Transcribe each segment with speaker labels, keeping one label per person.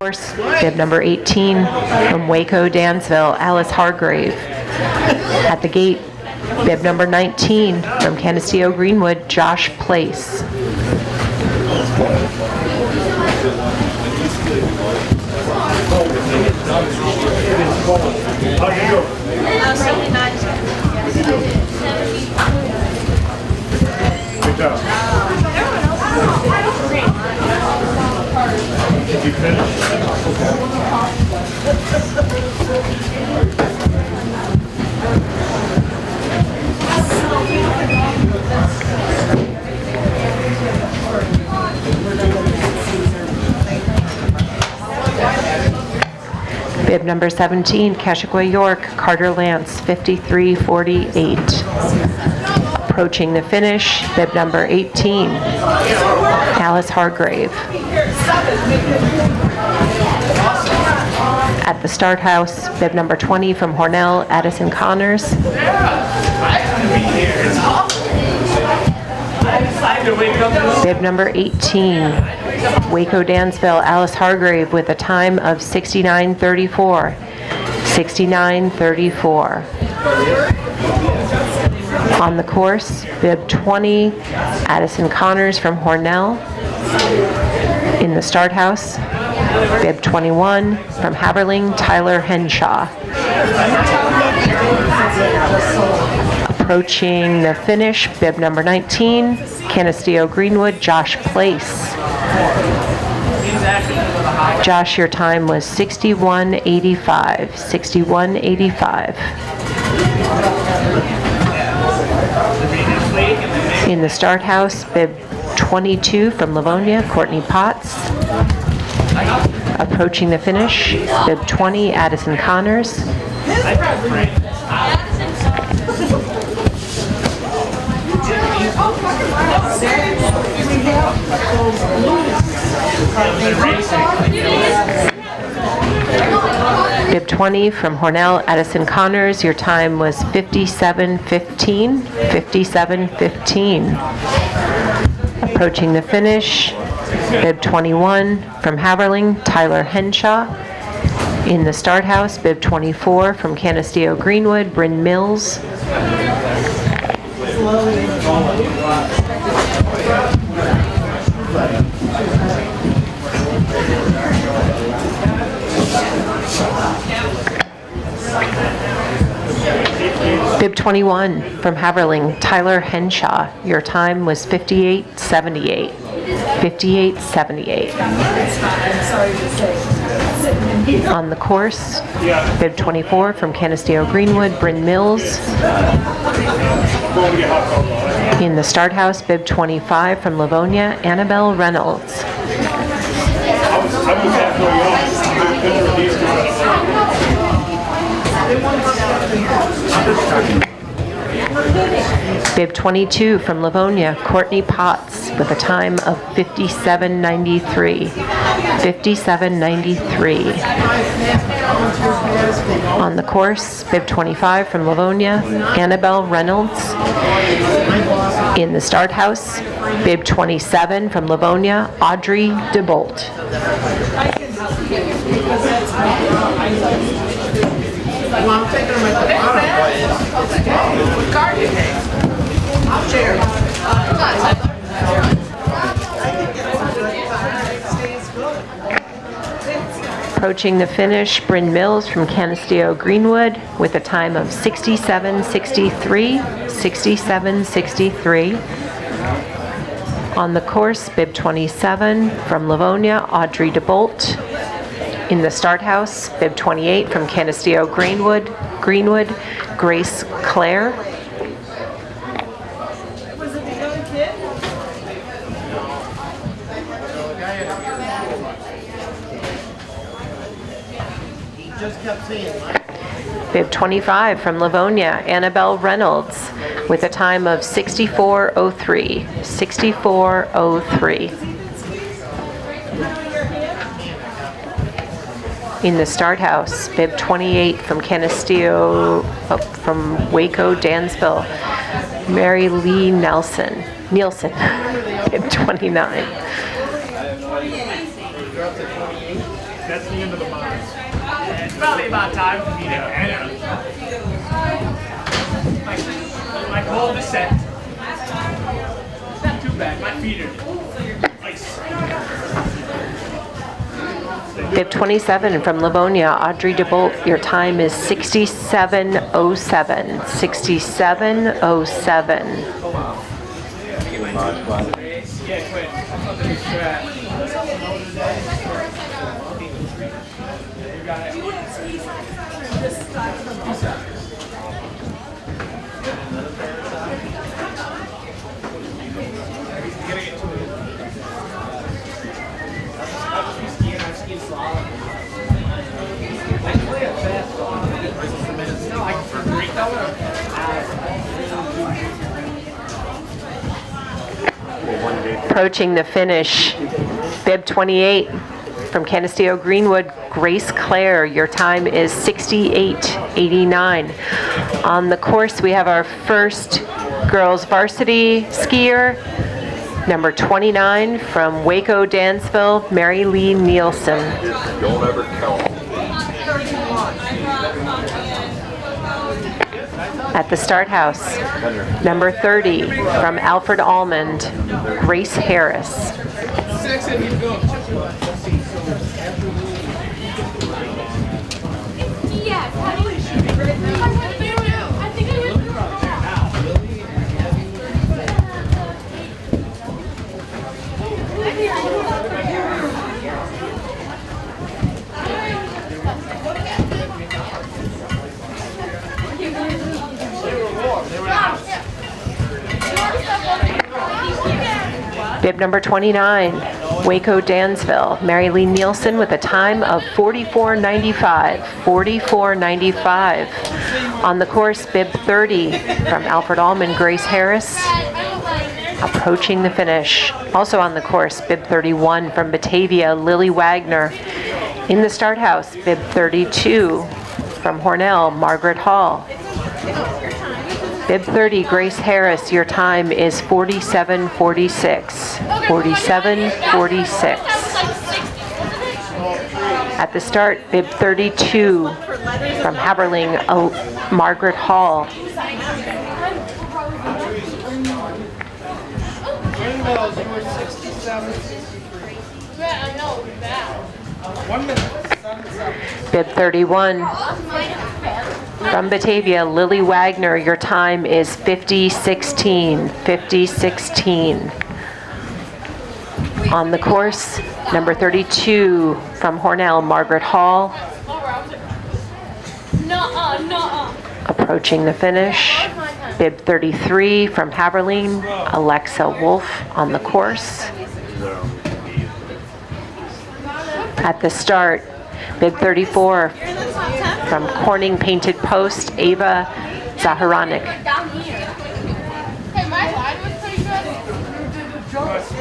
Speaker 1: course, bib number 18 from Waco, Dansville, Alice Hargrave. At the gate, bib number 19 from Canisteo, Greenwood, Josh Place.
Speaker 2: Good job. Did you finish?
Speaker 1: Bib number 17, Keshikwa York, Carter Lance, 53-48. Approaching the finish, bib number 18, Alice Hargrave. At the start house, bib number 20 from Hornell, Addison Connors. Bib number 18, Waco, Dansville, Alice Hargrave with a time of 69:34. 69:34. On the course, bib 20, Addison Connors from Hornell. In the start house, bib 21 from Haberling, Tyler Henshaw. Approaching the finish, bib number 19, Canisteo, Greenwood, Josh Place. Josh, your time was 61:85. 61:85. In the start house, bib 22 from Livonia, Courtney Potts. Approaching the finish, bib 20, Addison Connors. Bib 20 from Hornell, Addison Connors. Your time was 57:15. 57:15. Approaching the finish, bib 21 from Haberling, Tyler Henshaw. In the start house, bib 24 from Canisteo, Greenwood, Bryn Mills. Bib 21 from Haberling, Tyler Henshaw. Your time was 58:78. 58:78. On the course, bib 24 from Canisteo, Greenwood, Bryn Mills. In the start house, bib 25 from Livonia, Annabelle Reynolds. Bib 22 from Livonia, Courtney Potts, with a time of 57:93. 57:93. On the course, bib 25 from Livonia, Annabelle Reynolds. In the start house, bib 27 from Livonia, Audrey DeBolt.
Speaker 3: Well, I'm taking them at the bottom. What card do you take? I'll share.
Speaker 1: Approaching the finish, Bryn Mills from Canisteo, Greenwood, with a time of 67:63. 67:63. On the course, bib 27 from Livonia, Audrey DeBolt. In the start house, bib 28 from Canisteo, Greenwood, Grace Clare.
Speaker 3: Was it the young kid? He just kept saying,
Speaker 1: Bib 25 from Livonia, Annabelle Reynolds, with a time of 64:03. 64:03. In the start house, bib 28 from Canisteo, from Waco, Dansville, Mary Lee Nielsen, bib 29.
Speaker 2: That's the end of the month. It's probably about time for me to end. My cold descent. It's not too bad. My feet are nice.
Speaker 1: Bib 27 from Livonia, Audrey DeBolt, your time is 67:07. 67:07.
Speaker 2: Yeah, quit. You got it.
Speaker 1: Approaching the finish, bib 28 from Canisteo Greenwood, Grace Clare, your time is 68:89. On the course, we have our first girls varsity skier, number 29 from Waco, Dansville, Mary Lee Nielsen.
Speaker 4: Don't ever count.
Speaker 1: At the start house, number 30 from Alfred Almond, Grace Harris. Bib number 29, Waco, Dansville, Mary Lee Nielsen with a time of 44:95. 44:95. On the course, bib 30 from Alfred Almond, Grace Harris, approaching the finish. Also on the course, bib 31 from Batavia, Lily Wagner. In the start house, bib 32 from Hornell, Margaret Hall. Bib 30, Grace Harris, your time is 47:46. 47:46. At the start, bib 32 from Haberling, Margaret Hall.
Speaker 3: Windmills, you were 67:63. Yeah, I know that. 1 minute.
Speaker 1: Bib 31 from Batavia, Lily Wagner, your time is 50:16. 50:16. On the course, number 32 from Hornell, Margaret Hall. Approaching the finish, bib 33 from Haberling, Alexa Wolf on the course. At the start, bib 34 from Corning Painted Post, Ava Zaharanik.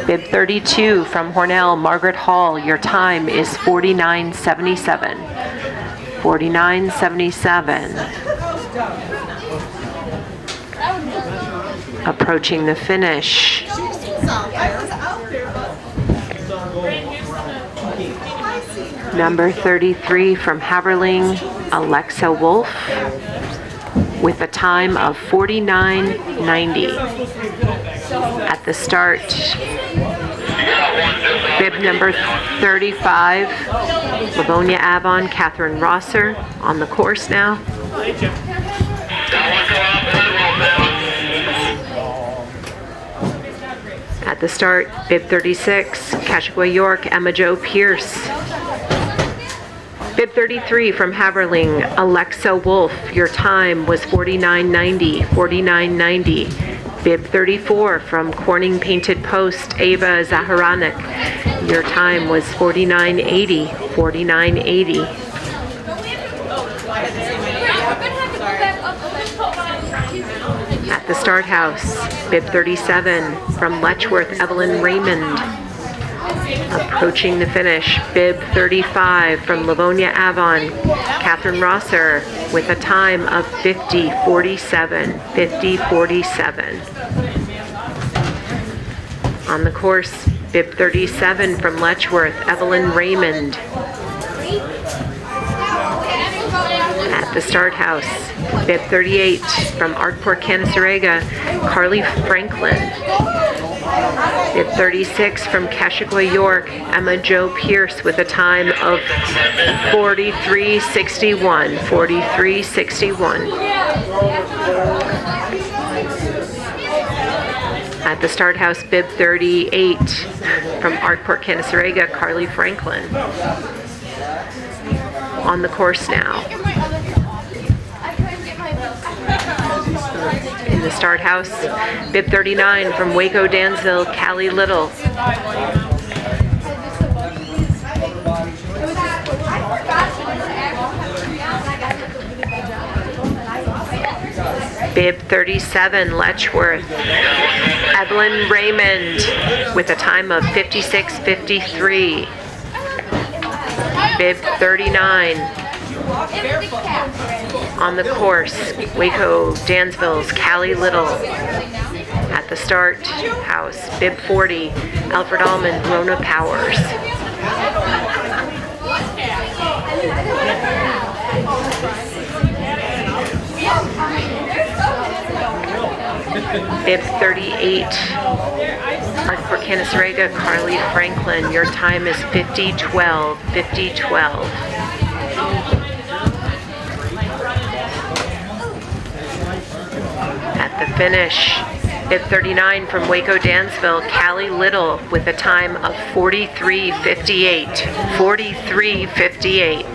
Speaker 1: Bib 32 from Hornell, Margaret Hall, your time is 49:77. 49:77. Approaching the finish. Number 33 from Haberling, Alexa Wolf, with a time of 49:90. At the start, bib number 35, Livonia Avon, Catherine Rosser, on the course now. At the start, bib 36, Cashaway York, Emma Jo Pierce. Bib 33 from Haberling, Alexa Wolf, your time was 49:90. 49:90. Bib 34 from Corning Painted Post, Ava Zaharanik, your time was 49:80. 49:80. At the start house, bib 37 from Letchworth, Evelyn Raymond. Approaching the finish, bib 35 from Livonia Avon, Catherine Rosser, with a time of 50:47. 50:47. On the course, bib 37 from Letchworth, Evelyn Raymond. the Start House, bib 38 from Arkport, Canasarega, Carly Franklin. Bib 36 from Kashikwa, York, Emma Jo Pierce with a time of 43:61. 43:61. At the Start House, bib 38 from Arkport, Canasarega, Carly Franklin. On the course now. In the Start House, bib 39 from Waco, Dansville, Callie Little. Bib 37, Letchworth, Evelyn Raymond with a time of 56:53. Bib 39. On the course, Waco, Dansville's Callie Little. At the Start House, bib 40, Alfred Almond, Rona Powers. Bib 38, for Canasarega, Carly Franklin. Your time is 50:12, 50:12. At the finish, bib 39 from Waco, Dansville, Callie Little with a time of 43:58, 43:58.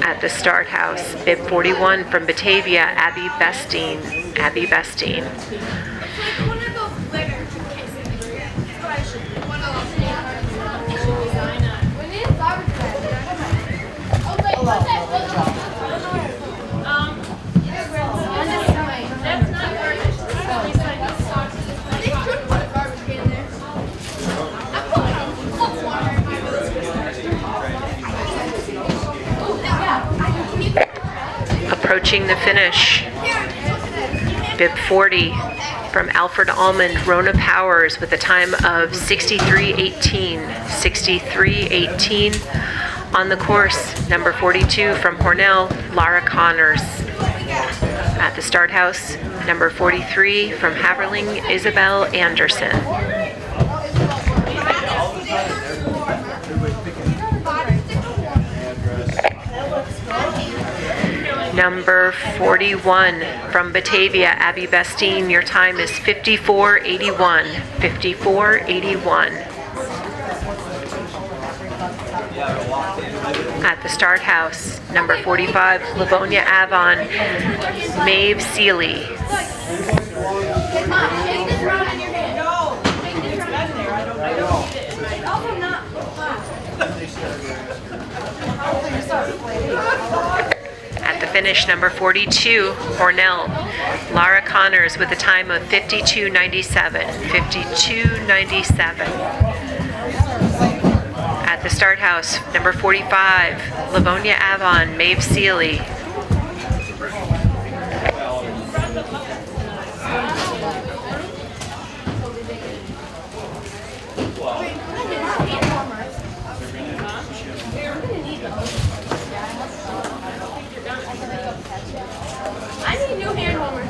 Speaker 1: At the Start House, bib 41 from Batavia, Abby Bestine, Abby Bestine. Approaching the finish, bib 40 from Alfred Almond, Rona Powers with a time of 63:18, 63:18. On the course, number 42 from Hornell, Lara Connors. At the Start House, number 43 from Haverling, Isabel Anderson. Number 41 from Batavia, Abby Bestine. Your time is 54:81, 54:81. At the Start House, number 45, Livonia Avon, Maeve Seeley. At the finish, number 42, Hornell, Lara Connors with a time of 52:97, 52:97. At the Start House, number 45, Livonia Avon, Maeve Seeley.
Speaker 5: I need new hand warmers.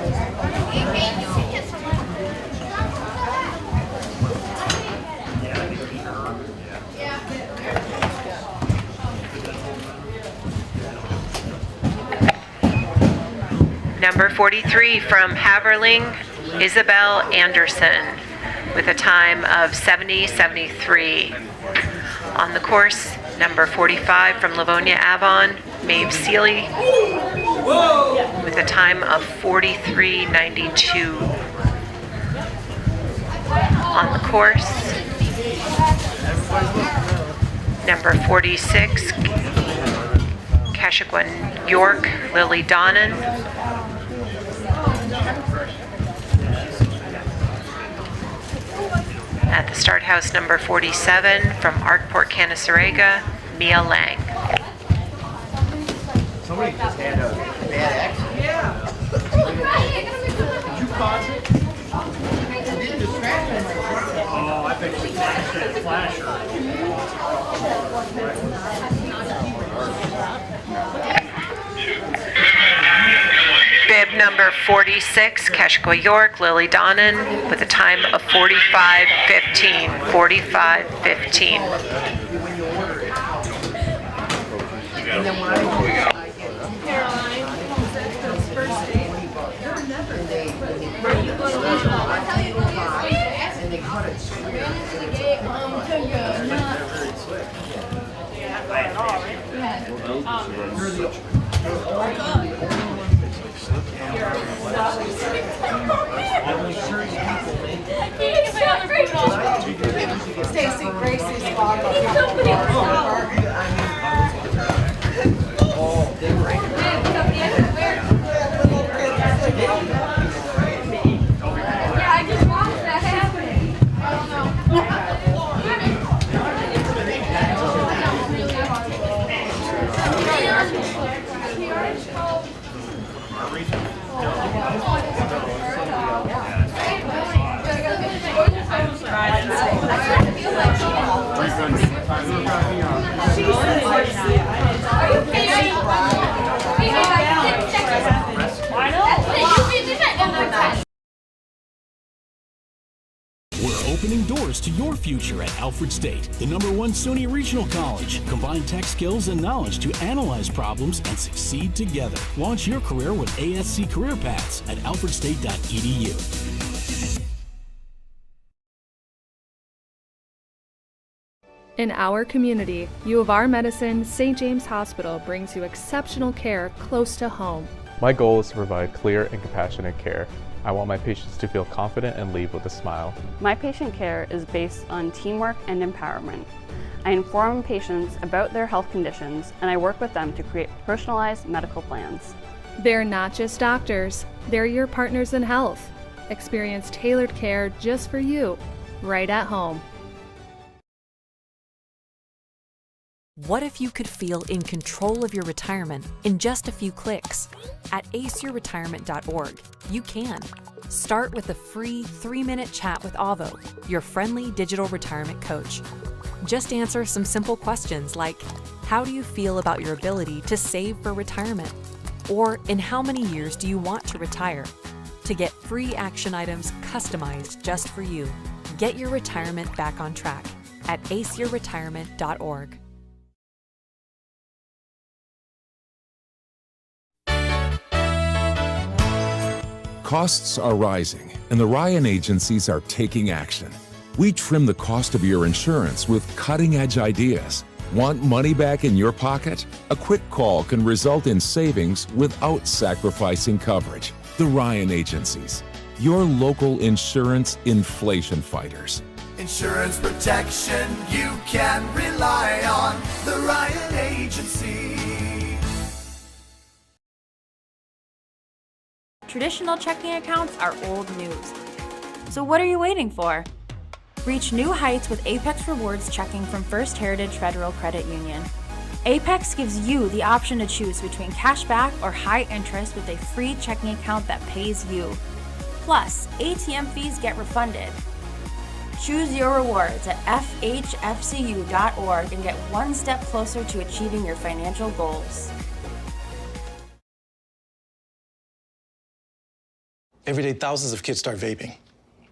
Speaker 1: Number 43 from Haverling, Isabel Anderson with a time of 70:73. On the course, number 45 from Livonia Avon, Maeve Seeley with a time of 43:92. On the course, number 46, Kashikwa, York, Lily Donnan. At the Start House, number 47 from Arkport, Canasarega, Mia Lang.
Speaker 3: Somebody just had a bad accident. Yeah. Did you cause it? I did the scratch on my car.
Speaker 2: Oh, I think we flashed that flasher.
Speaker 1: number 46, Keshqua York, Lily Donnan, with a time of 45:15. 45:15.
Speaker 5: Stacy, Gracie's Yeah, I just watched that happening. I don't
Speaker 6: We're opening doors to your future at Alfred State, the #1 SUNY Regional College. Combine tech skills and knowledge to analyze problems and succeed together. Launch your career with ASC Career Paths at alfredstate.edu.
Speaker 7: In our community, U of R Medicine St. James Hospital brings you exceptional care close to home.
Speaker 8: My goal is to provide clear and compassionate care. I want my patients to feel confident and leave with a smile.
Speaker 9: My patient care is based on teamwork and empowerment. I inform patients about their health conditions, and I work with them to create personalized medical plans.
Speaker 7: They're not just doctors, they're your partners in health. Experience tailored care just for you, right at home.
Speaker 10: What if you could feel in control of your retirement in just a few clicks? At aceyourretirement.org, you can. Start with a free 3-minute chat with Avo, your friendly digital retirement coach. Just answer some simple questions like, how do you feel about your ability to save for retirement? Or in how many years do you want to retire? To get free action items customized just for you. Get your retirement back on track at aceyourretirement.org.
Speaker 11: Costs are rising, and the Ryan agencies are taking action. We trim the cost of your insurance with cutting-edge ideas. Want money back in your pocket? A quick call can result in savings without sacrificing coverage. The Ryan agencies, your local insurance inflation fighters.
Speaker 12: Insurance protection you can rely on. The Ryan Agency.
Speaker 13: Traditional checking accounts are old news. So what are you waiting for? Reach new heights with Apex Rewards checking from First Heritage Federal Credit Union. Apex gives you the option to choose between cash back or high interest with a free checking account that pays you. Plus, ATM fees get refunded. Choose your rewards at fhfcu.org and get one step closer to achieving your financial goals.
Speaker 14: Every day, thousands of kids start vaping.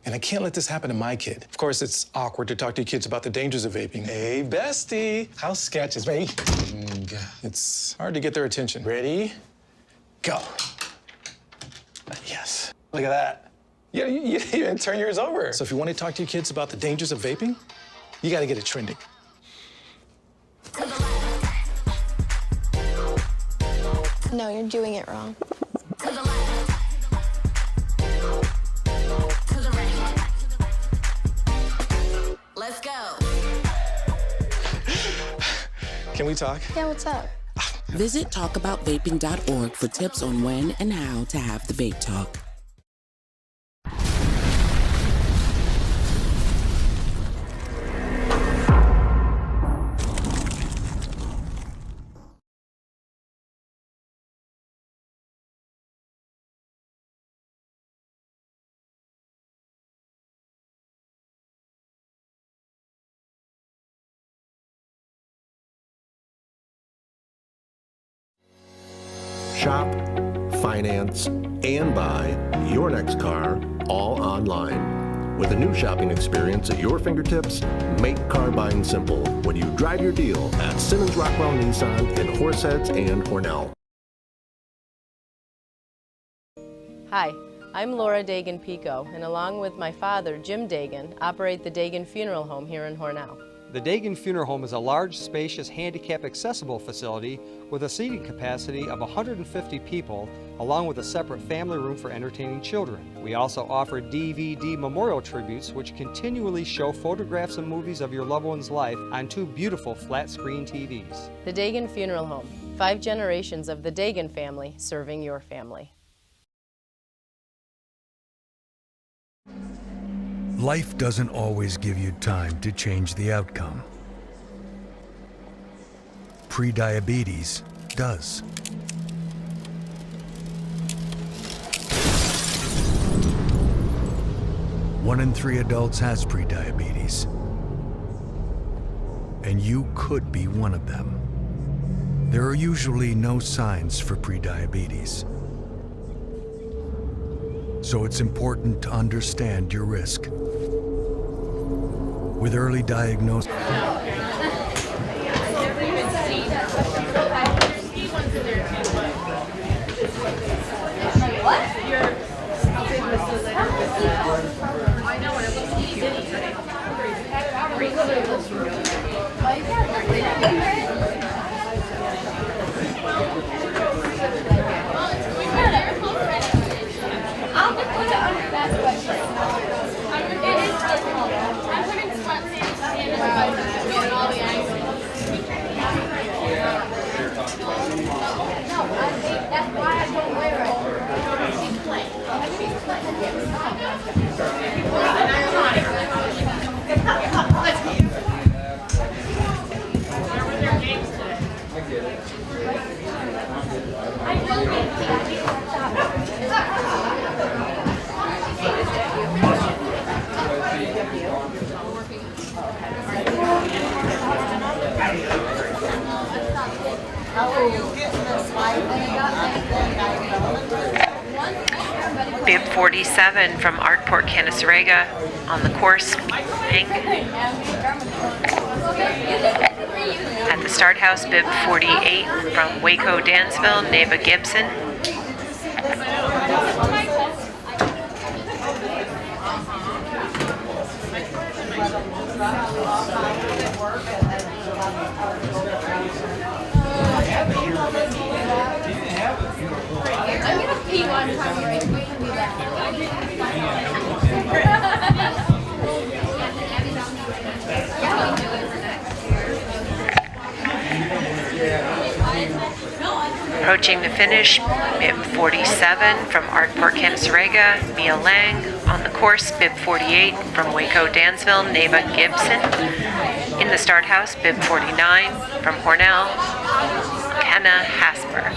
Speaker 14: And I can't let this happen to my kid. Of course, it's awkward to talk to your kids about the dangers of vaping. Hey, bestie, how sketch is vaping? It's hard to get their attention. Ready? Go. Yes. Look at that. You didn't even turn yours over. So if you want to talk to your kids about the dangers of vaping, you got to get it trending.
Speaker 15: No, you're doing it wrong.
Speaker 12: Let's go.
Speaker 14: Can we talk?
Speaker 15: Yeah, what's up?
Speaker 16: Visit talkaboutvaping.org for tips on when and how to have the vape talk.
Speaker 17: Shop, finance, and buy your next car all online. With a new shopping experience at your fingertips, make car buying simple when you drive your deal at Simmons Rockwell Nissan in Horseheads and Hornell.
Speaker 18: Hi, I'm Laura Dagan-Pico, and along with my father, Jim Dagan, operate the Dagan Funeral Home here in Hornell.
Speaker 19: The Dagan Funeral Home is a large, spacious, handicap-accessible facility with a seating capacity of 150 people, along with a separate family room for entertaining children. We also offer DVD memorial tributes, which continually show photographs and movies of your loved one's life on 2 beautiful flat-screen TVs.
Speaker 18: The Dagan Funeral Home, 5 generations of the Dagan family serving your family.
Speaker 20: Life doesn't always give you time to change the outcome. Prediabetes does. One in 3 adults has prediabetes, and you could be one of them. There are usually no signs for prediabetes, so it's important to understand your risk. With early diagnosis,
Speaker 1: Bib 47 from Arkport, Canasarega on the course. At the start house, Bib 48 from Waco, Dansville, Neva Gibson. Approaching the finish, Bib 47 from Arkport, Canasarega, Mia Lang. On the course, Bib 48 from Waco, Dansville, Neva Gibson. In the start house, Bib 49 from Hornell, Kenna Hasper.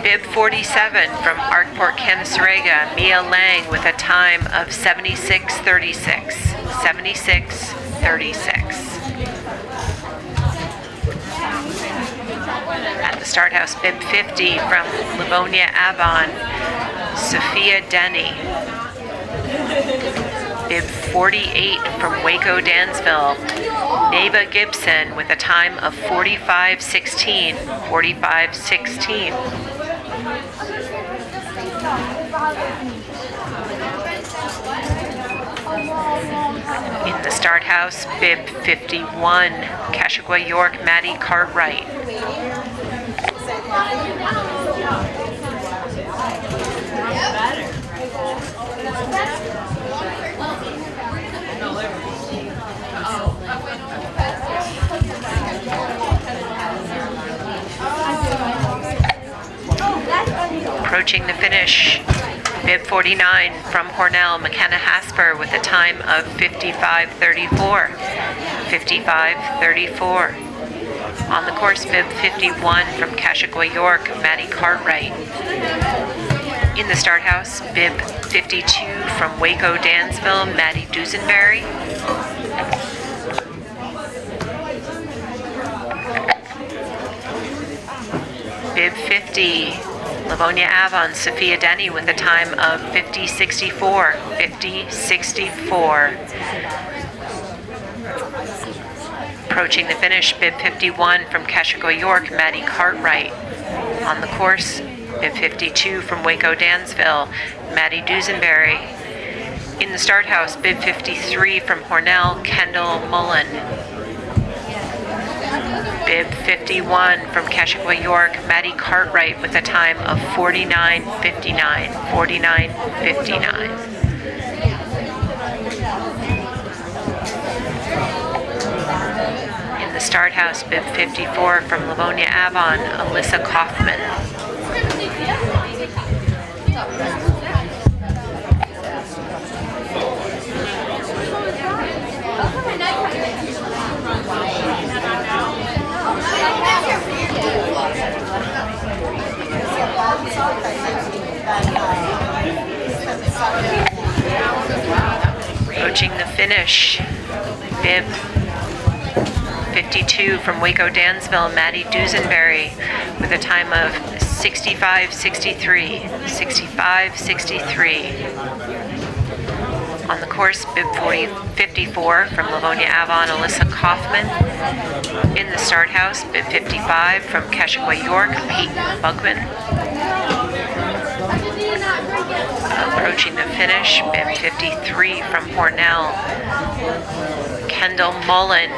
Speaker 1: Bib 47 from Arkport, Canasarega, Mia Lang with a time of 76:36. 76:36. At the start house, Bib 50 from Livonia, Avon, Sophia Denny. Bib 48 from Waco, Dansville, Neva Gibson with a time of 45:16. 45:16. In the start house, Bib 51, Cashagua, York, Maddie Cartwright. Approaching the finish, Bib 49 from Hornell, McKenna Hasper with a time of 55:34. 55:34. On the course, Bib 51 from Cashagua, York, Maddie Cartwright. In the start house, Bib 52 from Waco, Dansville, Maddie Dusenberry. Bib 50, Livonia Avon, Sophia Denny with a time of 50.64. 50.64. Approaching the finish, Bib 51 from Keswick, York, Maddie Cartwright. On the course, Bib 52 from Waco, Dansville, Maddie Dusenberry. In the start house, Bib 53 from Hornell, Kendall Mullen. Bib 51 from Keswick, York, Maddie Cartwright with a time of 49.59. 49.59. In the start house, Bib 54 from Livonia Avon, Alyssa Kaufman. Approaching the finish, Bib 52 from Waco, Dansville, Maddie Dusenberry with a time of 65.63. 65.63. On the course, Bib 54 from Livonia Avon, Alyssa Kaufman. In the start house, Bib 55 from Keswick, York, Peyton Bugman. Approaching the finish, Bib 53 from Hornell, Kendall Mullen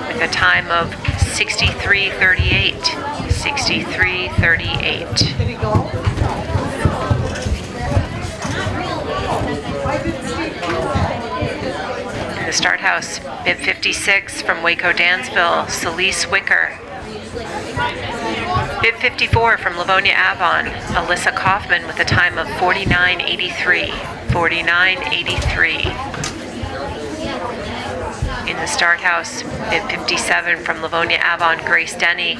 Speaker 1: with a time of 63.38. 63.38. In the start house, Bib 56 from Waco, Dansville, Celise Wicker. Bib 54 from Livonia Avon, Alyssa Kaufman with a time of 49.83. 49.83. In the start house, Bib 57 from Livonia Avon, Grace Denny.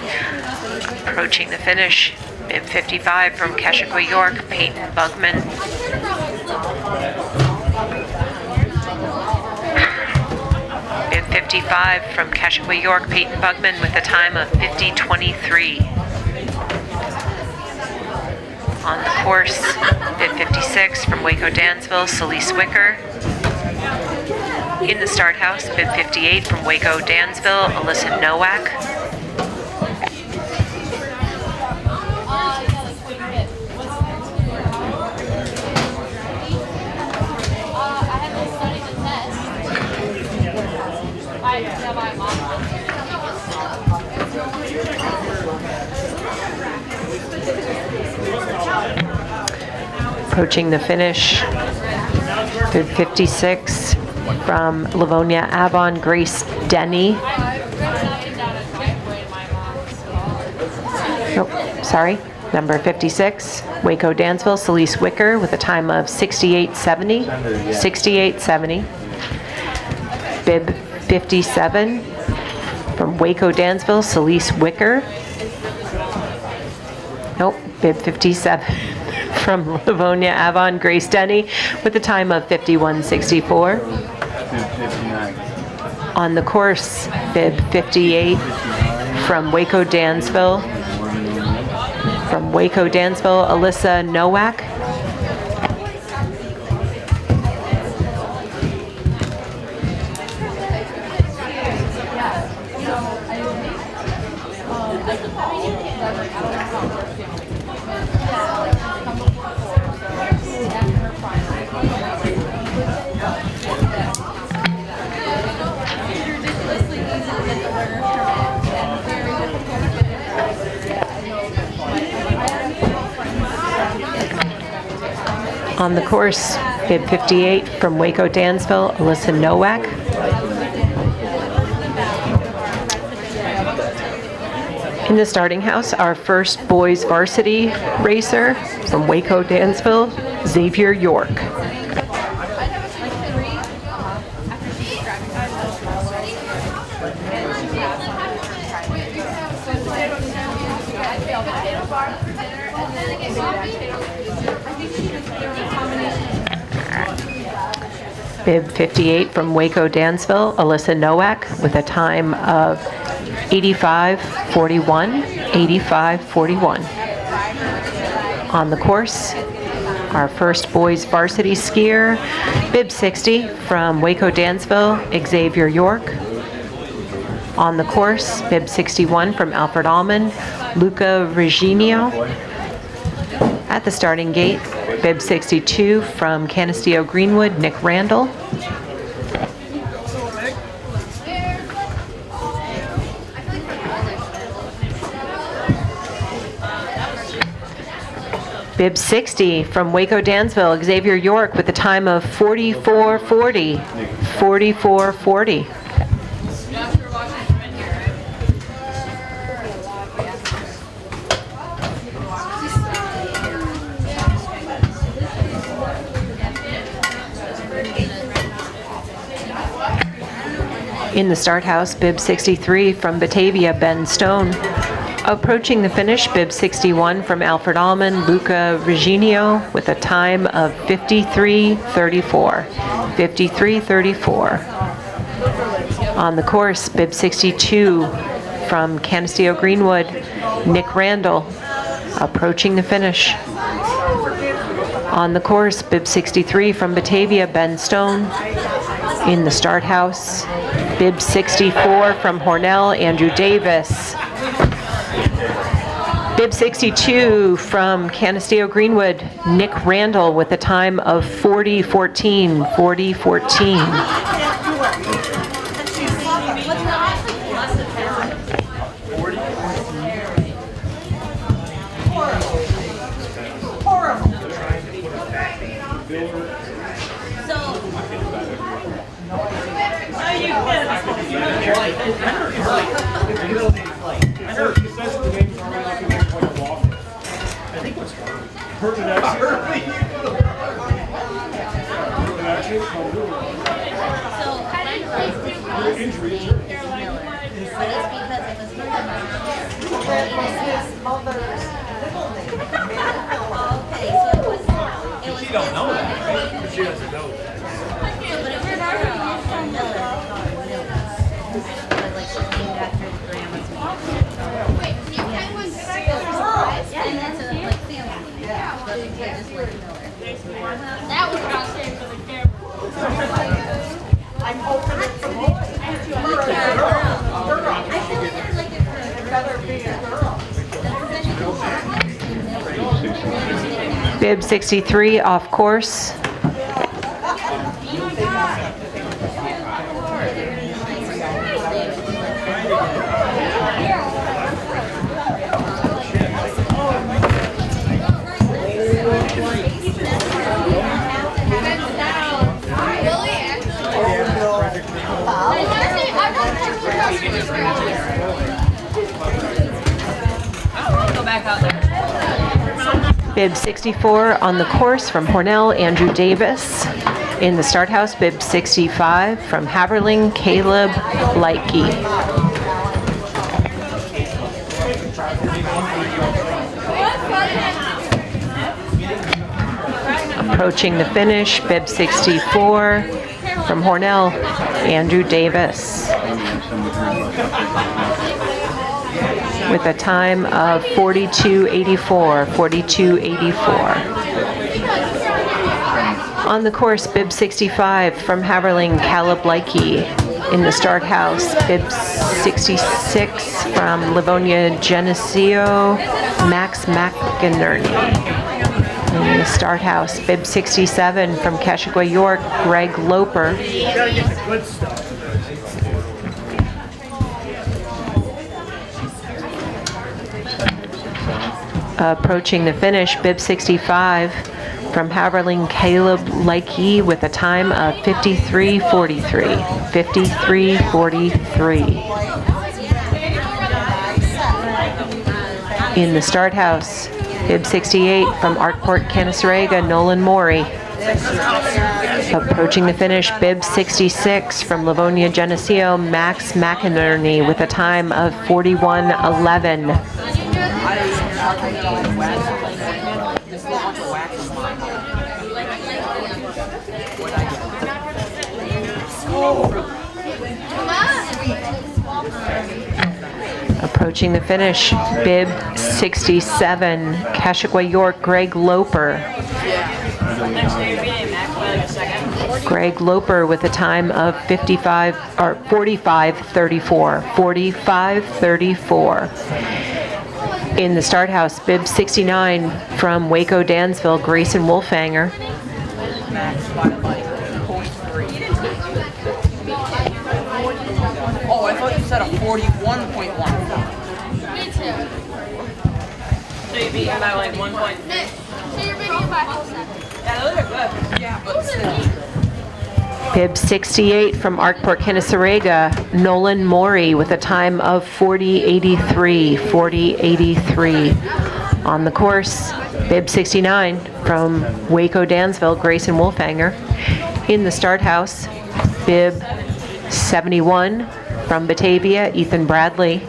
Speaker 1: Approaching the finish, Bib 55 from Keswick, York, Peyton Bugman. Bib 55 from Keswick, York, Peyton Bugman with a time of 50.23. On the course, Bib 56 from Waco, Dansville, Celise Wicker. In the start house, Bib 58 from Waco, Dansville, Alyssa Nowak. Approaching the finish, Bib 56 from Livonia Avon, Grace Denny. Oh, sorry, number 56, Waco, Dansville, Celise Wicker with a time of 68.70. 68.70. Bib 57 from Waco, Dansville, Celise Wicker. Nope, Bib 57 from Livonia Avon, Grace Denny with a time of 51.64. On the course, Bib 58 from Waco, Dansville. From Waco, Dansville, Alyssa Nowak. On the course, Bib 58 from Waco, Dansville, Alyssa Nowak. In the starting house, our first boys varsity racer from Waco, Dansville, Xavier York. Bib 58 from Waco, Dansville, Alyssa Nowak with a time of 85.41. 85-41. On the course, our first boys varsity skier, bib 60 from Waco Dansville, Xavier York. On the course, bib 61 from Alfred Allman, Luca Reginio. At the starting gate, bib 62 from Canisteo Greenwood, Nick Randall. Bib 60 from Waco Dansville, Xavier York with a time of 44:40. 44:40. In the start house, bib 63 from Batavia, Ben Stone. Approaching the finish, bib 61 from Alfred Allman, Luca Reginio with a time of 53:34. 53:34. On the course, bib 62 from Canisteo Greenwood, Nick Randall. Approaching the finish. On the course, bib 63 from Batavia, Ben Stone. In the start house, bib 64 from Hornell, Andrew Davis. Bib 62 from Canisteo Greenwood, Nick Randall with a time of 40:14. 40:14.
Speaker 2: She don't know that, right? But she doesn't know that.
Speaker 5: That was not safe for the camera. I'm hoping it's the most.
Speaker 1: Bib 63 off course. Bib 64 on the course from Hornell, Andrew Davis. In the start house, bib 65 from Haverling, Caleb Leitke. Approaching the finish, bib 64 from Hornell, Andrew Davis. With a time of 42:84. 42:84. On the course, bib 65 from Haverling, Caleb Leitke. In the start house, bib 66 from Livonia Geneseo, Max McInerney. In the start house, bib 67 from Kashagwa York, Greg Loper. Approaching the finish, bib 65 from Haverling, Caleb Leitke with a time of 53:43. 53:43. In the start house, bib 68 from Arkport, Canaseraga, Nolan Morey. Approaching the finish, bib 66 from Livonia Geneseo, Max McInerney with a time of 41:11. Approaching the finish, bib 67, Kashaqua York, Greg Loper. Greg Loper with a time of 45:34. 45:34. In the start house, bib 69 from Waco, Dansville, Grayson Wolfhanger.
Speaker 21: Oh, I thought you said a 41.1.
Speaker 5: Me too.
Speaker 21: So you beat him by like 1 point.
Speaker 5: So you're beating him by a whole second.
Speaker 21: Yeah, those are good. Yeah, but still.
Speaker 1: Bib 68 from Arkport, Kennesaga, Nolan Morey with a time of 40:83. 40:83. On the course, bib 69 from Waco, Dansville, Grayson Wolfhanger. In the start house, bib 71 from Batavia, Ethan Bradley.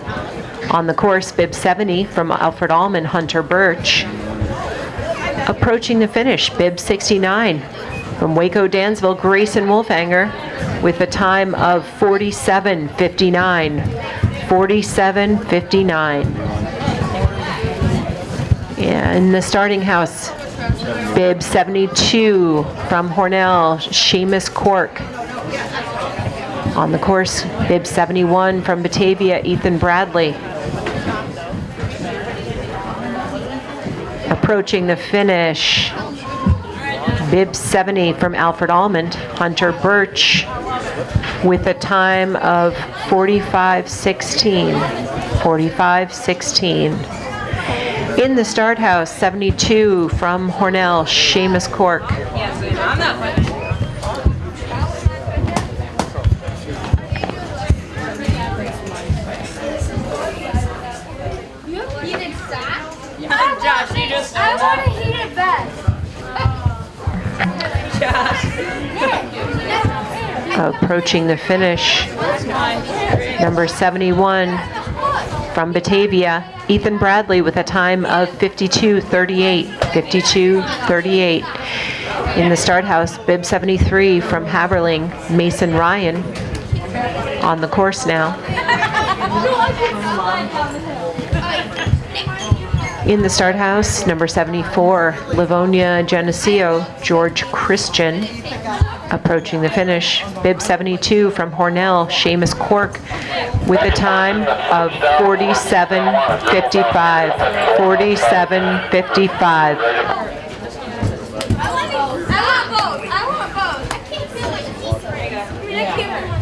Speaker 1: On the course, bib 70 from Alfred Allman, Hunter Birch. Approaching the finish, bib 69 from Waco, Dansville, Grayson Wolfhanger with a time of 47:59. 47:59. In the starting house, bib 72 from Hornell, Seamus Cork. On the course, bib 71 from Batavia, Ethan Bradley. Approaching the finish, bib 70 from Alfred Almond, Hunter Birch, with a time of 45:16. 45:16. In the start house, 72 from Hornell, Seamus Cork.
Speaker 5: Josh, you just I want to heat it best.
Speaker 1: Approaching the finish, number 71 from Batavia, Ethan Bradley with a time of 52:38. 52:38. In the start house, bib 73 from Haberling, Mason Ryan. On the course now. In the start house, number 74, Livonia Geneseo, George Christian. Approaching the finish, bib 72 from Hornell, Seamus Cork, with a time of 47:55. 47:55.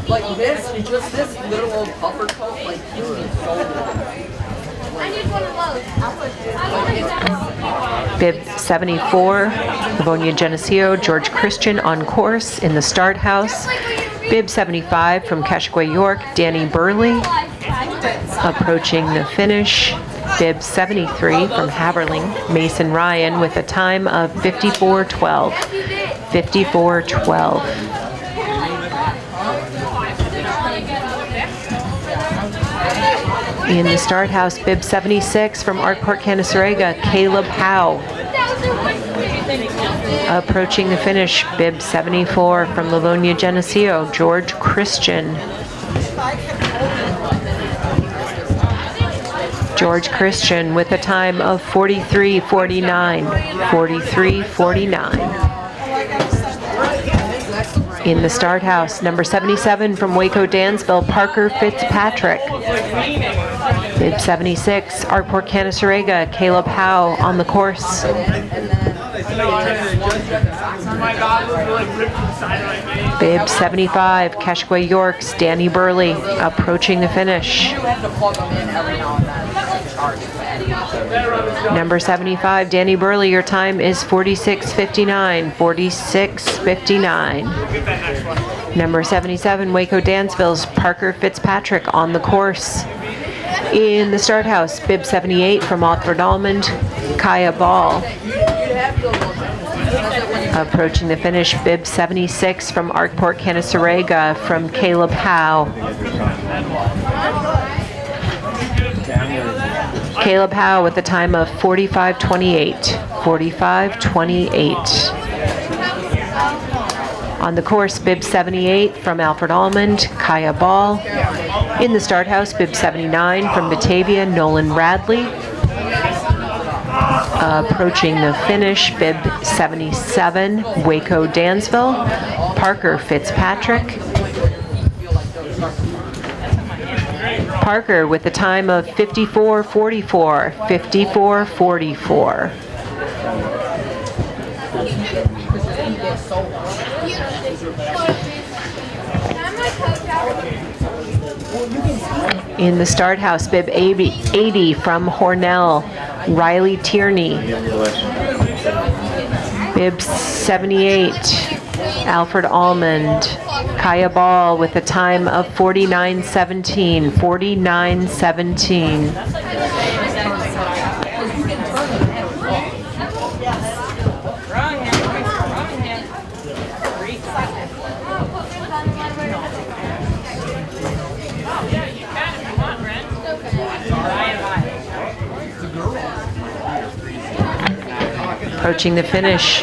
Speaker 21: Like this, just this little old puffer coat, like you would be so good.
Speaker 5: I need one of those.
Speaker 1: Bib 74, Livonia Geneseo, George Christian on course in the start house. Bib 75 from Kashaqua York, Danny Burley. Approaching the finish, bib 73 from Haberling, Mason Ryan, with a time of 54:12. 54:12. In the start house, bib 76 from Arkport, Kennesaga, Caleb Howe. Approaching the finish, bib 74 from Livonia Geneseo, George Christian. George Christian with a time of 43:49. 43:49. In the start house, number 77 from Waco, Dansville, Parker Fitzpatrick. Bib 76, Arkport, Kennesaga, Caleb Howe on the course. Bib 75, Kashaqua York's Danny Burley, approaching the finish. Number 75, Danny Burley, your time is 46:59. 46:59. Number 77, Waco, Dansville's Parker Fitzpatrick on the course. In the start house, bib 78 from Alfred Almond, Kaya Ball. Approaching the finish, bib 76 from Arkport, Kennesaga, from Caleb Howe. Caleb Howe with a time of 45:28. 45:28. On the course, bib 78 from Alfred Almond, Kaya Ball. In the start house, bib 79 from Batavia, Nolan Radley. Approaching the finish, bib 77, Waco Dansville, Parker Fitzpatrick. Parker with a time of 54:44, 54:44. In the start house, bib 80 from Hornell, Riley Tierney. Bib 78, Alfred Almond. Kaya Ball with a time of 49:17, 49:17. Approaching the finish,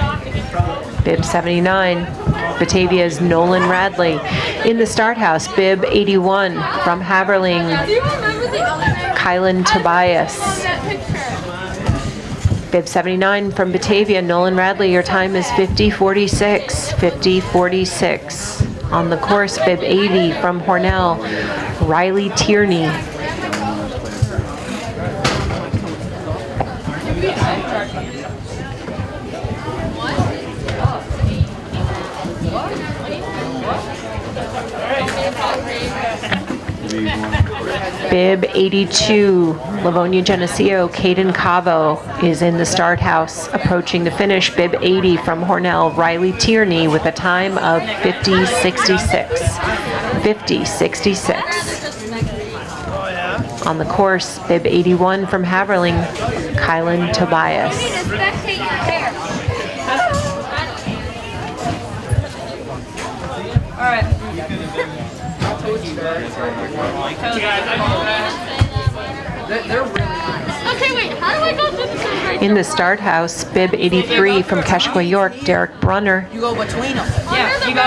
Speaker 1: bib 79, Batavia's Nolan Radley. In the start house, bib 81 from Haberling, Kylan Tobias. Bib 79 from Batavia, Nolan Radley, your time is 50:46, 50:46. On the course, bib 80 from Hornell, Riley Tierney. Bib 82, Livonia Geneseo, Caden Cavo is in the start house. Approaching the finish, bib 80 from Hornell, Riley Tierney with a time of 50:66, 50:66. On the course, bib 81 from Haverling, Kylan Tobias.
Speaker 5: All right.
Speaker 21: They're really nice.
Speaker 5: Okay, wait. How do I go through the thing right
Speaker 1: In the start house, bib 83 from Keshwa York, Derek Brunner.
Speaker 21: You go between them. Yeah, you go.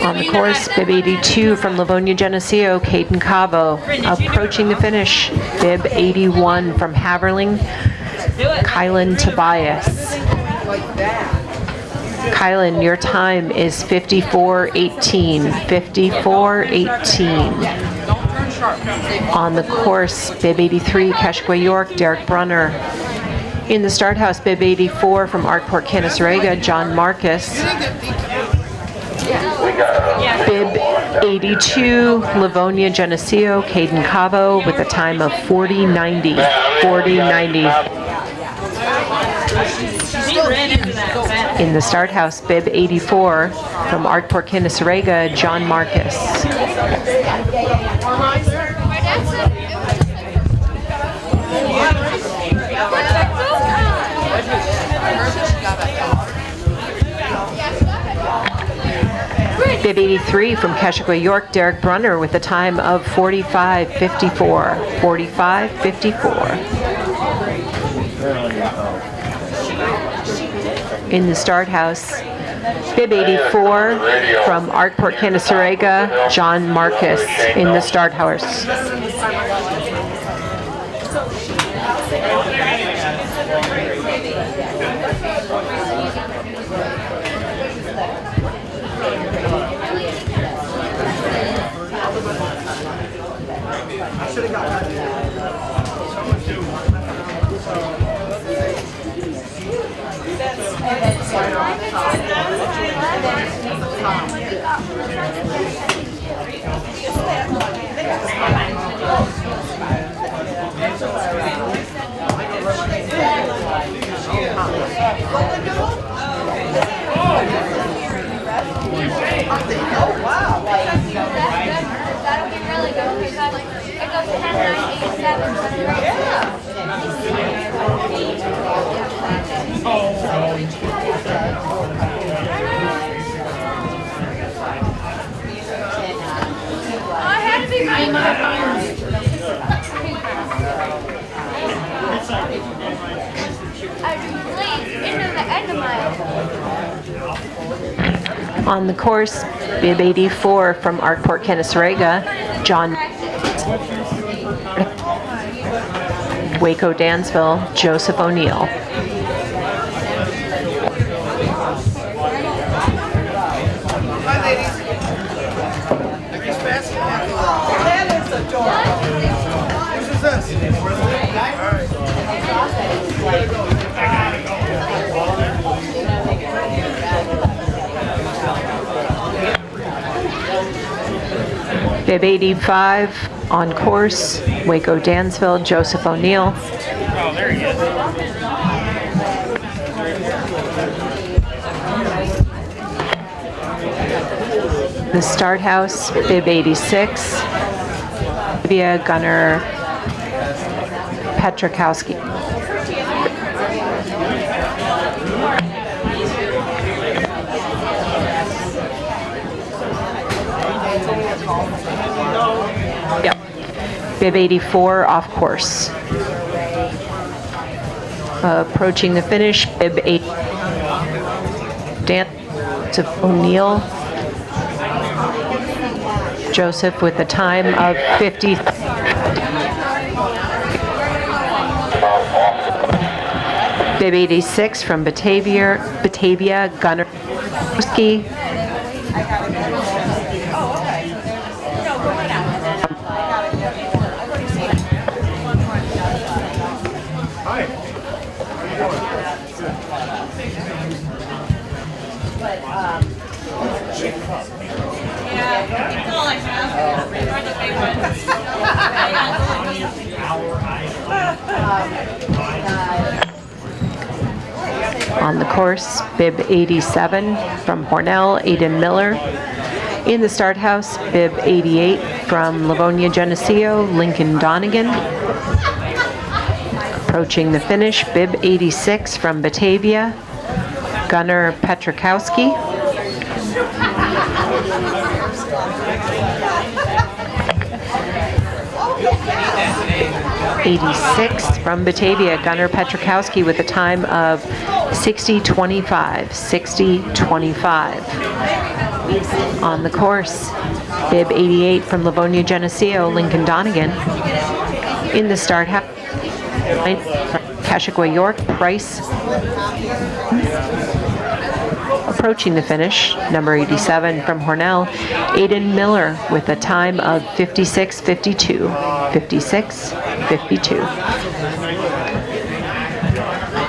Speaker 1: On the course, bib 82 from Livonia Geneseo, Caden Cavo. Approaching the finish, bib 81 from Haverling, Kylan Tobias. Kylan, your time is 54:18, 54:18. On the course, bib 83, Keshwa York, Derek Brunner. In the start house, bib 84 from Arkport Canasarega, John Marcus. Bib 82, Livonia Geneseo, Caden Cavo with a time of 40:90, 40:90. In the start house, bib 84 from Arkport Canasarega, John Marcus. Bib 83 from Keshwa York, Derek Brunner with a time of 45:54, 45:54. In the start house, bib 84 from Arkport Canasarega, John Marcus in the start house.
Speaker 5: That'll be really good because it goes 10, 9, 8, 7. I had to be right. Into the end of my.
Speaker 1: On the course, bib 84 from Arkport Canasarega, John Waco Dansville, Joseph O'Neill. Bib 85 on course, Waco Dansville, Joseph O'Neill.
Speaker 2: Oh, there he is.
Speaker 1: The start house, Bib 86, via Gunner Petrakowski. Yep. Bib 84 off course. Approaching the finish, Bib 8. Joseph O'Neill. Joseph with a time of 50. Bib 86 from Batavia, Gunner Petrakowski. On the course, Bib 87 from Hornell, Aiden Miller. In the start house, Bib 88 from Livonia Geneseo, Lincoln Donegan. Approaching the finish, Bib 86 from Batavia, Gunner Petrakowski. '86 from Batavia, Gunner Petrakowski with a time of 60:25. 60:25. On the course, Bib 88 from Livonia Geneseo, Lincoln Donegan. In the start house, Kashagwa York, Price. Approaching the finish, number 87 from Hornell, Aiden Miller with a time of 56:52. 56:52.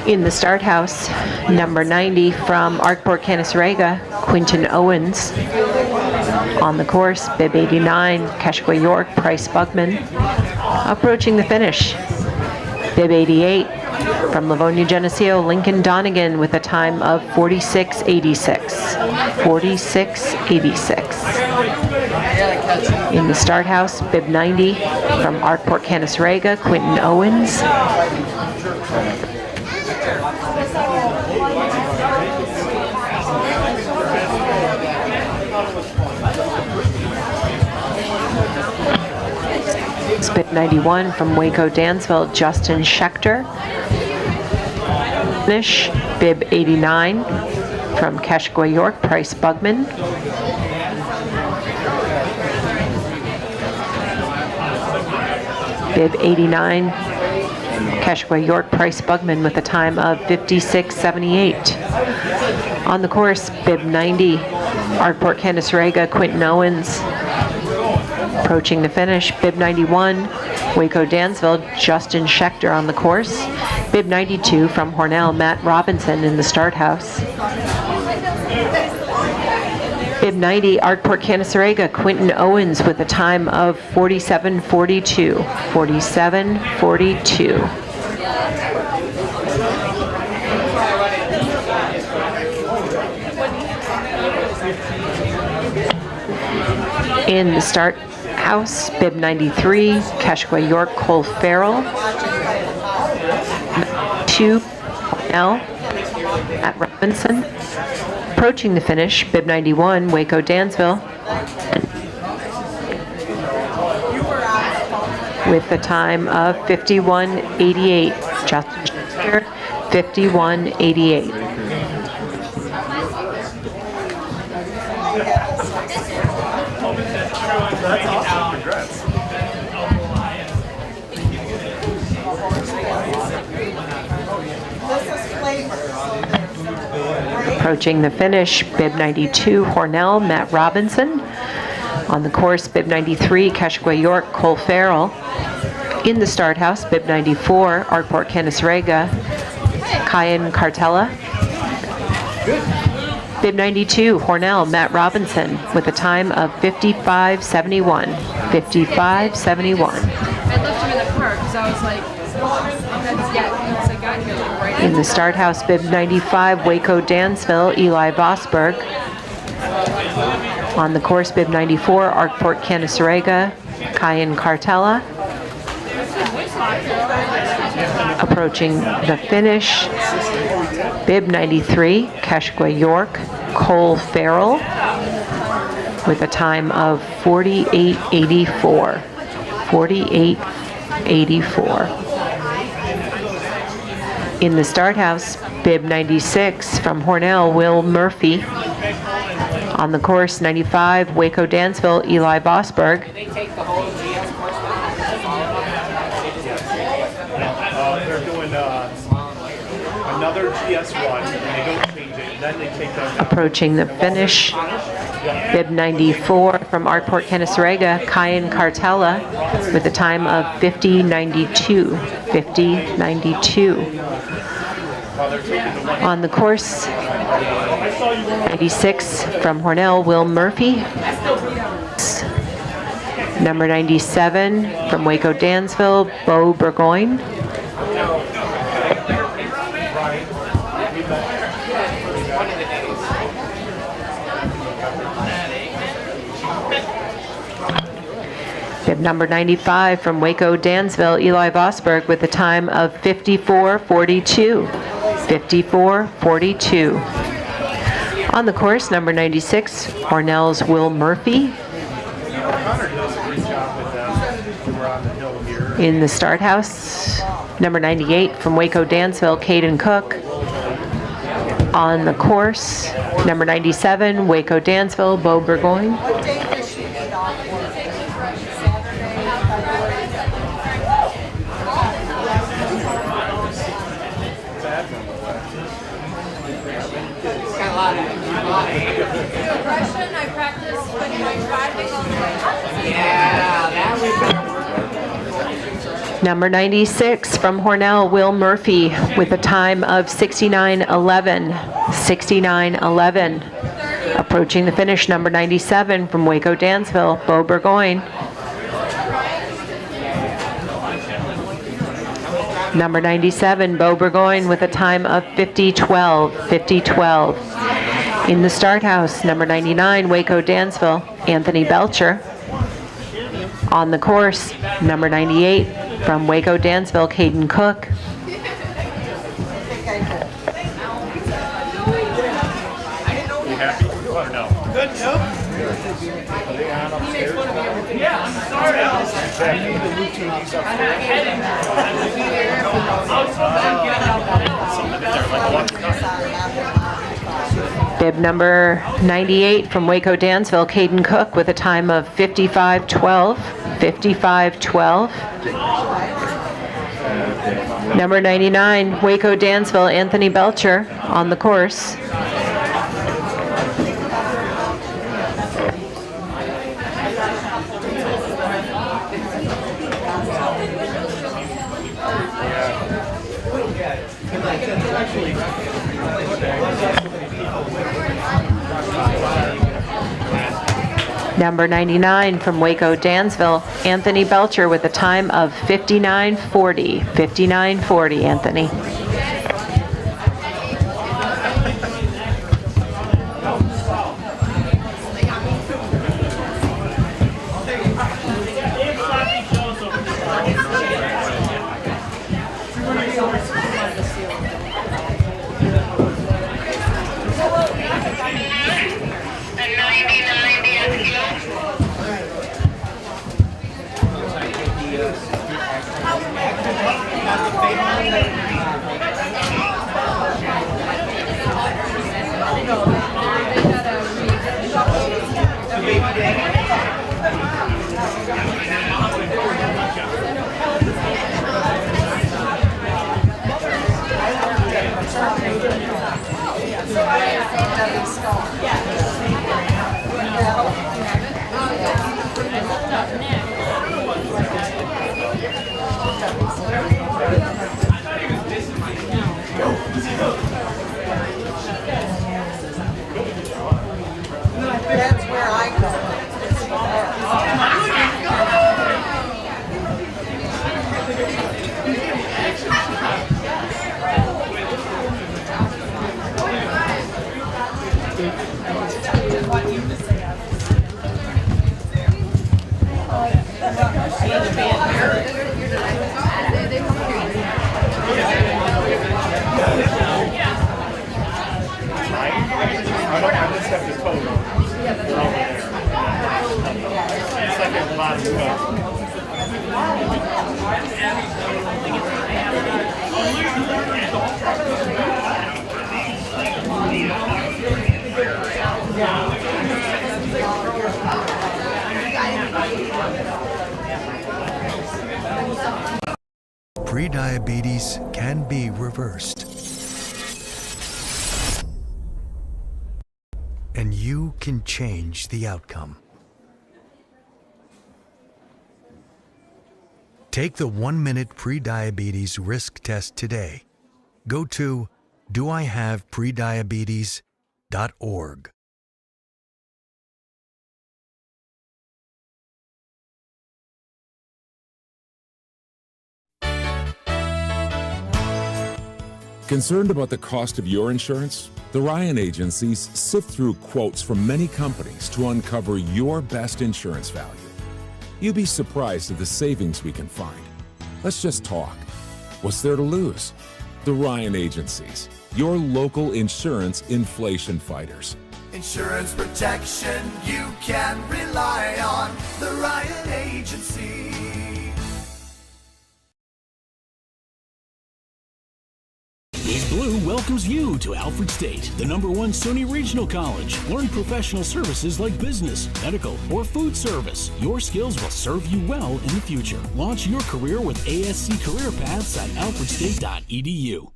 Speaker 1: In the start house, number 90 from Arkport Canasarega, Quinton Owens. On the course, Bib 89, Kashagwa York, Price Bugman. Approaching the finish, Bib 88 from Livonia Geneseo, Lincoln Donegan with a time of 46:86. 46:86. In the start house, Bib 90 from Arkport Canasarega, Quinton Owens. Bib 91 from Waco Dansville, Justin Schechter. Finish, Bib 89 from Kashagwa York, Price Bugman. Bib 89, Kashagwa York, Price Bugman with a time of 56:78. On the course, Bib 90, Arkport Canasarega, Quinton Owens. Approaching the finish, Bib 91, Waco Dansville, Justin Schechter on the course. Bib 92 from Hornell, Matt Robinson in the start house. Bib 90, Arkport Canasarega, Quinton Owens with a time of 47:42. 47:42. In the start house, Bib 93, Kashagwa York, Cole Farrell. 2, L at Robinson. Approaching the finish, Bib 91, Waco Dansville. With a time of 51:88. Justin Schechter, 51:88. Approaching the finish, bib 92, Hornell, Matt Robinson. On the course, bib 93, Keshwa York, Cole Farrell. In the start house, bib 94, Arkport Canasrega, Kyan Cartella. Bib 92, Hornell, Matt Robinson, with a time of 55:71. 55:71.
Speaker 21: I left him in the car because I was like, once I got here, like right
Speaker 1: In the start house, bib 95, Waco Dansville, Eli Vosberg. On the course, bib 94, Arkport Canasrega, Kyan Cartella. Approaching the finish, bib 93, Keshwa York, Cole Farrell, with a time of 48:84. 48:84. In the start house, bib 96 from Hornell, Will Murphy. On the course, 95, Waco Dansville, Eli Vosberg.
Speaker 2: They're doing another GS1, and they don't change it, and then they take that down.
Speaker 1: Approaching the finish, bib 94 from Arkport Canasrega, Kyan Cartella, with a time of 50:92. 50:92. On the course, 96 from Hornell, Will Murphy. Number 97 from Waco Dansville, Bo Burgoyne. Bib number 95 from Waco Dansville, Eli Vosberg, with a time of 54:42. 54:42. On the course, number 96, Hornell's Will Murphy. In the start house, number 98 from Waco Dansville, Caden Cook. On the course, number 97, Waco Dansville, Bo Burgoyne. Number 96 from Hornell, Will Murphy, with a time of 69:11. 69:11. Approaching the finish, number 97 from Waco Dansville, Bo Burgoyne. Number 97, Bo Burgoyne, with a time of 50:12. 50:12. In the start house, number 99, Waco Dansville, Anthony Belcher. On the course, number 98 from Waco Dansville, Caden Cook.
Speaker 2: You happy? Oh, no. Good, no? Yeah, I'm sorry.
Speaker 1: Bib number 98 from Waco Dansville, Caden Cook, with a time of 55:12. 55:12. Number 99, Waco Dansville, Anthony Belcher, on the course. Number 99 from Waco Dansville, Anthony Belcher, with a time of 59:40. 59:40, Anthony.
Speaker 3: That's where I go.
Speaker 20: Prediabetes can be reversed. And you can change the outcome. Take the 1-minute prediabetes risk test today. Go to doihaveprediabetes.org.
Speaker 11: Concerned about the cost of your insurance? The Ryan agencies sift through quotes from many companies to uncover your best insurance value. You'd be surprised at the savings we can find. Let's just talk. What's there to lose? The Ryan agencies, your local insurance inflation fighters.
Speaker 12: Insurance protection you can rely on. The Ryan Agency.
Speaker 6: East Blue welcomes you to Alfred State, the #1 SUNY Regional College. Learn professional services like business, medical, or food service. Your skills will serve you well in the future. Launch your career with ASC Career Paths at alfredstate.edu.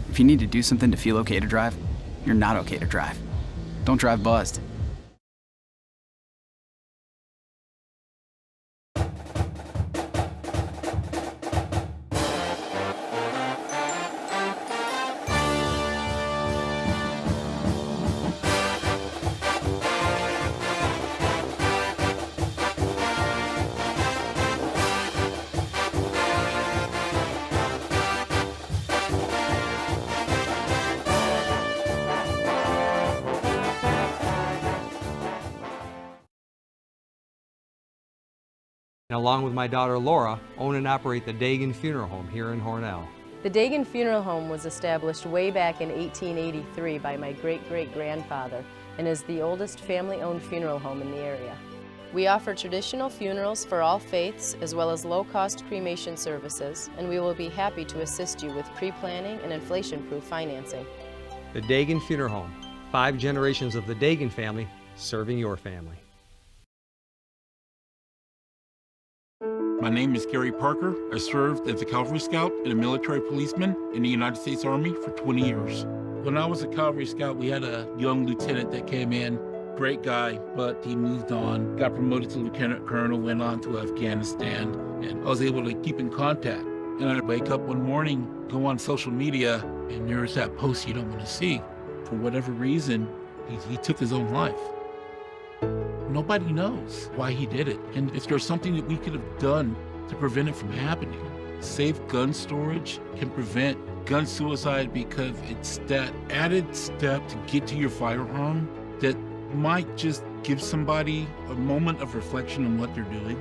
Speaker 4: If you need to do something to feel okay to drive, you're not okay to drive. Don't drive buzzed.
Speaker 19: And along with my daughter Laura, own and operate the Dagan Funeral Home here in Hornell.
Speaker 18: The Dagan Funeral Home was established way back in 1883 by my great-great-grandfather and is the oldest family-owned funeral home in the area. We offer traditional funerals for all faiths as well as low-cost cremation services, and we will be happy to assist you with pre-planning and inflation-proof financing.
Speaker 19: The Dagan Funeral Home, 5 generations of the Dagan family serving your family.
Speaker 22: My name is Gary Parker. I served as a Cavalry Scout and a military policeman in the United States Army for 20 years. When I was a Cavalry Scout, we had a young lieutenant that came in, great guy, but he moved on, got promoted to lieutenant colonel, went on to Afghanistan, and I was able to keep in contact. And I'd wake up one morning, go on social media, and there's that post you don't want to see. For whatever reason, he took his own life. Nobody knows why he did it. And if there's something that we could have done to prevent it from happening, safe gun storage can prevent gun suicide because it's that added step to get to your firearm that might just give somebody a moment of reflection on what they're doing.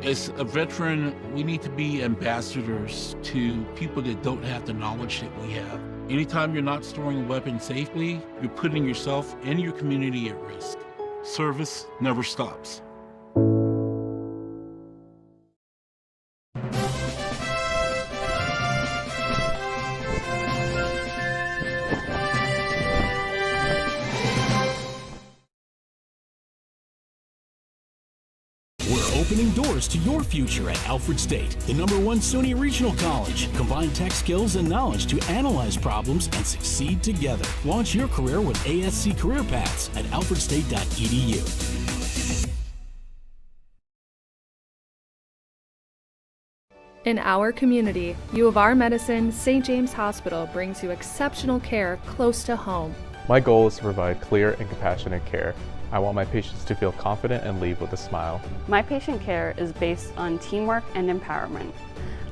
Speaker 22: As a veteran, we need to be ambassadors to people that don't have the knowledge that we have. Anytime you're not storing a weapon safely, you're putting yourself and your community at risk. Service never stops.
Speaker 6: We're opening doors to your future at Alfred State, the #1 SUNY Regional College. Combine tech skills and knowledge to analyze problems and succeed together. Launch your career with ASC Career Paths at alfredstate.edu.
Speaker 7: In our community, U of R Medicine St. James Hospital brings you exceptional care close to home.
Speaker 8: My goal is to provide clear and compassionate care. I want my patients to feel confident and leave with a smile.
Speaker 9: My patient care is based on teamwork and empowerment.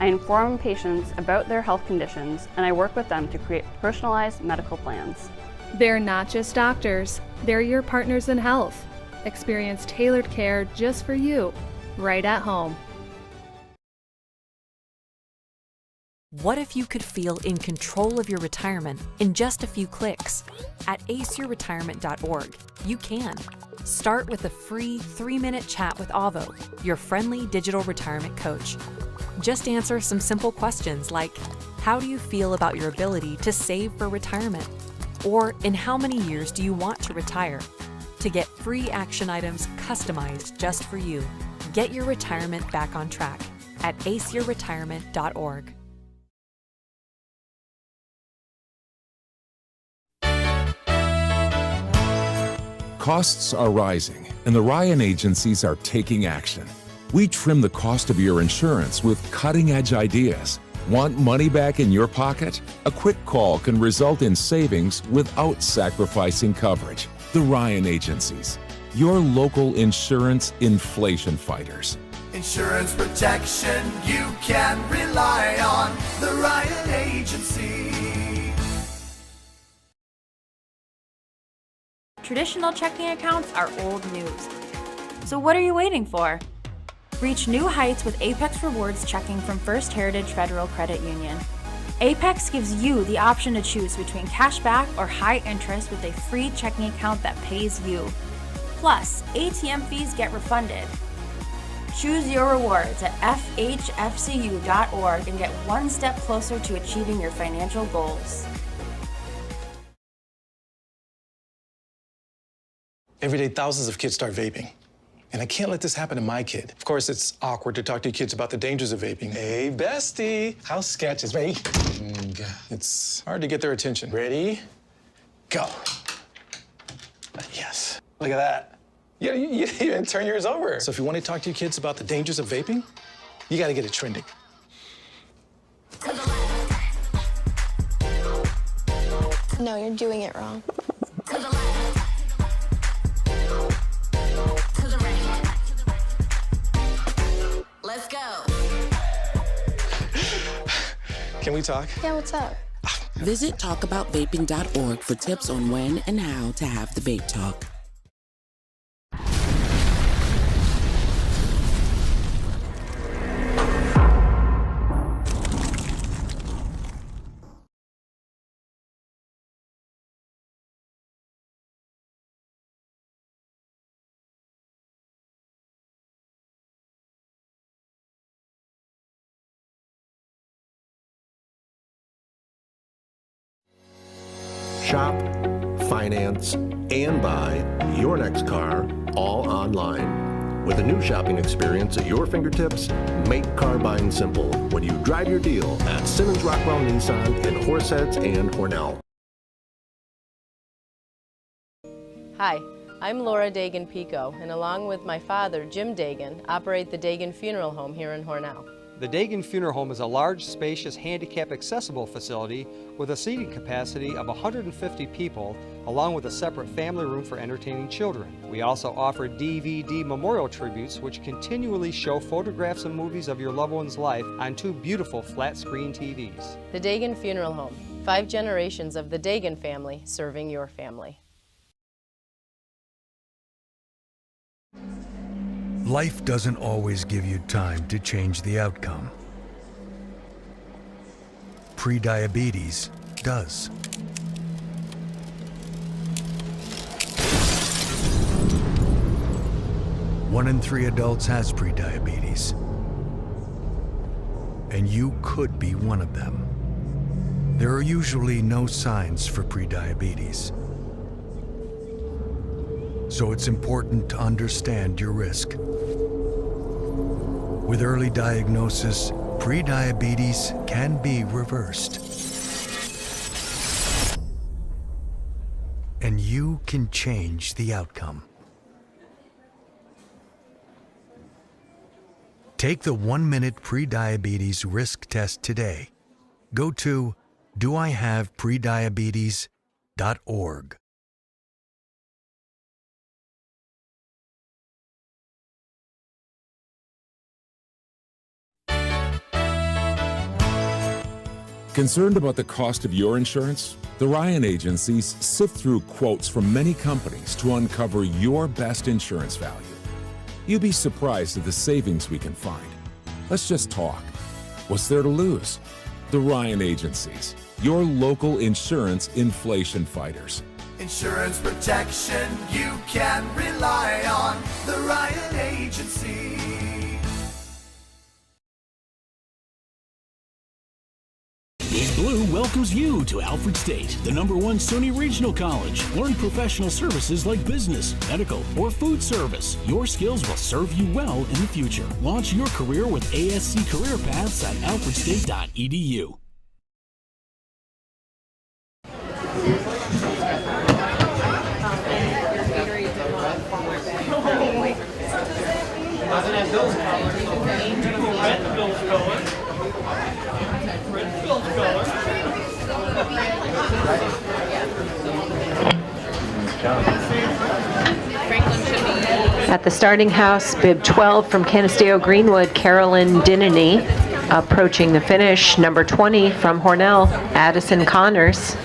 Speaker 9: I inform patients about their health conditions, and I work with them to create personalized medical plans.
Speaker 7: They're not just doctors, they're your partners in health. Experience tailored care just for you, right at home.
Speaker 10: What if you could feel in control of your retirement in just a few clicks? At aceyourretirement.org, you can. Start with a free 3-minute chat with Avo, your friendly digital retirement coach. Just answer some simple questions like, how do you feel about your ability to save for retirement? Or in how many years do you want to retire? To get free action items customized just for you, get your retirement back on track at aceyourretirement.org.
Speaker 11: Costs are rising, and the Ryan agencies are taking action. We trim the cost of your insurance with cutting-edge ideas. Want money back in your pocket? A quick call can result in savings without sacrificing coverage. The Ryan agencies, your local insurance inflation fighters.
Speaker 12: Insurance protection you can rely on. The Ryan Agency.
Speaker 13: Traditional checking accounts are old news. So what are you waiting for? Reach new heights with Apex Rewards checking from First Heritage Federal Credit Union. Apex gives you the option to choose between cashback or high interest with a free checking account that pays you. Plus, ATM fees get refunded. Choose your rewards at fhfcu.org and get one step closer to achieving your financial goals.
Speaker 14: Every day, thousands of kids start vaping. And I can't let this happen to my kid. Of course, it's awkward to talk to kids about the dangers of vaping. Hey, bestie, how sketch is me? It's hard to get their attention. Ready? Go. Yes. Look at that. You didn't even turn yours over. So if you want to talk to your kids about the dangers of vaping, you got to get it trending.
Speaker 15: No, you're doing it wrong.
Speaker 5: Let's go.
Speaker 11: Can we talk?
Speaker 15: Yeah, what's up?
Speaker 16: Visit talkaboutvaping.org for tips on when and how to have the vape talk.
Speaker 17: Shop, finance, and buy your next car all online. With a new shopping experience at your fingertips, make car buying simple when you drive your deal at Simmons Rockwell Nissan in Horseheads and Hornell.
Speaker 18: Hi, I'm Laura Dagan-Pico, and along with my father, Jim Dagan, operate the Dagan Funeral Home here in Hornell.
Speaker 19: The Dagan Funeral Home is a large, spacious, handicap-accessible facility with a seating capacity of 150 people, along with a separate family room for entertaining children. We also offer DVD memorial tributes, which continually show photographs and movies of your loved one's life on 2 beautiful flat-screen TVs.
Speaker 18: The Dagan Funeral Home, 5 generations of the Dagan family serving your family.
Speaker 20: Life doesn't always give you time to change the outcome. Prediabetes does. One in 3 adults has prediabetes, and you could be one of them. There are usually no signs for prediabetes, so it's important to understand your risk. With early diagnosis, prediabetes can be reversed, and you can change the outcome. Take the 1-minute prediabetes risk test today. Go to doihaveprediabetes.org.
Speaker 11: Concerned about the cost of your insurance? The Ryan agencies sift through quotes from many companies to uncover your best insurance value. You'd be surprised at the savings we can find. Let's just talk. What's there to lose? The Ryan agencies, your local insurance inflation fighters.
Speaker 12: Insurance protection you can rely on. The Ryan Agency.
Speaker 6: Big Blue welcomes you to Alfred State, the #1 SUNY Regional College. Learn professional services like business, medical, or food service. Your skills will serve you well in the future. Launch your career with ASC Career Paths at alfredstate.edu.
Speaker 3: Doesn't have Bill's color. Red Bill's color. Red Bill's color.
Speaker 1: At the starting house, bib 12 from Canisteo Greenwood, Carolyn Dinany. Approaching the finish, number 20 from Hornell, Addison Connors.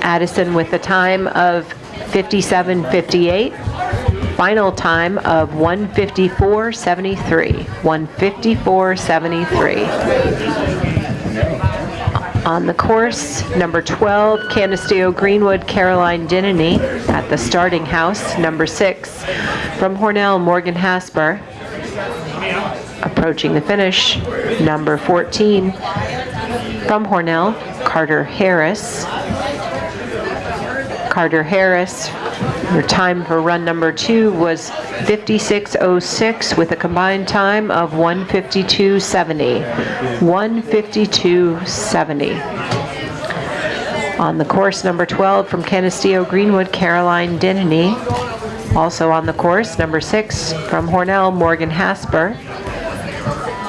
Speaker 1: Addison with a time of 57:58. Final time of 1:54:73. 1:54:73. On the course, number 12, Canisteo Greenwood, Caroline Dinany. At the starting house, number 6 from Hornell, Morgan Hasper. Approaching the finish, number 14 from Hornell, Carter Harris. Carter Harris, your time for run number 2 was 56:06 with a combined time of 1:52:70. 1:52:70. On the course, number 12 from Canisteo Greenwood, Caroline Dinany. Also on the course, number 6 from Hornell, Morgan Hasper.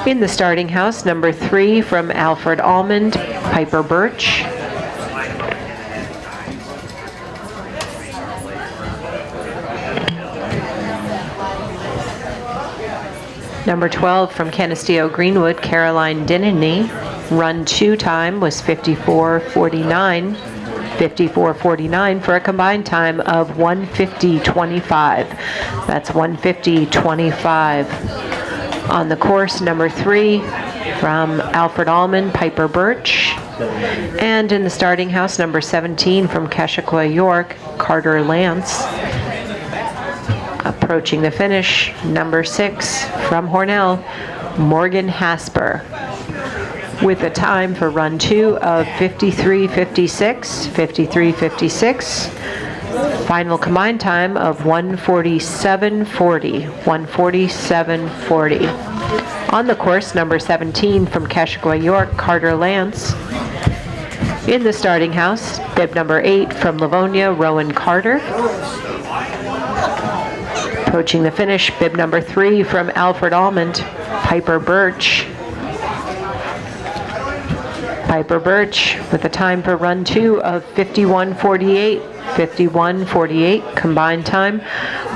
Speaker 1: In the starting house, number 3 from Alfred Almond, Piper Birch. Number 12 from Canisteo Greenwood, Caroline Dinany. Run 2 time was 54:49. 54:49 for a combined time of 1:50:25. That's 1:50:25. On the course, number 3 from Alfred Almond, Piper Birch. And in the starting house, number 17 from Keshequa York, Carter Lance. Approaching the finish, number 6 from Hornell, Morgan Hasper. With a time for run 2 of 53:56. 53:56. Final combined time of 1:47:40. 1:47:40. On the course, number 17 from Keshequa York, Carter Lance. In the starting house, bib number 8 from Livonia, Rowan Carter. Approaching the finish, bib number 3 from Alfred Almond, Piper Birch. Piper Birch with a time for run 2 of 51:48. 51:48, combined time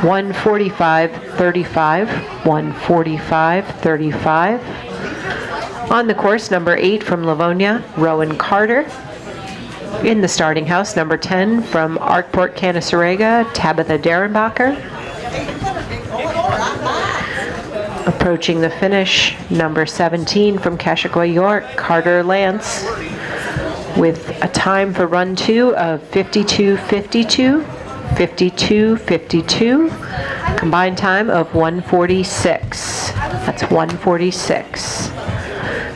Speaker 1: 1:45:35. 1:45:35. On the course, number 8 from Livonia, Rowan Carter. In the starting house, number 10 from Arkport, Canaseraga, Tabitha Derenbacher. Approaching the finish, number 17 from Kashagwa, York, Carter Lance, with a time for run 2 of 52:52, 52:52, combined time of 1:46. That's 1:46.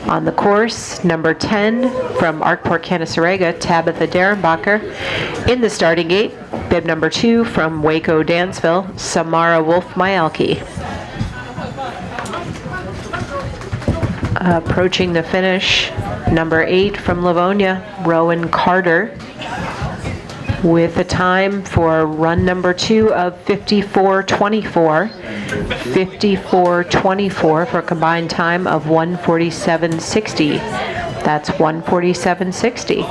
Speaker 1: On the course, number 10 from Arkport, Canasarega, Tabitha Derenbacher. In the starting gate, bib number 2 from Waco, Dansville, Samara Wolf-Myalki. Approaching the finish, number 8 from Livonia, Rowan Carter, with a time for run number 2 of 54:24, 54:24 for a combined time of 1:47:60. That's 1:47:60.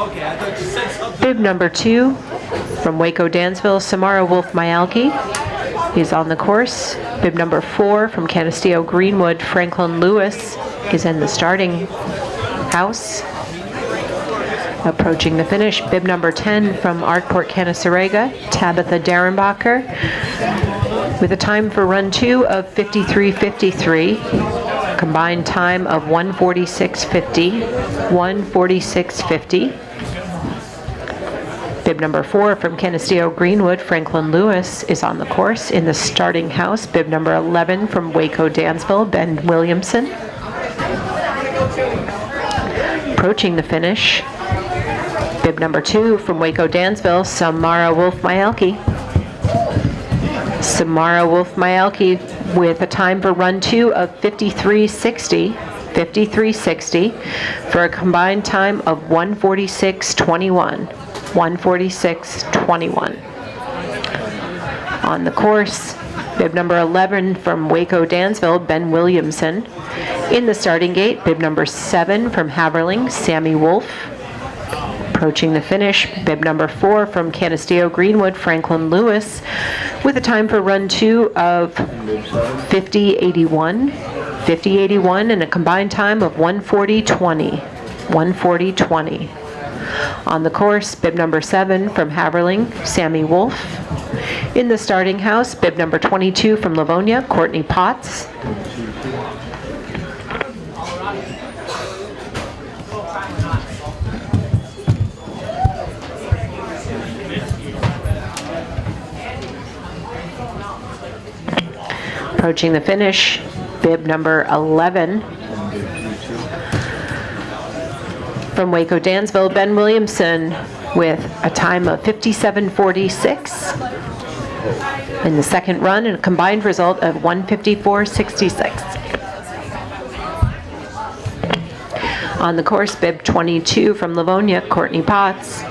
Speaker 1: Bib number 2 from Waco, Dansville, Samara Wolf-Myalki is on the course. Bib number 4 from Canisteo Greenwood, Franklin Lewis is in the starting house. Approaching the finish, bib number 10 from Arkport, Canasarega, Tabitha Derenbacher, with a time for run 2 of 53:53, combined time of 1:46:50, 1:46:50. Bib number 4 from Canisteo Greenwood, Franklin Lewis is on the course. In the starting house, bib number 11 from Waco, Dansville, Ben Williamson. Approaching the finish, bib number 2 from Waco, Dansville, Samara Wolf-Myalki. Samara Wolf-Myalki with a time for run 2 of 53:60, 53:60 for a combined time of 1:46:21, 1:46:21. On the course, bib number 11 from Waco, Dansville, Ben Williamson. In the starting gate, bib number 7 from Haverling, Sammy Wolf. Approaching the finish, bib number 4 from Canisteo Greenwood, Franklin Lewis, with a time for run 2 of 50:81, 50:81, and a combined time of 1:40:20, 1:40:20. On the course, bib number 7 from Haverling, Sammy Wolf. In the starting house, bib number 22 from Livonia, Courtney Potts. Approaching the finish, bib number 11 from Waco, Dansville, Ben Williamson, with a time of 57:46 in the second run and a combined result of 1:54:66. On the course, bib 22 from Livonia, Courtney Potts.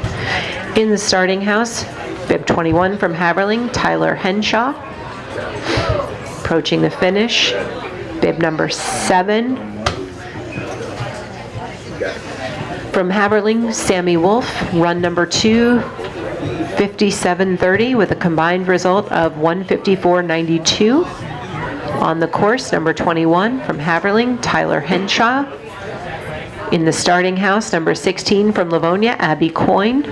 Speaker 1: In the starting house, bib 21 from Haverling, Tyler Henshaw. Approaching the finish, bib number 7 from Haverling, Sammy Wolf, run number 2, 57:30 with a combined result of 1:54:92. On the course, number 21 from Haverling, Tyler Henshaw. In the starting house, number 16 from Livonia, Abby Coyne.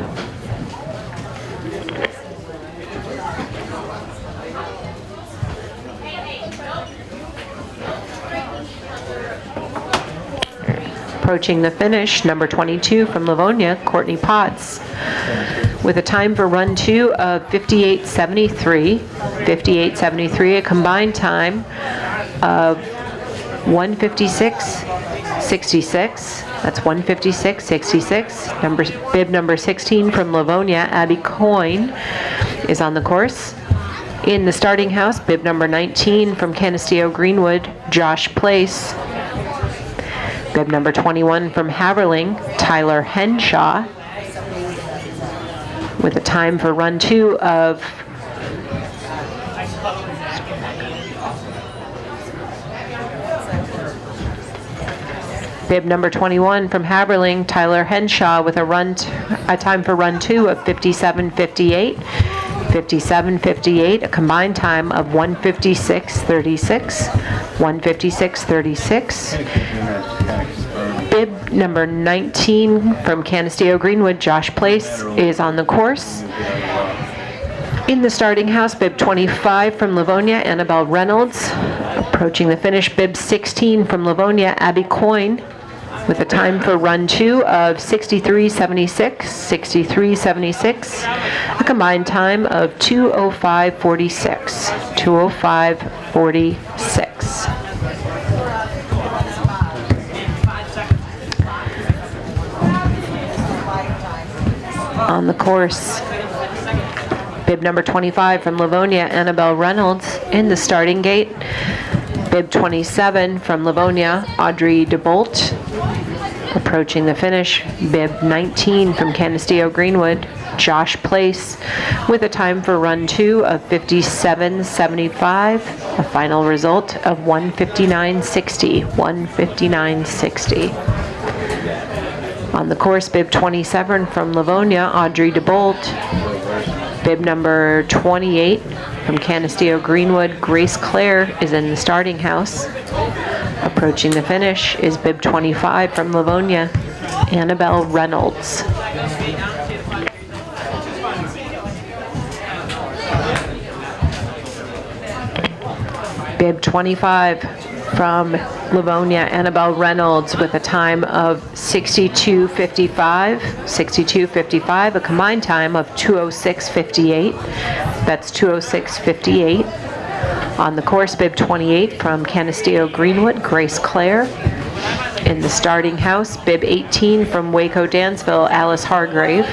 Speaker 1: Approaching the finish, number 22 from Livonia, Courtney Potts, with a time for run 2 of 58:73, 58:73, a combined time of 1:56:66. That's 1:56:66. Bib number 16 from Livonia, Abby Coyne, is on the course. In the starting house, bib number 19 from Canisteo Greenwood, Josh Place. Bib number 21 from Haverling, Tyler Henshaw, with a time for run 2 of bib number 21 from Haverling, Tyler Henshaw, with a time for run 2 of 57:58, 57:58, a combined time of 1:56:36, 1:56:36. Bib number 19 from Canisteo Greenwood, Josh Place, is on the course. In the starting house, bib 25 from Livonia, Annabelle Reynolds. Approaching the finish, bib 16 from Livonia, Abby Coyne, with a time for run 2 of 63.76, 63.76, a combined time of 2:05.46, 2:05.46. On the course, bib number 25 from Livonia, Annabelle Reynolds, in the starting gate. Bib 27 from Livonia, Audrey DeBolt. Approaching the finish, bib 19 from Canisteo Greenwood, Josh Place, with a time for run 2 of 57.75, a final result of 1:59.60, 1:59.60. On the course, bib 27 from Livonia, Audrey DeBolt. Bib number 28 from Canisteo Greenwood, Grace Clare, is in the starting house. Approaching the finish is bib 25 from Livonia, Annabelle Reynolds. Bib 25 from Livonia, Annabelle Reynolds, with a time of 62.55, 62.55, a combined time of 2:06.58. That's 2:06.58. On the course, bib 28 from Canisteo Greenwood, Grace Clare. In the starting house, bib 18 from Waco Dansville, Alice Hargrave.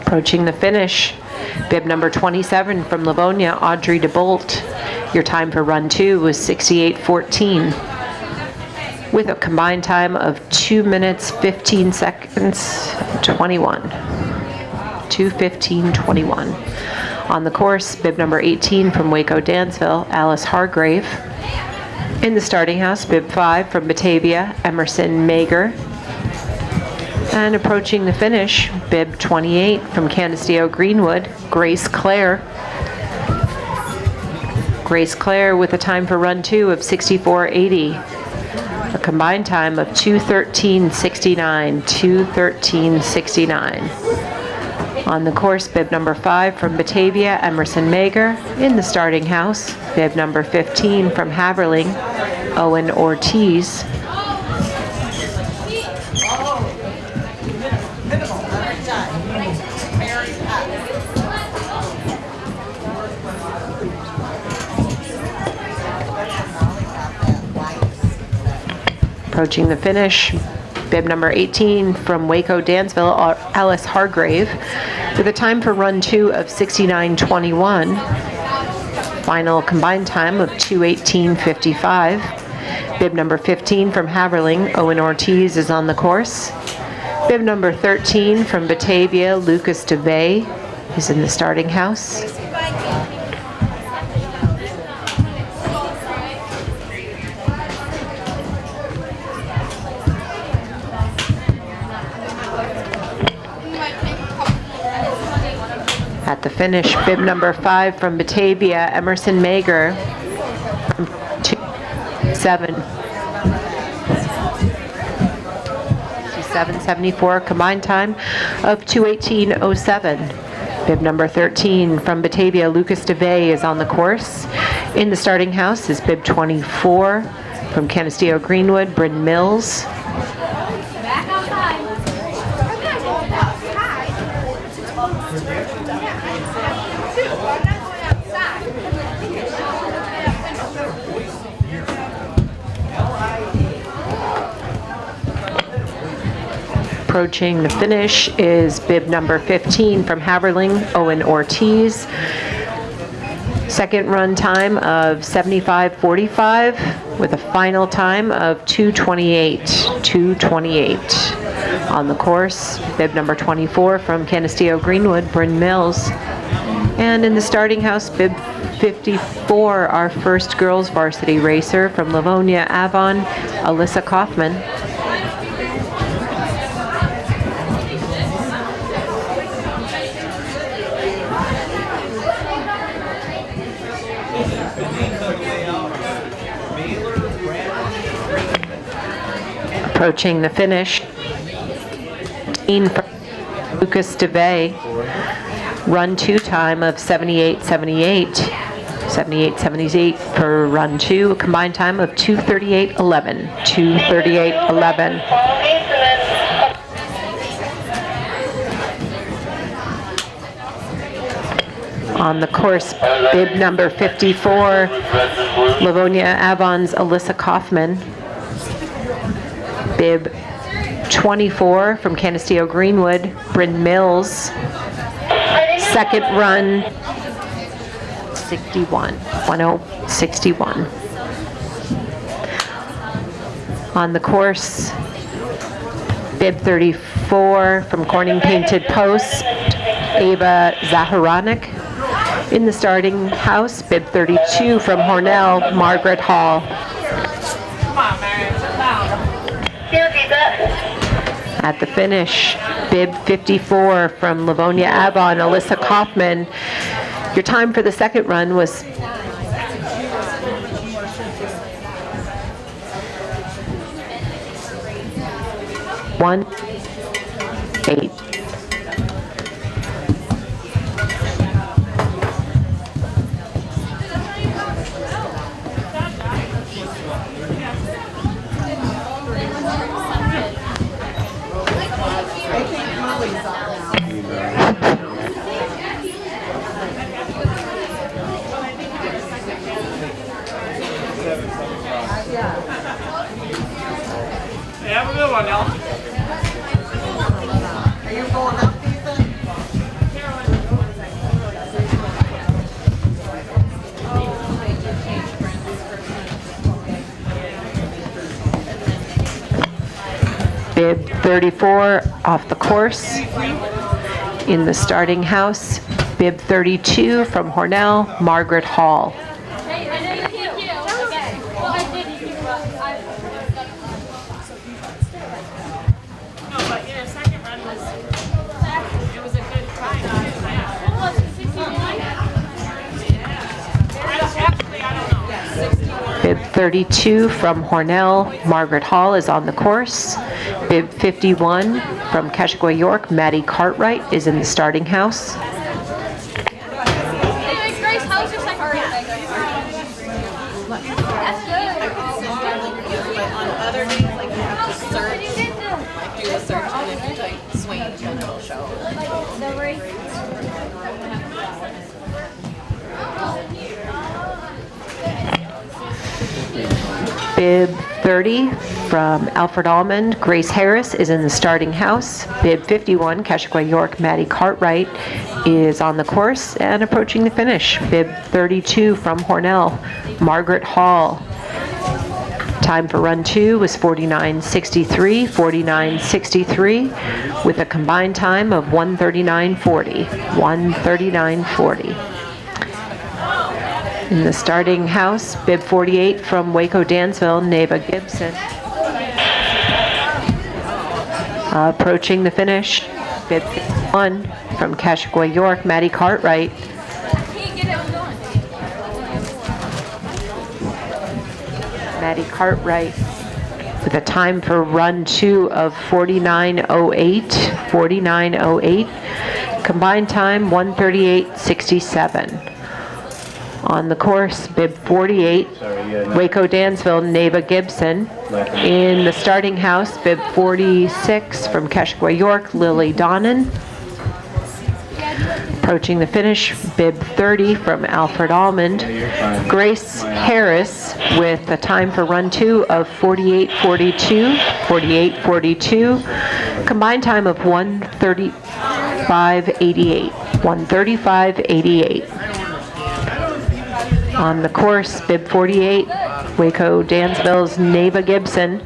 Speaker 1: Approaching the finish, bib number 27 from Livonia, Audrey DeBolt. Your time for run 2 was 68.14, with a combined time of 2 minutes 15 seconds 21. 2:15.21. On the course, bib number 18 from Waco Dansville, Alice Hargrave. In the starting house, bib 5 from Batavia, Emerson Mager. And approaching the finish, bib 28 from Canisteo Greenwood, Grace Clare. Grace Clare with a time for run 2 of 64.80. A combined time of 2:13.69, 2:13.69. On the course, bib number 5 from Batavia, Emerson Mager. In the starting house, bib number 15 from Haverling, Owen Ortiz. Approaching the finish, bib number 18 from Waco Dansville, Alice Hargrave, with a time for run 2 of 69.21. Final combined time of 2:18.55. Bib number 15 from Haverling, Owen Ortiz, is on the course. Bib number 13 from Batavia, Lucas DeVay, is in the starting house. At the finish, bib number 5 from Batavia, Emerson Mager, 7:74, combined time of 2:18.07. Bib number 13 from Batavia, Lucas DeVay, is on the course. In the starting house is bib 24 from Canisteo Greenwood, Bryn Mills. Approaching the finish is bib number 15 from Haverling, Owen Ortiz. Second run time of 75.45 with a final time of 2:28. On the course, bib number 24 from Canisteo Greenwood, Bryn Mills. And in the starting house, bib 54, our first girls varsity racer from Livonia, Avon, Alyssa Kaufman. Approaching the finish, Lucas DeVay, run 2 time of 78.78. 78.78 for run 2, a combined time of 2:38.11. 2:38.11. On the course, bib number 54, Livonia Avon's Alyssa Kaufman. Bib 24 from Canisteo Greenwood, Bryn Mills. Second run, 61, 1061. On the course, bib 34 from Corning Painted Post, Ava Zaharanik. In the starting house, bib 32 from Hornell, Margaret Hall.
Speaker 5: Come on, Mary, sit down.
Speaker 1: At the finish, bib 54 from Livonia Avon, Alyssa Kaufman. Your time for the second run was 1:08.
Speaker 5: Hey, have a good one, y'all. Are you going up,
Speaker 1: Bib 34 off the course. In the starting house, bib 32 from Hornell, Margaret Hall.
Speaker 5: Hey, I know you can't do. Okay. Well, I did. No, but your second run was. It was a good time. What was it? 61? Actually, I don't know. 61.
Speaker 1: Bib 32 from Hornell, Margaret Hall is on the course. Bib 51 from Keshagwa York, Maddie Cartwright is in the starting house.
Speaker 5: Hey, Grace, how's your second run? That's good.
Speaker 18: On other days, like you have to search, like do the search, and if you type Swain, then it'll show.
Speaker 1: Bib 30 from Alfred Almond, Grace Harris is in the starting house. Bib 51, Keshagwa York, Maddie Cartwright is on the course and approaching the finish. Bib 32 from Hornell, Margaret Hall. Time for run 2 was 49.63, 49.63, with a combined time of 1:39.40, 1:39.40. In the starting house, bib 48 from Waco Dansville, Neva Gibson. Approaching the finish, bib 51 from Keshagwa York, Maddie Cartwright. Maddie Cartwright with a time for run 2 of 49.08, 49.08. Combined time 1:38.67. On the course, bib 48, Waco Dansville, Neva Gibson. In the starting house, bib 46 from Keshagwa York, Lily Donnan. Approaching the finish, bib 30 from Alfred Almond, Grace Harris with a time for run 2 of 48.42, 48.42. Combined time of 1:35.88, 1:35.88. On the course, bib 48, Waco Dansville's Neva Gibson.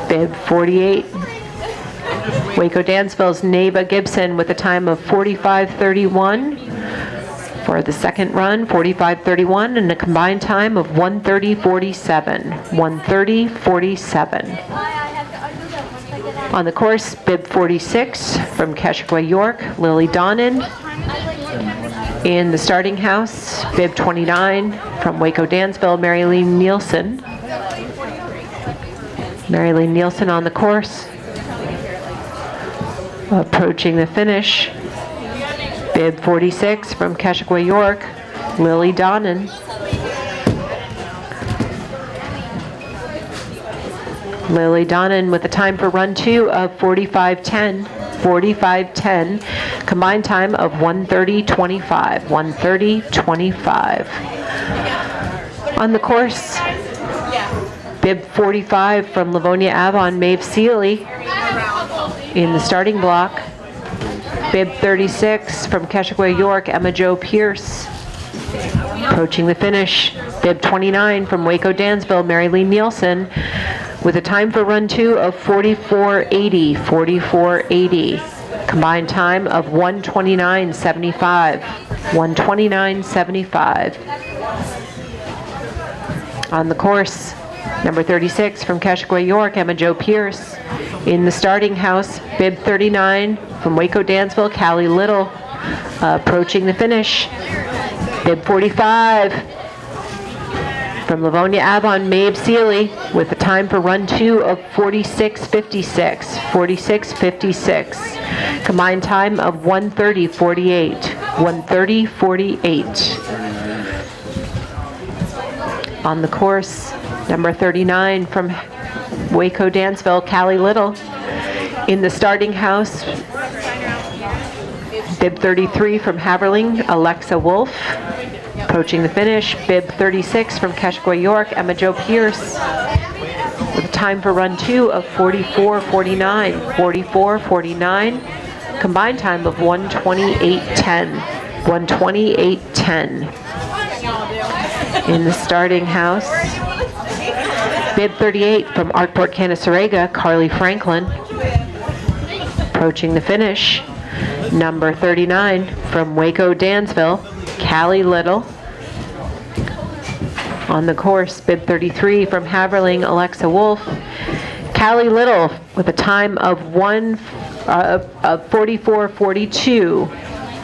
Speaker 1: Bib 48, Waco Dansville's Neva Gibson with a time of 45.31 for the second run, 45.31, and a combined time of 1:30.47, 1:30.47. On the course, bib 46 from Keshagwa York, Lily Donnan. In the starting house, bib 29 from Waco, Dansville, Mary Lee Nielsen. Mary Lee Nielsen on the course. Approaching the finish, bib 46 from Keshaway, York, Lily Donnan. Lily Donnan with a time for run 2 of 45:10. 45:10, combined time of 1:30:25. 1:30:25. On the course, bib 45 from Livonia Avon, Maeve Seeley. In the starting block, bib 36 from Keshaway, York, Emma Jo Pierce. Approaching the finish, bib 29 from Waco, Dansville, Mary Lee Nielsen, with a time for run 2 of 44:80. 44:80. Combined time of 1:29:75. 1:29:75. On the course, number 36 from Keshaway, York, Emma Jo Pierce. In the starting house, bib 39 from Waco, Dansville, Callie Little. Approaching the finish, bib 45 from Livonia Avon, Maeve Seeley, with a time for run 2 of 46:56. 46:56. Combined time of 1:30:48. 1:30:48. On the course, number 39 from Waco, Dansville, Callie Little. In the starting house, bib 33 from Haverling, Alexa Wolf. Approaching the finish, bib 36 from Keshaway, York, Emma Jo Pierce. With a time for run 2 of 44:49. 44:49. Combined time of 1:28:10. 1:28:10. In the starting house, bib 38 from Arkport, Canasarega, Carly Franklin. Approaching the finish, number 39 from Waco, Dansville, Callie Little. On the course, bib 33 from Haverling, Alexa Wolf. Callie Little with a time of 44:42.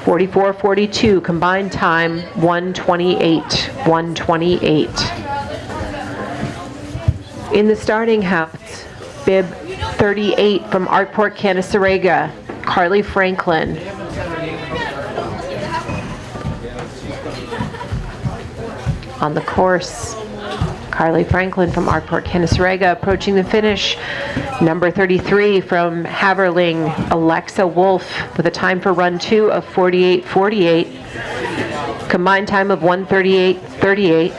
Speaker 1: 44:42, combined time 1:28. 1:28. In the starting house, bib 38 from Arkport, Canasarega, Carly Franklin. On the course, Carly Franklin from Arkport, Canasarega. Approaching the finish, number 33 from Haverling, Alexa Wolf, with a time for run 2 of 48:48. Combined time of 1:38:38.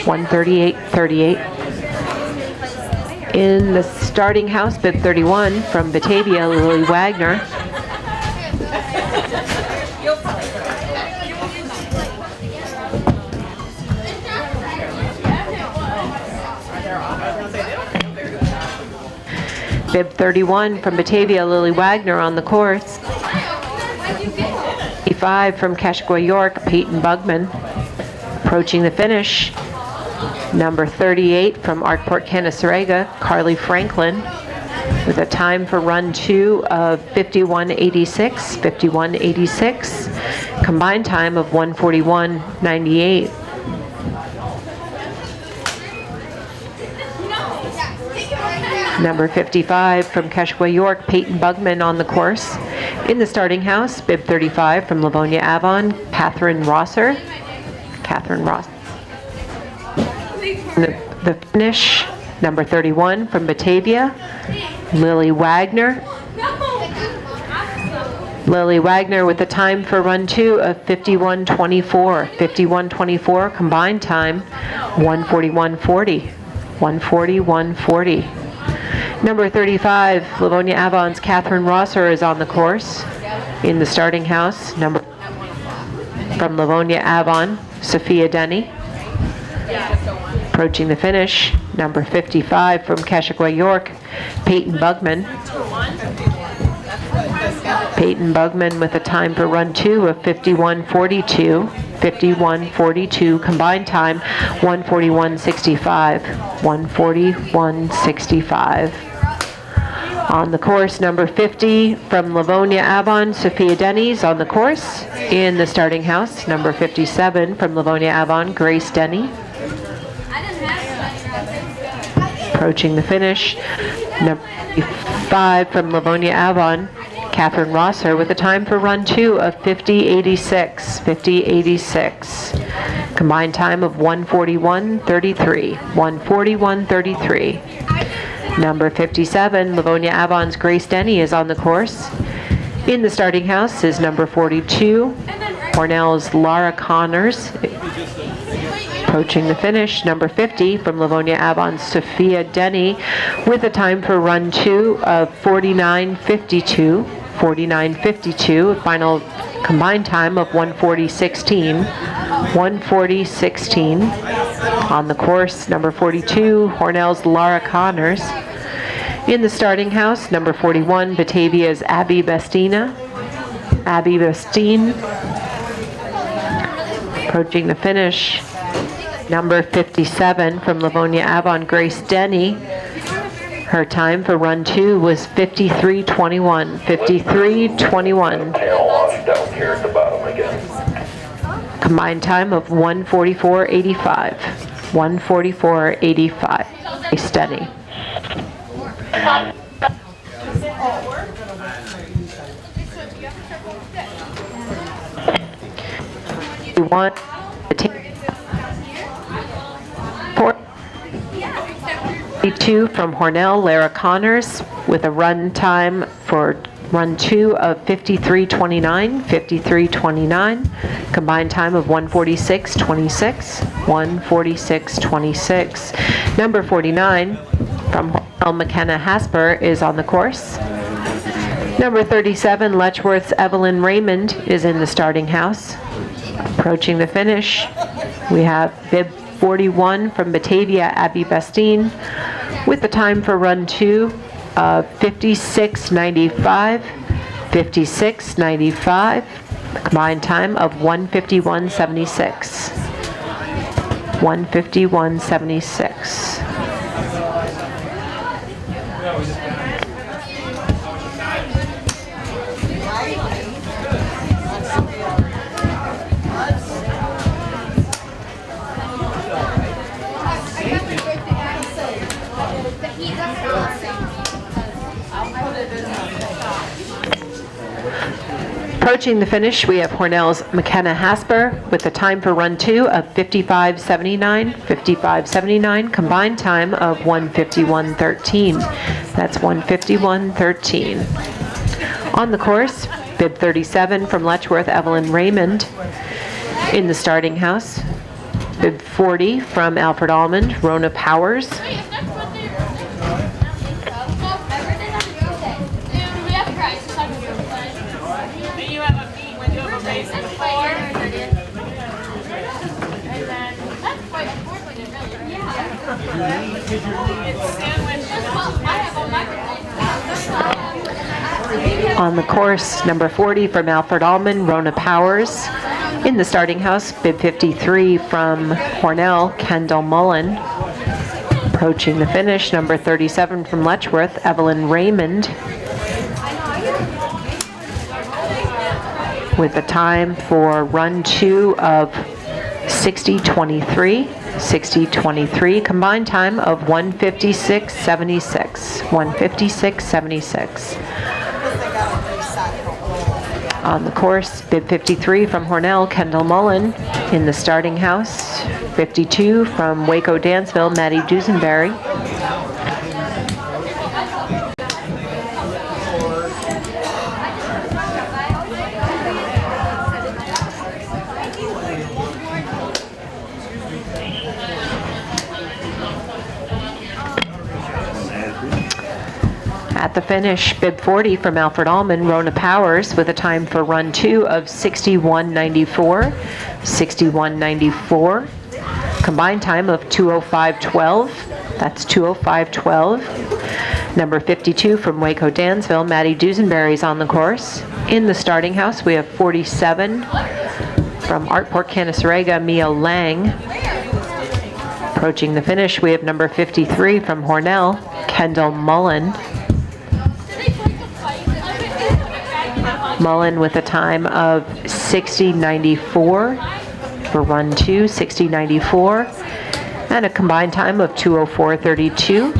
Speaker 1: 1:38:38. In the starting house, bib 31 from Batavia, Lily Wagner. Bib 31 from Batavia, Lily Wagner on the course. 55 from Keshaway, York, Peyton Bugman. Approaching the finish, number 38 from Arkport, Canasarega, Carly Franklin, with a time for run 2 of 51:86. 51:86. Combined time of 1:41:98. Number 55 from Keshaway, York, Peyton Bugman on the course. In the starting house, bib 35 from Livonia Avon, Catherine Rosser. Catherine Ross. The finish, number 31 from Batavia, Lily Wagner. Lily Wagner with a time for run 2 of 51:24. 51:24, combined time 1:41:40. 1:41:40. Number 35, Livonia Avon's Catherine Rosser is on the course. In the starting house, number from Livonia Avon, Sophia Denny. Approaching the finish, number 55 from Keshaway, York, Peyton Bugman. Peyton Bugman with a time for run 2 of 51:42. 51:42, combined time 1:41:65. 1:41:65. On the course, number 50 from Livonia Avon, Sophia Denny's on the course. In the starting house, number 57 from Livonia Avon, Grace Denny. Approaching the finish, number 5 from Livonia Avon, Catherine Rosser, with a time for run 2 of 50:86. 50:86. Combined time of 1:41:33. 1:41:33. Number 57, Livonia Avon's Grace Denny is on the course. In the starting house is number 42, Cornell's Laura Connors. Approaching the finish, number 50 from Livonia Avon's Sophia Denny, with a time for run 2 of 49:52. 49:52, final combined time of 1:40:16. 1:40:16. On the course, number 42, Hornell's Laura Connors. In the starting house, number 41, Batavia's Abby Bestina. Abby Bestine. Approaching the finish, number 57 from Livonia Avon, Grace Denny. Her time for run 2 was 53:21. 53:21. Combined time of 1:44:85. 1:44:85. Grace Denny. We want to take 42 from Hornell, Lara Connors, with a run time for run 2 of 53:29. 53:29. Combined time of 1:46:26. 1:46:26. Number 49 from Hornell, McKenna Hasper, is on the course. Number 37, Letchworth's Evelyn Raymond, is in the starting house. Approaching the finish, we have bib 41 from Batavia, Abby Bestine, with the time for run 2 of 56:95. 56:95. Combined time of 1:51:76. 1:51:76. Approaching the finish, we have Hornell's McKenna Hasper with a time for run 2 of 55:79. 55:79. Combined time of 1:51:13. That's 1:51:13. On the course, bib 37 from Letchworth, Evelyn Raymond. In the starting house, bib 40 from Alfred Almond, Rona Powers. On the course, number 40 from Alfred Almond, Rona Powers. In the starting house, bib 53 from Hornell, Kendall Mullen. Approaching the finish, number 37 from Letchworth, Evelyn Raymond, with a time for run 2 of 60:23. 60:23. Combined time of 1:56:76. 1:56:76. On the course, bib 53 from Hornell, Kendall Mullen. In the starting house, 52 from Waco Danceville, Maddie Dusenberry. At the finish, bib 40 from Alfred Almond, Rona Powers, with a time for run 2 of 61:94. 61:94. Combined time of 2:05:12. That's 2:05:12. Number 52 from Waco Dansville, Maddie Dusenberry's on the course. In the starting house, we have 47 from Artport Canasarega, Mia Lang. Approaching the finish, we have number 53 from Hornell, Kendall Mullen. Mullen with a time of 60.94 for run 2, 60.94, and a combined time of 2:04.32.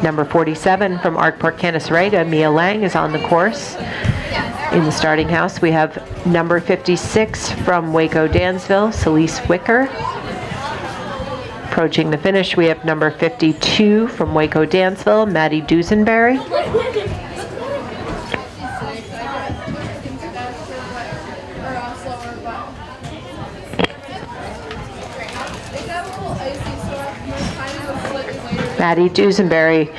Speaker 1: Number 47 from Arkport Canasarega, Mia Lang, is on the course. In the starting house, we have number 56 from Waco Dansville, Celeste Wicker. Approaching the finish, we have number 52 from Waco Dansville, Maddie Dusenberry. Maddie Dusenberry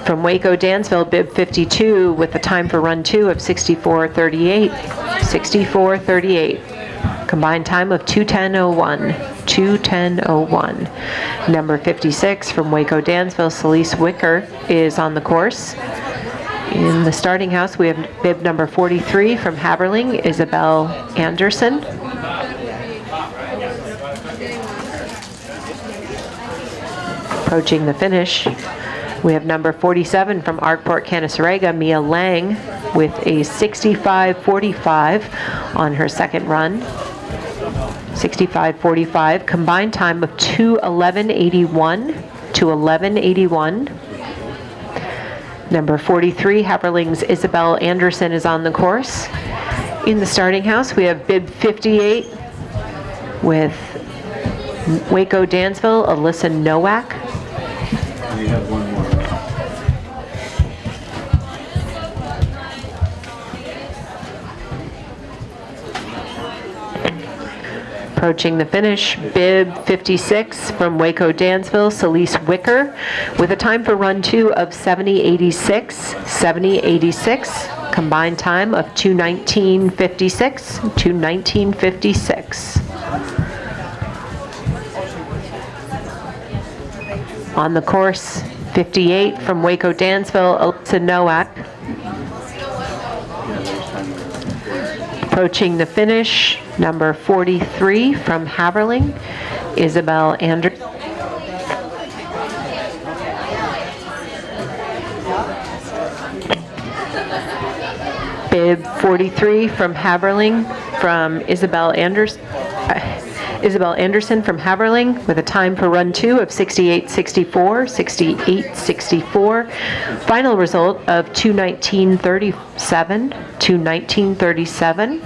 Speaker 1: from Waco Dansville, bib 52, with the time for run 2 of 64.38. 64.38. Combined time of 2:10.01. 2:10.01. Number 56 from Waco Dansville, Celeste Wicker, is on the course. In the starting house, we have bib number 43 from Haberling, Isabel Anderson. Approaching the finish, we have number 47 from Arkport Canasarega, Mia Lang, with a 65.45 on her second run. 65.45, combined time of 2:11.81. 2:11.81. Number 43, Haberling's Isabel Anderson, is on the course. In the starting house, we have bib 58 with Waco Dansville, Alyssa Nowak.
Speaker 2: We have one more.
Speaker 1: Approaching the finish, bib 56 from Waco Dansville, Celeste Wicker, with a time for run 2 of 70.86. 70.86. Combined time of 2:19.56. 2:19.56. On the course, 58 from Waco Dansville, Alyssa Nowak. Approaching the finish, number 43 from Haberling, Isabel Anderson. Bib 43 from Haberling, from Isabel Anderson from Haberling, with a time for run 2 of 68.64. 68.64. Final result of 2:19.37. 2:19.37.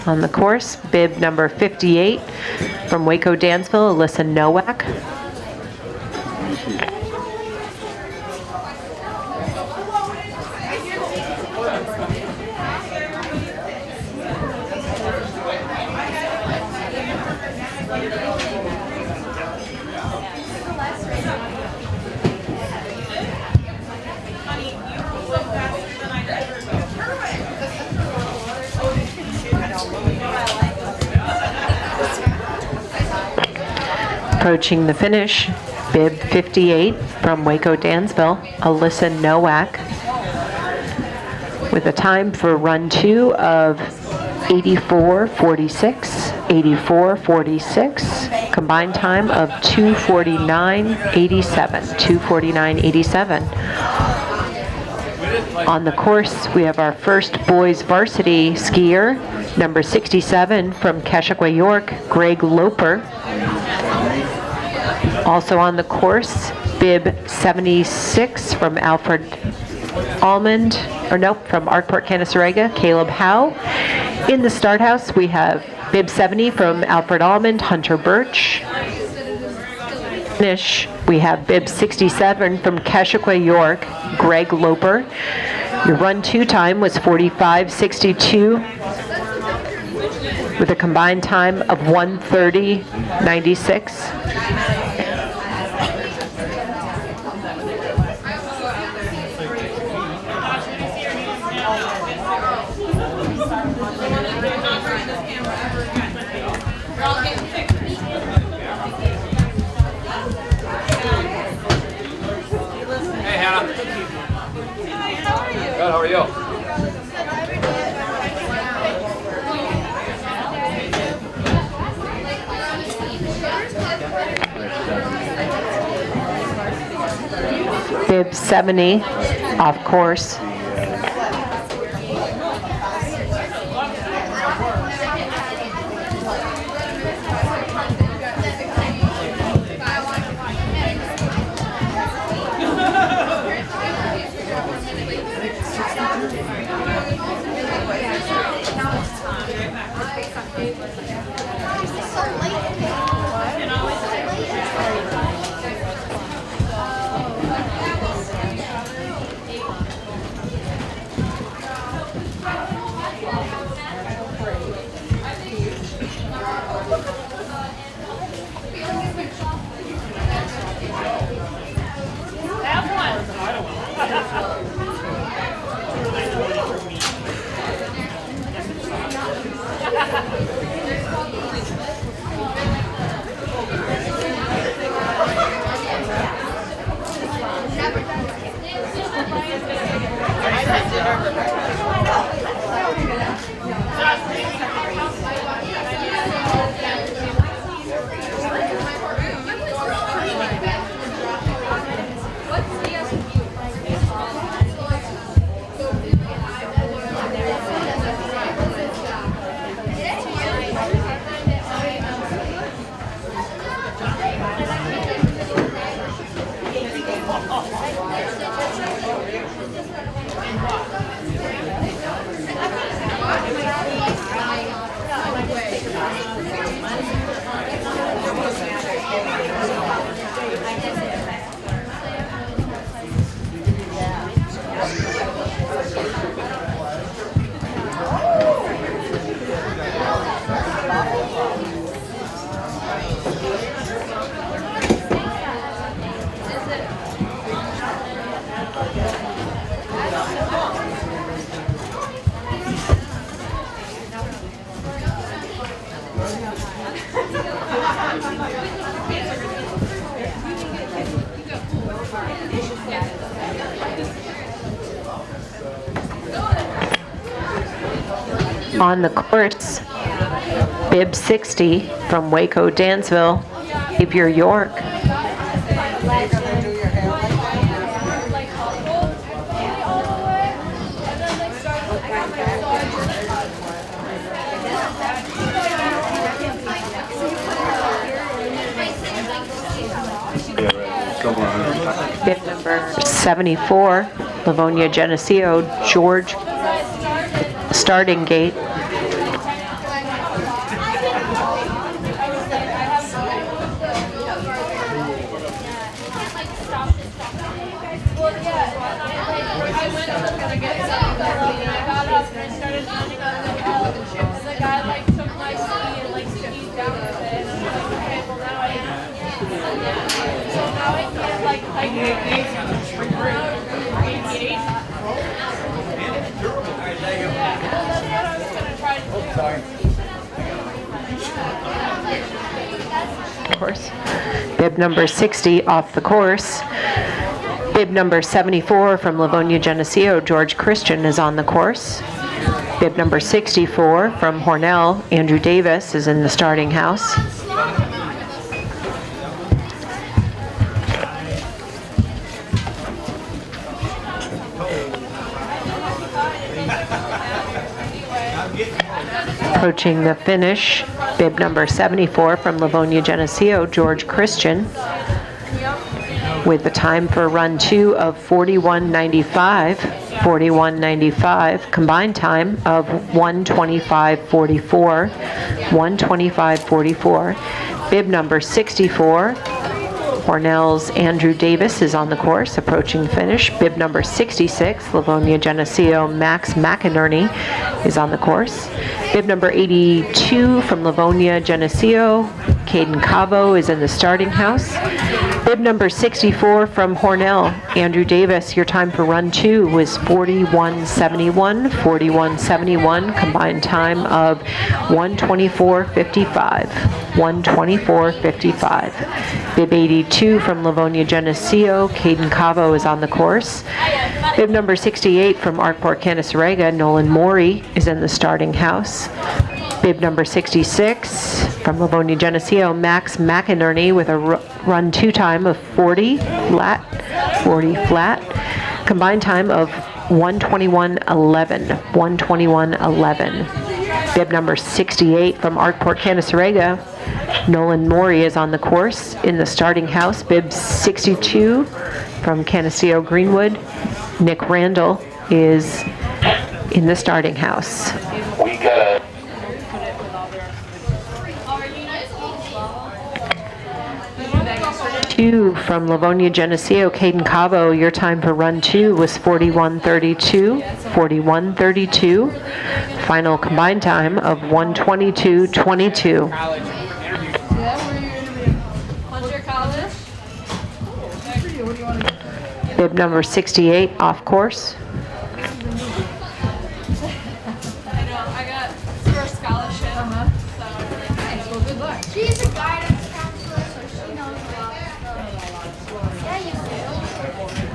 Speaker 1: On the course, bib number 58 from Waco Dansville, Alyssa Nowak. Approaching the finish, bib 58 from Waco Dansville, Alyssa Nowak, with a time for run 2 of 84.46. 84.46. Combined time of 2:49.87. 2:49.87. On the course, we have our first boys varsity skier, number 67 from Keshakwa, York, Greg Loper. Also on the course, bib 76 from Alfred Almond, from Arkport Canasarega, Caleb Howe. In the start house, we have bib 70 from Alfred Almond, Hunter Birch. Finish, we have bib 67 from Keshakwa, York, Greg Loper. Your run 2 time was 45.62, with a combined time of 1:30.96.
Speaker 2: Good, how are you?
Speaker 1: Bib 70 off course. On the course, bib 60 from Waco, Dansville, Xavier York. Bib number 74, Livonia Geneseo, George, starting gate. Course. Bib number 60 off the course. Bib number 74 from Livonia Geneseo, George Christian, is on the course. Bib number 64 from Hornell, Andrew Davis, is in the starting house. Approaching the finish, bib number 74 from Livonia Geneseo, George Christian, with the time for run 2 of 41.95, combined time of 1:25.44, 1:25.44. Bib number 64, Hornell's Andrew Davis, is on the course, approaching finish. Bib number 66, Livonia Geneseo, Max McInerney, is on the course. Bib number 82 from Livonia Geneseo, Caden Cavo, is in the starting house. Bib number 64 from Hornell, Andrew Davis, your time for run 2 was 41.71, 41.71, combined time of 1:24.55, 1:24.55. Bib 82 from Livonia Geneseo, Caden Cavo, is on the course. Bib number 68 from Arkport Canasarega, Nolan Morey, is in the starting house. Bib number 66 from Livonia Geneseo, Max McInerney, with a run 2 time of 40 flat. Combined time of 1:21:11. 1:21:11. Bib number 68 from Arkport, Canasarega. Nolan Maury is on the course in the starting house. Bib 62 from Canasteo Greenwood. Nick Randall is in the starting house.
Speaker 4: We got
Speaker 1: 2 from Livonia Geneseo, Caden Cabo. Your time for run 2 was 41:32. 41:32. Final combined time of 1:22:22. Bib number 68 off course.
Speaker 5: She's a guidance counselor, so she knows about Yeah, you do.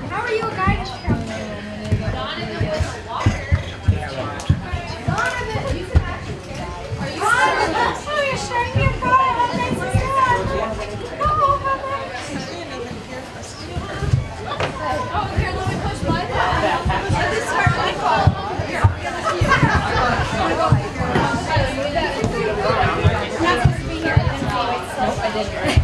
Speaker 5: How are you a guidance counselor? Donovan was a walker. Donovan, you can actually Are you Donovan, oh, you're sharing your car. How nice is that? Oh, how nice. Oh, here, let me push my phone. Let me start my phone. Here, I'll give it to you. I didn't.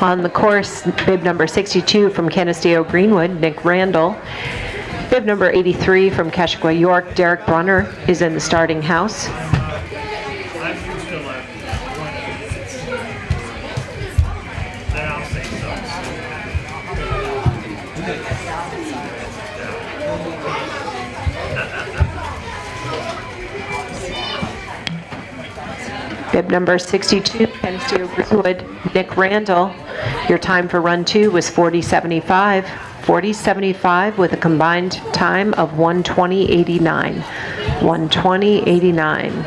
Speaker 1: On the course, bib number 62 from Canasteo Greenwood, Nick Randall. Bib number 83 from Keshua York, Derek Brunner is in the starting house. Bib number 62, Canasteo Greenwood, Nick Randall. Your time for run 2 was 40:75. 40:75 with a combined time of 1:20:89. 1:20:89.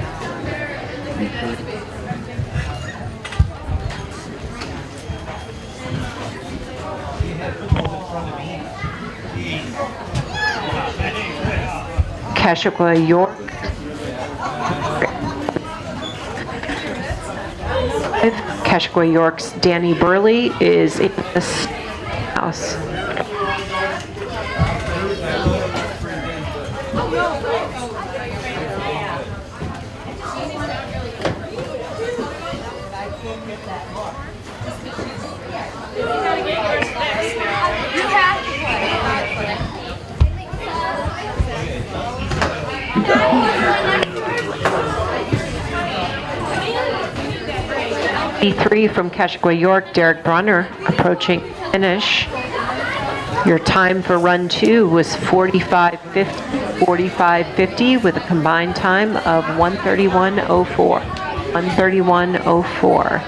Speaker 1: Keshua York. Keshua York's Danny Burley is in this house. E3 from Keshua York, Derek Brunner, approaching finish. Your time for run 2 was 45:50 with a combined time of 1:31:04. 1:31:04.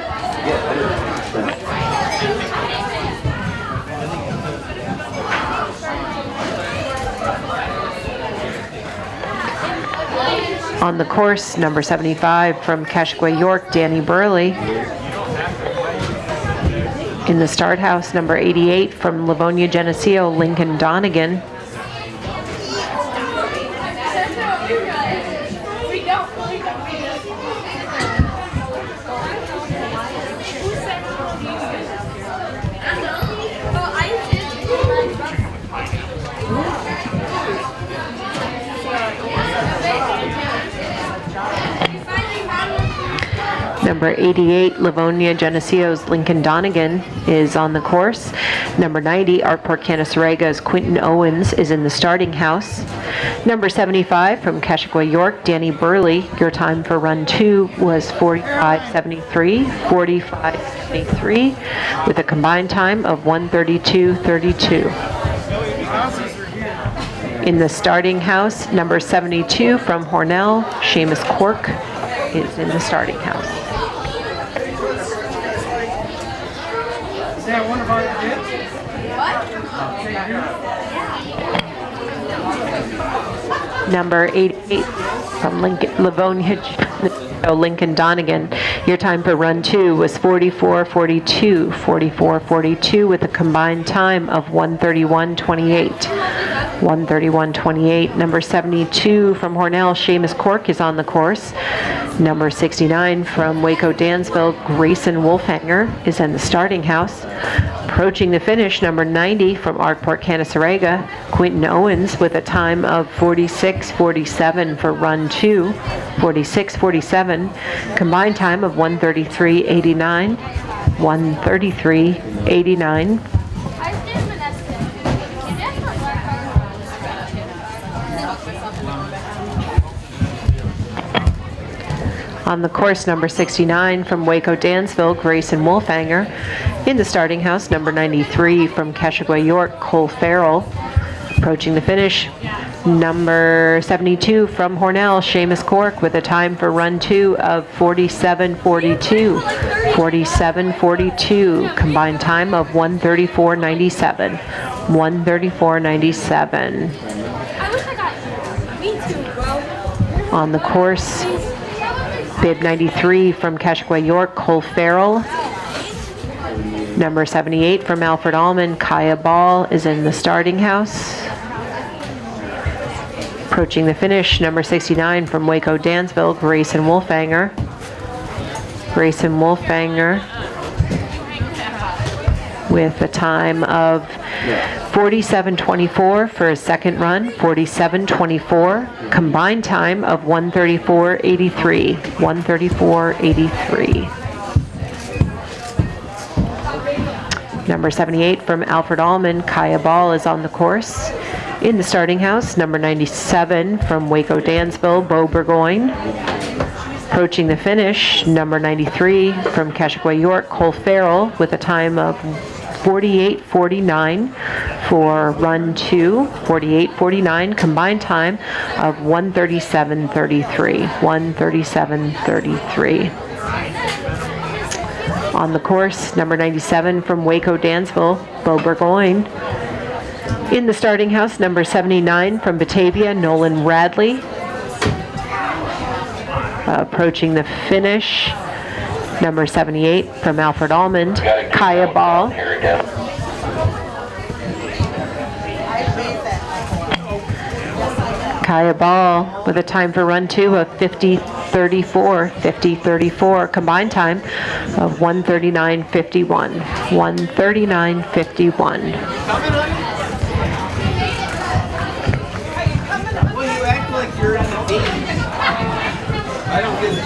Speaker 1: On the course, number 75 from Keshua York, Danny Burley. In the start house, number 88 from Livonia Geneseo, Lincoln Donegan. Number 88, Livonia Geneseo's Lincoln Donegan is on the course. Number 90, Artport Canaseraga's Quinton Owens is in the starting house. Number 75, from Keshigwa York, Danny Burley, your time for run 2 was 45.73, 45.73, with a combined time of 1:32.32. In the starting house, number 72, from Hornell, Seamus Cork is in the starting house.
Speaker 3: Is that one of our kids?
Speaker 1: Number 88 from Livonia Lincoln Donegan. Your time for run 2 was 44.42, 44.42, with a combined time of 1:31.28. 1:31.28. Number 72 from Hornell, Seamus Cork is on the course. Number 69 from Waco Dansville, Grayson Wolfhanger is in the starting house. Approaching the finish, number 90 from Artport Canaseraga, Quinton Owens, with a time of 46.47 for run 2, 46.47, combined time of 1:33.89, 1:33.89. On the course, number 69 from Waco Dansville, Grayson Wolfhanger. In the starting house, number 93 from Keshigwa York, Cole Farrell. Approaching the finish, number 72 from Hornell, Seamus Cork, with a time for run 2 of 47.42, 47.42, combined time of 1:34.97, 1:34.97. On the course, bib 93 from Keshigwa York, Cole Farrell. Number 78 from Alfred Allman, Kaya Ball is in the starting house. Approaching the finish, number 69 from Waco Dansville, Grayson Wolfhanger. Grayson Wolfhanger with a time of 47.24 for his second run, 47.24, combined time of 1:34.83, 1:34.83. Number 78 from Alfred Allman, Kaya Ball is on the course. In the starting house, number 97 from Waco Dansville, Bo Burgoyne. Approaching the finish, number 93 from Keshigwa York, Cole Farrell, with a time of 48.49 for run 2, 48.49, combined time of 1:37.33, 1:37.33. On the course, number 97 from Waco Dansville, Bo Burgoyne. In the starting house, number 79 from Batavia, Nolan Radley. Approaching the finish, number 78 from Alfred Almond, Kaya Ball. Kaya Ball with a time for run 2 of 50.34, 50.34, combined time of 1:39.51, 1:39.51.
Speaker 3: Well, you act like you're in the game. I don't get it.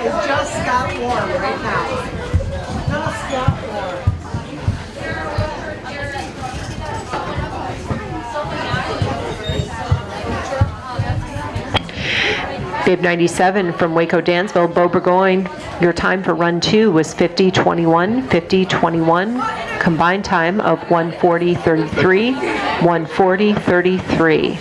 Speaker 3: It just got warm right now. Just got warm.
Speaker 1: Bib 97 from Waco Dansville, Bo Burgoyne. Your time for run 2 was 50.21, 50.21, combined time of 1:40.33, 1:40.33.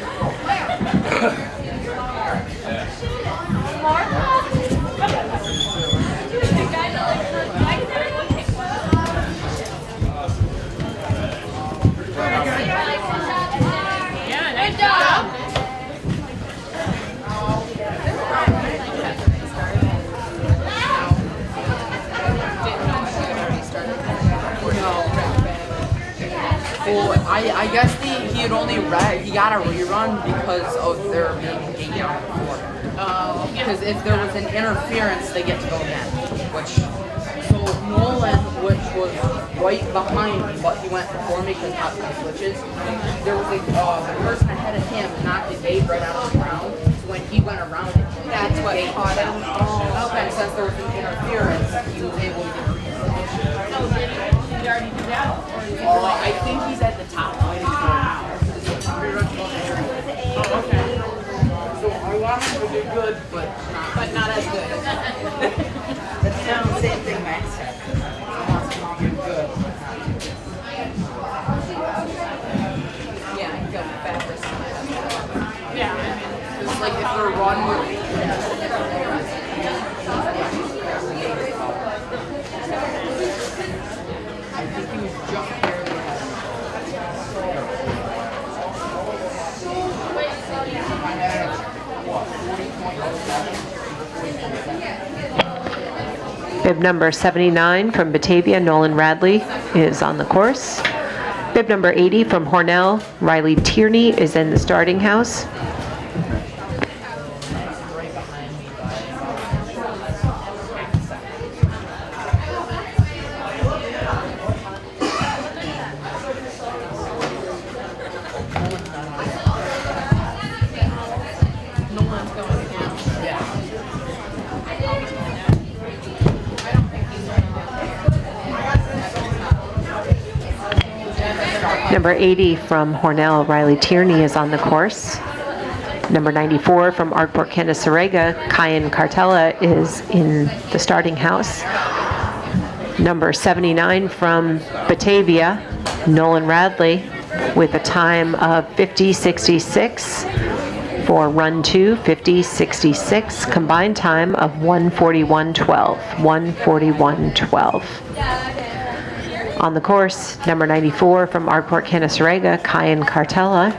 Speaker 4: Well, I guess he had only he got a rerun because of there being a gate down before. Because if there was an interference, they get to go again. So Nolan, which was right behind me, but he went before me because not the switches. There was the person ahead of him knocked the gate right out of the ground. So when he went around it. That's what caught him. Oh, and since there was an interference, he was able to get repositioned.
Speaker 5: Oh, did he? Did he already do that?
Speaker 4: Oh, I think he's at the top waiting for him.
Speaker 5: Oh, okay.
Speaker 4: So I want him to do good, but not as good.
Speaker 5: That's the same thing Max said.
Speaker 4: I want him to do good. Yeah, I feel fast.
Speaker 5: Yeah.
Speaker 4: It's like if they're run. I think he was just barely
Speaker 1: Bib number 79 from Batavia, Nolan Radley, is on the course. Bib number 80 from Hornell, Riley Tierney, is in the starting house. Number 80 from Hornell, Riley Tierney, is on the course. Number 94 from Arkport Canasarega, Kyan Cartella, is in the starting house. Number 79 from Batavia, Nolan Radley, with a time of 50:66 for run 2, 50:66, combined time of 1:41.12, 1:41.12. On the course, number 94 from Arkport Canasarega, Kyan Cartella.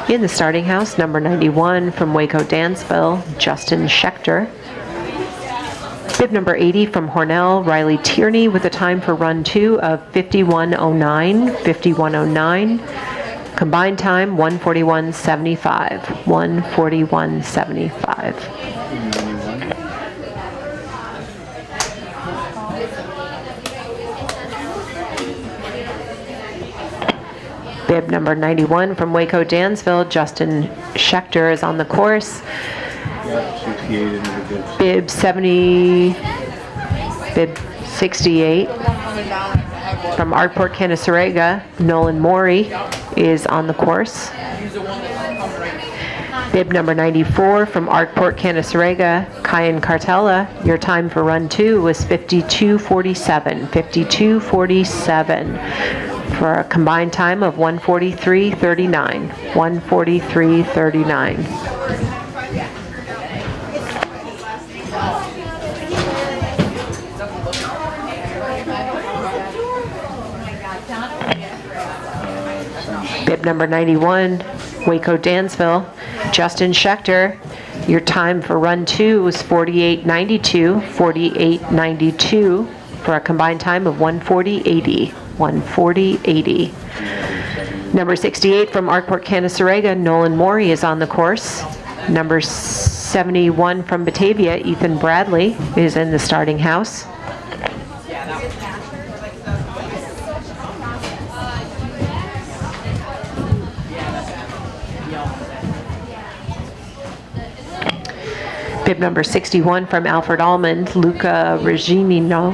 Speaker 1: In the starting house, number 91 from Waco Dansville, Justin Schechter. Bib number 80 from Hornell, Riley Tierney, with a time for run 2 of 51:09, 51:09. Combined time 1:41.75, 1:41.75. Bib number 91 from Waco Dansville, Justin Schechter, is on the course. Bib 70, bib 68 from Arkport Canasarega, Nolan Morey, is on the course. Bib number 94 from Arkport Canasarega, Kyan Cartella, your time for run 2 was 52:47, 52:47. For a combined time of 1:43.39, 1:43.39. Bib number 91, Waco Dansville, Justin Schechter, your time for run 2 was 48:92, 48:92, for a combined time of 1:40.80. 1:40.80. Number 68 from Arkport Canasarega, Nolan Morey, is on the course. Number 71 from Batavia, Ethan Bradley, is in the starting house. Bib number 61 from Alfred Almond, Luca Reginino,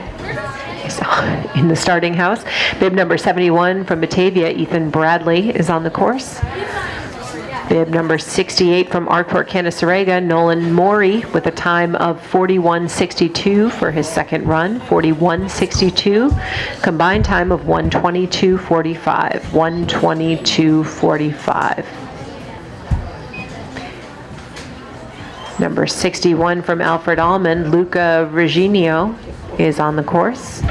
Speaker 1: in the starting house. Bib number 71 from Batavia, Ethan Bradley, is on the course. Bib number 68 from Arkport Canasarega, Nolan Morey, with a time of 41:62 for his second run, 41:62, combined time of 1:22.45, 1:22.45. Number 61 from Alfred Almond, Luca Reginio, is on the course.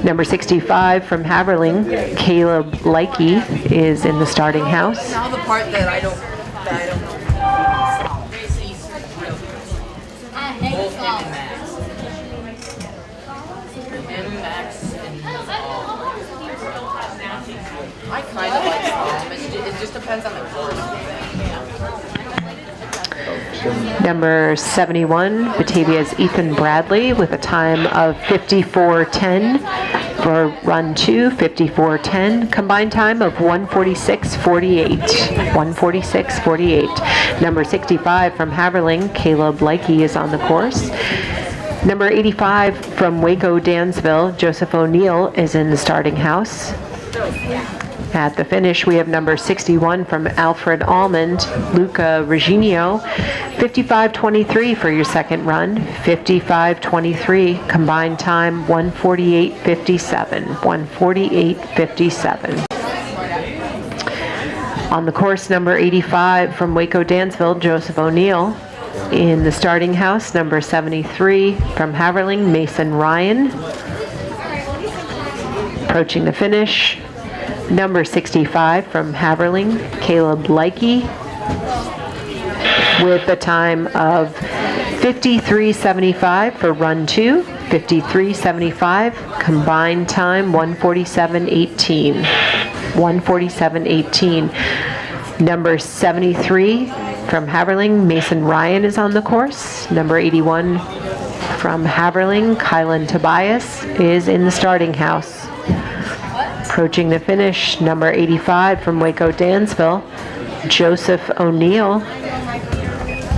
Speaker 1: Number 65 from Haverling, Caleb Likey, is in the starting house.
Speaker 4: Now the part that I don't know. Both him and Max. Him, Max, and I kind of like Strom. It just depends on the course.
Speaker 1: Number 71, Batavia's Ethan Bradley, with a time of 54:10, For run 2, 54:10. Combined time of 146.48. 146.48. Number 65 from Haverling, Caleb Leike is on the course. Number 85 from Waco, Dansville, Joseph O'Neill is in the starting house. At the finish, we have number 61 from Alfred Almond, Luca Reginio. 55:23 for your second run. 55:23. Combined time 148.57. 148.57. On the course, number 85 from Waco, Dansville, Joseph O'Neill. In the starting house, number 73 from Haverling, Mason Ryan. Approaching the finish, number 65 from Haverling, Caleb Leike, with a time of 53:75 for run 2, 53:75, combined time 147.18. 147.18. Number 73 from Haverling, Mason Ryan is on the course. Number 81 from Haverling, Kylan Tobias is in the starting house. Approaching the finish, number 85 from Waco, Dansville, Joseph O'Neill,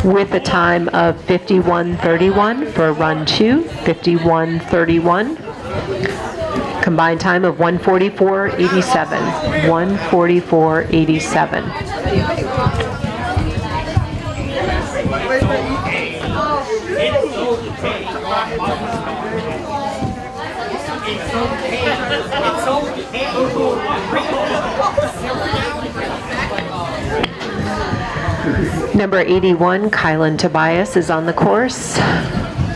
Speaker 1: with a time of 51:31 for run 2, 51:31. Combined time of 144.87. 144.87. Number 81, Kylan Tobias is on the course.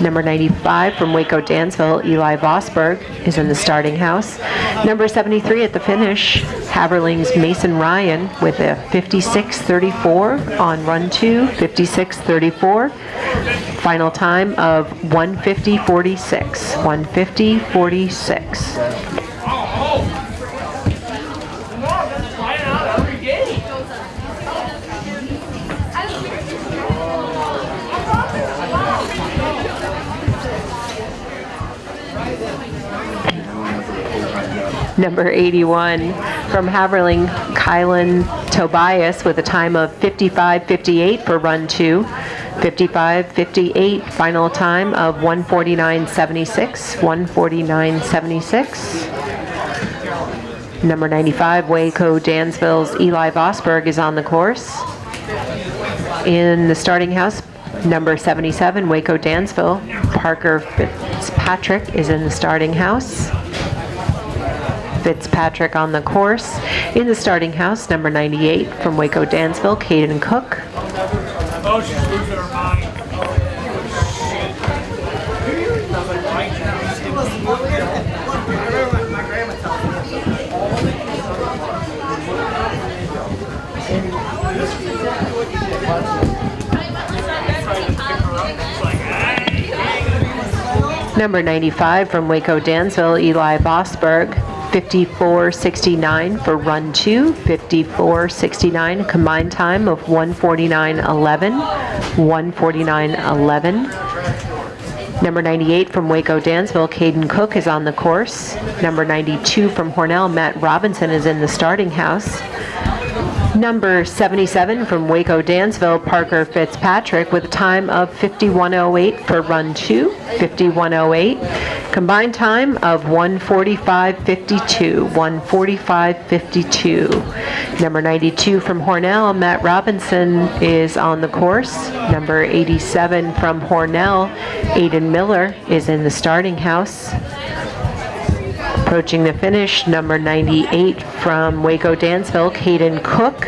Speaker 1: Number 95 from Waco, Dansville, Eli Vosberg is in the starting house. Number 73 at the finish, Haverling's Mason Ryan with a 56:34 on run 2, 56:34. Final time of 150.46. 150.46. Number 81 from Haverling, Kylan Tobias with a time of 55:58 for run 2. 55:58, final time of 149.76. 149.76. Number 95, Waco, Dansville's Eli Vosberg is on the course. In the starting house, number 77, Waco, Dansville, Parker Fitzpatrick is in the starting house. Fitzpatrick on the course. In the starting house, number 98 from Waco, Dansville, Caden Cook.
Speaker 12: Oh, she's losing her mind.
Speaker 1: Number 95 from Waco, Dansville, Eli Vosberg. 54:69 for run 2, 54:69, combined time of 149.11, 149.11. Number 98 from Waco, Dansville, Caden Cook is on the course. Number 92 from Hornell, Matt Robinson is in the starting house. Number 77 from Waco, Dansville, Parker Fitzpatrick with a time of 51:08 for run 2, 51:08. Combined time of 145.52, 145.52. Number 92 from Hornell, Matt Robinson is on the course. Number 87 from Hornell, Aiden Miller is in the starting house. Approaching the finish, number 98 from Waco, Dansville, Caden Cook,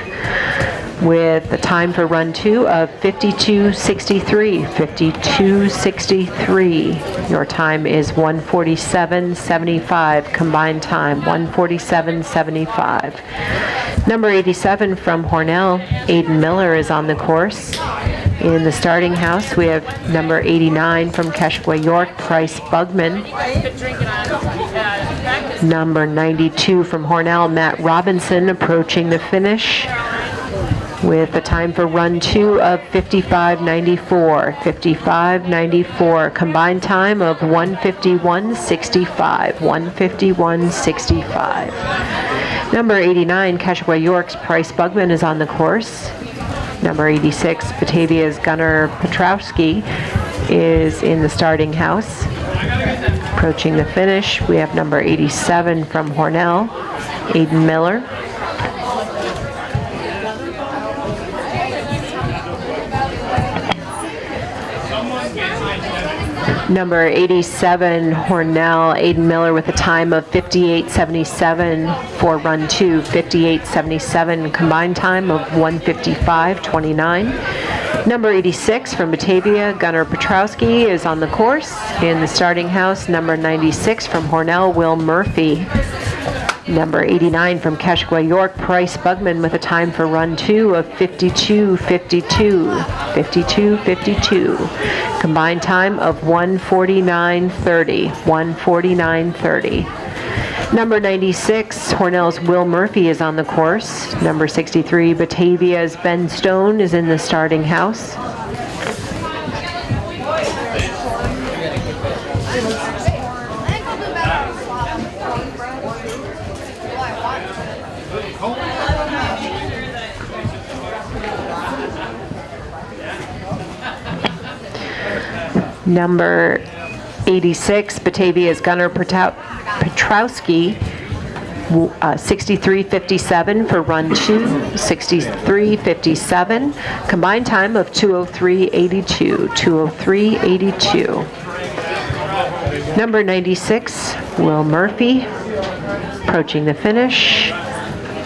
Speaker 1: with a time for run 2 of 52:63, 52:63. Your time is 147.75, combined time 147.75. Number 87 from Hornell, Aiden Miller is on the course. In the starting house, we have number 89 from Keshwa York, Price Bugman. Number 92 from Hornell, Matt Robinson, approaching the finish. with a time for run 2 of 55.94. 55.94. Combined time of 151.65. 151.65. Number 89, Kashua York's Price Bugman is on the course. Number 86, Batavia's Gunnar Petrowski is in the starting house. Approaching the finish, we have number 87 from Hornell, Aiden Miller. Number 87, Hornell, Aiden Miller with a time of 58.77 for run 2, 58.77, combined time of 155.29. Number 86 from Batavia, Gunnar Petrowski is on the course. In the starting house, number 96 from Hornell, Will Murphy. Number 89 from Kashua York, Price Bugman with a time for run 2 of 52.52. 52.52. Combined time of 149.30. 149.30. Number 96, Hornell's Will Murphy is on the course. Number 63, Batavia's Ben Stone is in the starting house. Number 86, Batavia's Gunnar Petrowski, 63.57 for run 2, 63.57. Combined time of 203.82, 203.82. Number 96, Will Murphy, approaching the finish.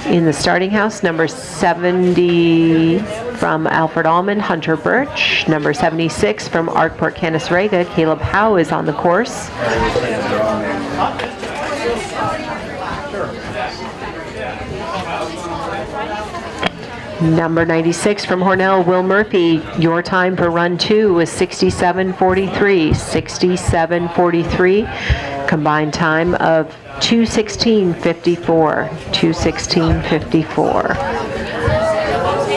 Speaker 1: In the starting house, number 70 from Alfred Allman, Hunter Birch. Number 76 from Arkport Canasrega, Caleb Howe is on the course. Number 96 from Hornell, Will Murphy, your time for run 2 was 67.43. 67.43, combined time of 2:16.54. 2:16.54.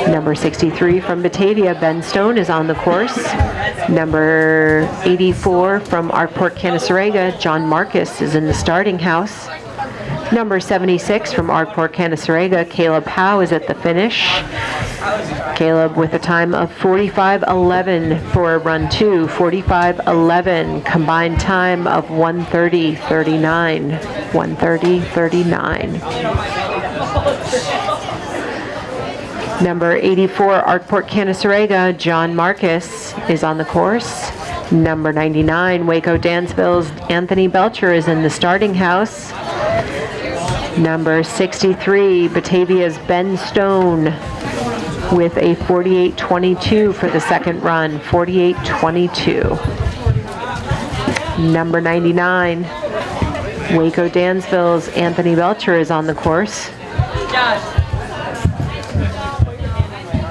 Speaker 1: Number 63 from Batavia, Ben Stone is on the course. Number 84 from Arkport Canasrega, John Marcus is in the starting house. Number 76 from Arkport Canasrega, Caleb Howe is at the finish. Caleb with a time of 45.11 for run 2, 45.11, combined time of 130.39. 130.39. Number 84, Arkport Canasrega, John Marcus is on the course. Number 99, Waco Dansville's Anthony Belcher is in the starting house. Number 63, Batavia's Ben Stone with a 48.22 for the second run, 48.22. Number 99, Waco Dansville's Anthony Belcher is on the course.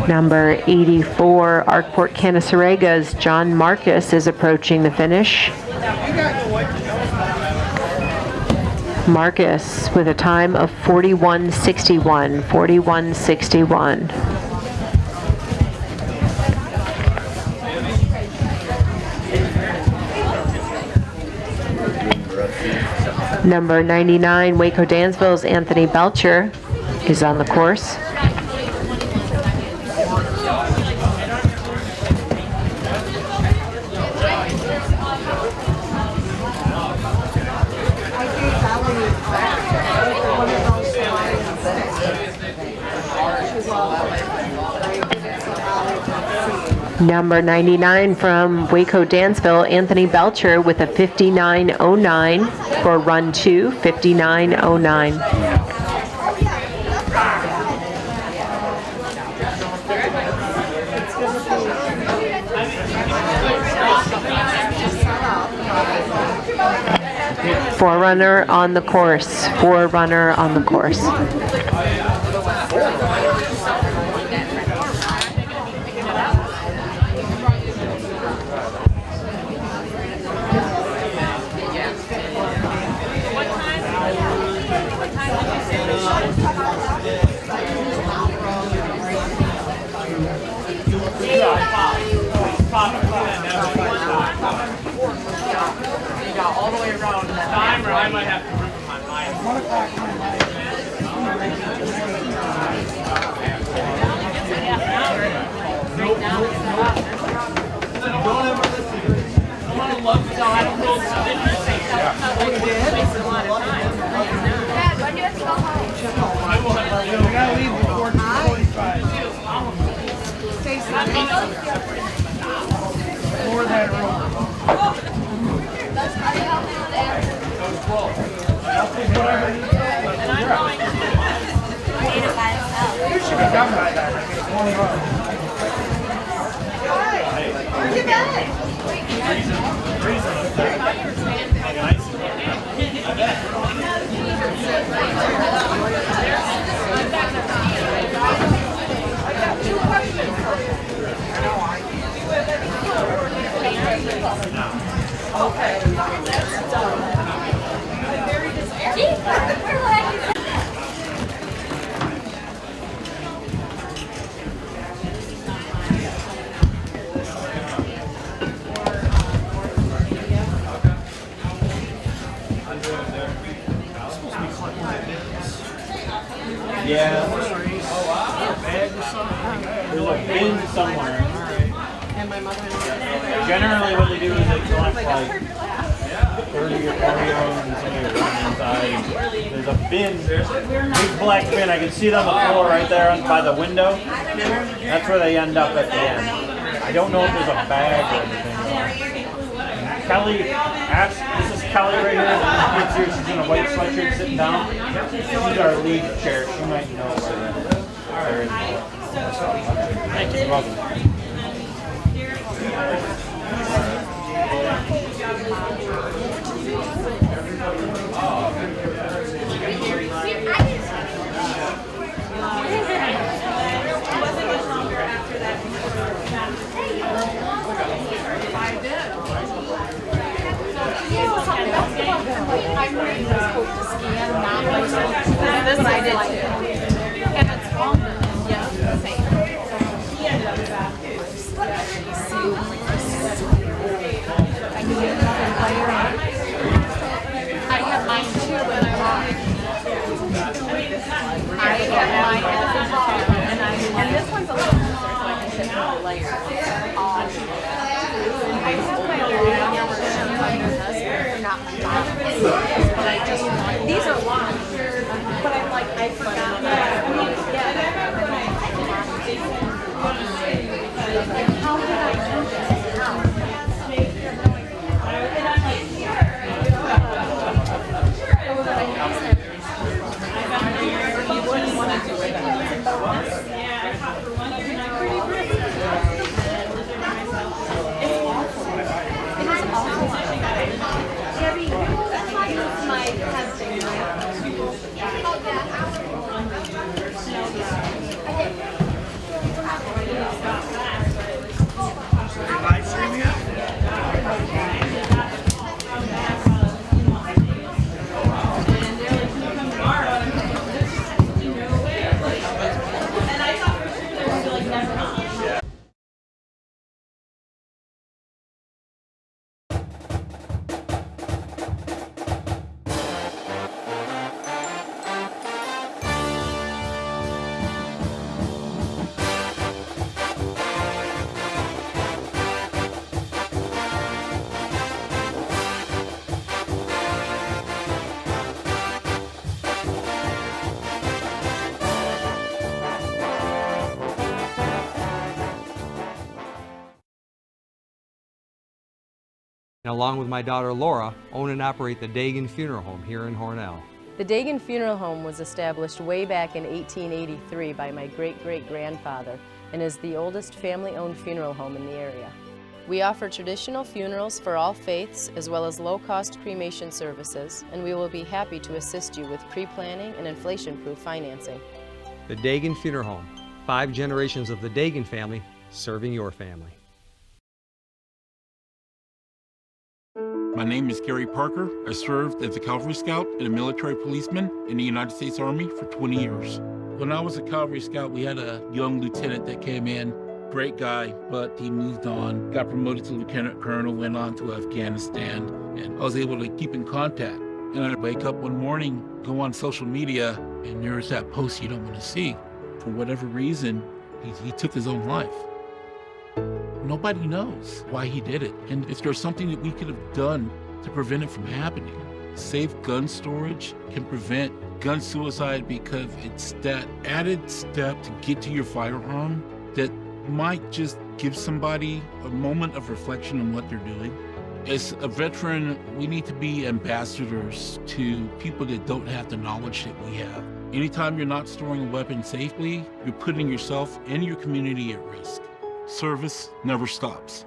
Speaker 1: Number 84, Arkport Canasrega's John Marcus is approaching the finish. Marcus with a time of 41.61, 41.61. Number 99, Waco Dansville's Anthony Belcher is on the course. Number 99 from Waco Dansville, Anthony Belcher with a 59.09 for run 2, 59.09. Forerunner on the course, forerunner on the course.
Speaker 4: Yeah, all the way around. Timer, I might have to rip them on mine. Don't ever listen to it. Someone loves it. I don't know.
Speaker 5: Dad, when do you have to go home?
Speaker 3: We gotta leave before 2:45. Lower that rope. You should be done by that.
Speaker 5: Where's your bag?
Speaker 3: Okay.
Speaker 2: Yeah. There's a bin somewhere. Generally what they do is they collect like 30 or 40 of them and somebody runs inside. There's a bin, big black bin. I can see it on the floor right there by the window. That's where they end up at the end. I don't know if there's a bag or anything. Kelly asked, this is Kelly right here. She's here, she's in a white sweatshirt sitting down. She's our lead chair. She might know where there is. Thank you. You're welcome.
Speaker 5: This I did too. And it's longer. Yeah, same. I have mine too, but I have mine and this one's a little more so I can fit more layers. I have my own not but I just want these are long. But I'm like, I forgot that. How did I do this? You wouldn't want to do it.
Speaker 19: And along with my daughter Laura, own and operate the Dagan Funeral Home here in Hornell.
Speaker 18: The Dagan Funeral Home was established way back in 1883 by my great-great-grandfather and is the oldest family-owned funeral home in the area. We offer traditional funerals for all faiths as well as low-cost cremation services, and we will be happy to assist you with pre-planning and inflation-proof financing.
Speaker 19: The Dagan Funeral Home, 5 generations of the Dagan family serving your family.
Speaker 21: My name is Gary Parker. I served as a Cavalry Scout and a military policeman in the United States Army for 20 years. When I was a Cavalry Scout, we had a young lieutenant that came in Great guy, but he moved on, got promoted to lieutenant colonel, went on to Afghanistan, and I was able to keep in contact. And I'd wake up one morning, go on social media, and there's that post you don't want to see. For whatever reason, he took his own life. Nobody knows why he did it. And if there's something that we could have done to prevent it from happening, safe gun storage can prevent gun suicide, because it's that added step to get to your firearm that might just give somebody a moment of reflection on what they're doing. As a veteran, we need to be ambassadors to people that don't have the knowledge that we have. Anytime you're not storing a weapon safely, you're putting yourself and your community at risk. Service never stops.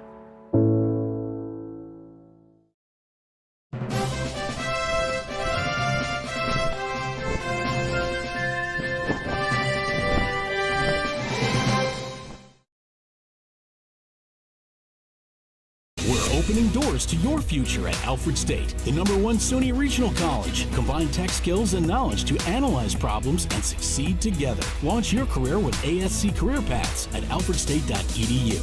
Speaker 6: Opening doors to your future at Alfred State, the #1 SUNY Regional College. Combine tech skills and knowledge to analyze problems and succeed together. Launch your career with ASC Career Paths at alfredstate.edu.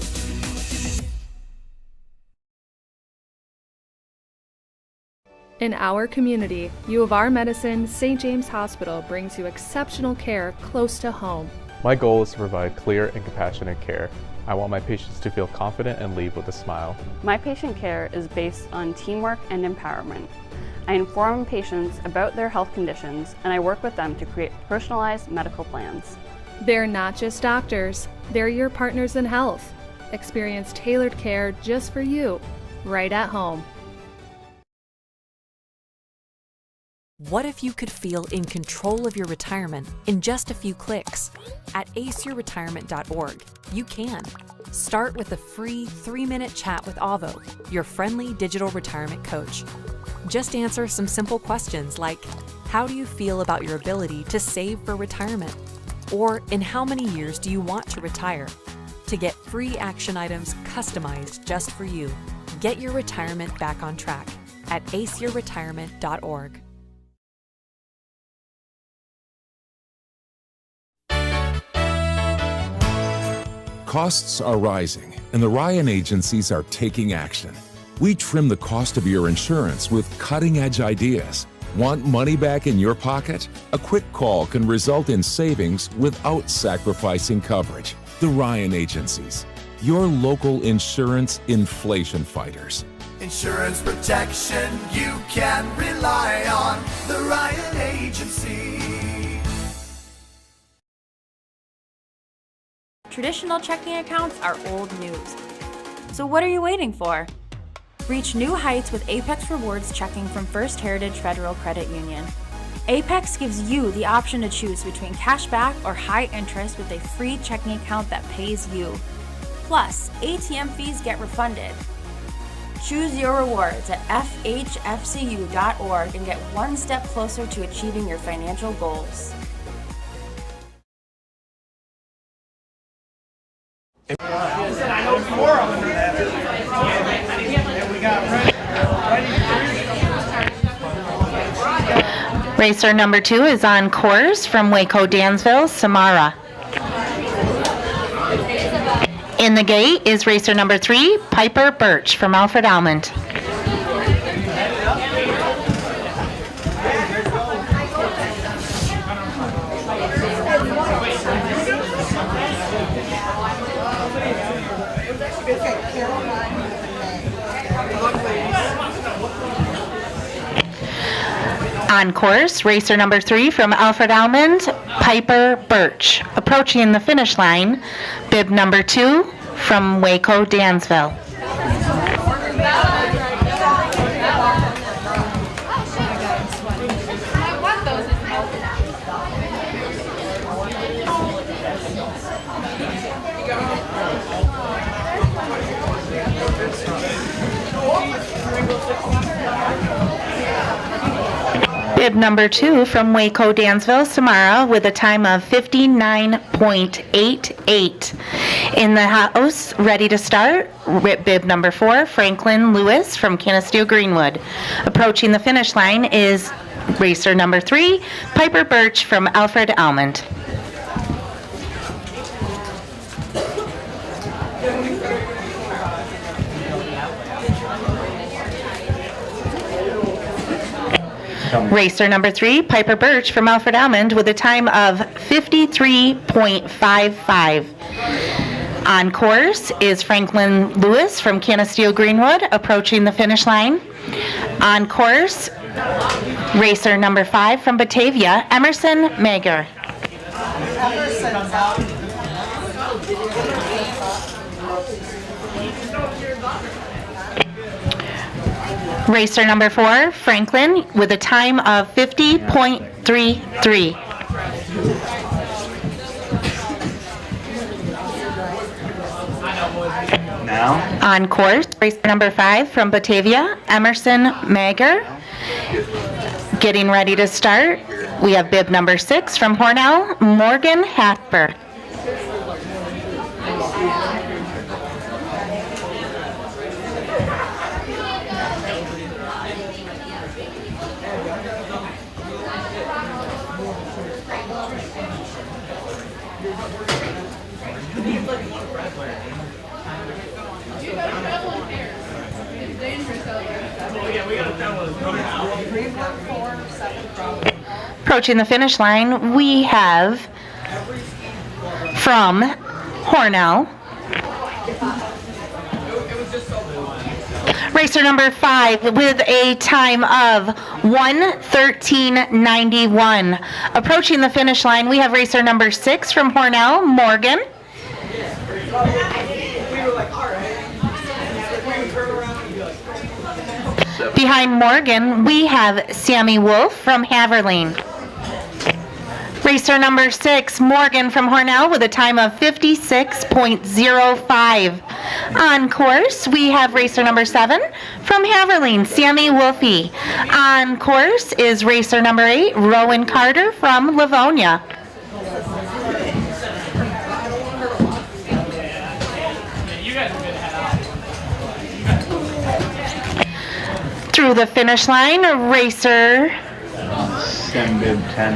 Speaker 7: In our community, U of R Medicine St. James Hospital brings you exceptional care close to home.
Speaker 8: My goal is to provide clear and compassionate care. I want my patients to feel confident and leave with a smile.
Speaker 9: My patient care is based on teamwork and empowerment. I inform patients about their health conditions, and I work with them to create personalized medical plans.
Speaker 7: They're not just doctors, they're your partners in health. Experience tailored care just for you, right at home.
Speaker 10: What if you could feel in control of your retirement in just a few clicks? At aceyourretirement.org, you can. Start with a free 3-minute chat with Avo, your friendly digital retirement coach. Just answer some simple questions like, how do you feel about your ability to save for retirement? Or in how many years do you want to retire? To get free action items customized just for you. Get your retirement back on track at aceyourretirement.org.
Speaker 11: Costs are rising, and the Ryan agencies are taking action. We trim the cost of your insurance with cutting-edge ideas. Want money back in your pocket? A quick call can result in savings without sacrificing coverage. The Ryan agencies, your local insurance inflation fighters.
Speaker 12: Insurance protection you can rely on. The Ryan Agency.
Speaker 13: Traditional checking accounts are old news. So what are you waiting for? Reach new heights with Apex Rewards checking from First Heritage Federal Credit Union. Apex gives you the option to choose between cashback or high interest with a free checking account that pays you. Plus, ATM fees get refunded. Choose your rewards at fhfcu.org and get one step closer to achieving your financial goals.
Speaker 22: Racer number 2 is on course from Waco, Dansville, Samara. In the gate is racer number 3, Piper Birch from Alfred Almond. On course, racer number 3 from Alfred Almond, Piper Birch. Approaching the finish line, bib number 2 from Waco, Dansville. Bib number 2 from Waco, Dansville, Samara, with a time of 59.88. In the house, ready to start, bib number 4, Franklin Lewis from Canisteo Greenwood. Approaching the finish line is racer number 3, Piper Birch from Alfred Almond. Racer number 3, Piper Birch from Alfred Almond with a time of 53.55. On course is Franklin Lewis from Canisteo Greenwood approaching the finish line. On course, racer number 5 from Batavia, Emerson Mager. Racer number 4, Franklin, with a time of 50.33.
Speaker 2: Now?
Speaker 22: On course, racer number 5 from Batavia, Emerson Mager. Getting ready to start, we have bib number 6 from Hornell, Morgan Hatper. Approaching the finish line, we have from Hornell, racer number 5 with a time of 1:13.91. Approaching the finish line, we have racer number 6 from Hornell, Morgan. Behind Morgan, we have Sammy Wolf from Haverline. Racer number 6, Morgan from Hornell with a time of 56.05. On course, we have racer number 7 from Haverline, Sammy Wolfie. On course is racer number 8, Rowan Carter from Livonia. Through the finish line, racer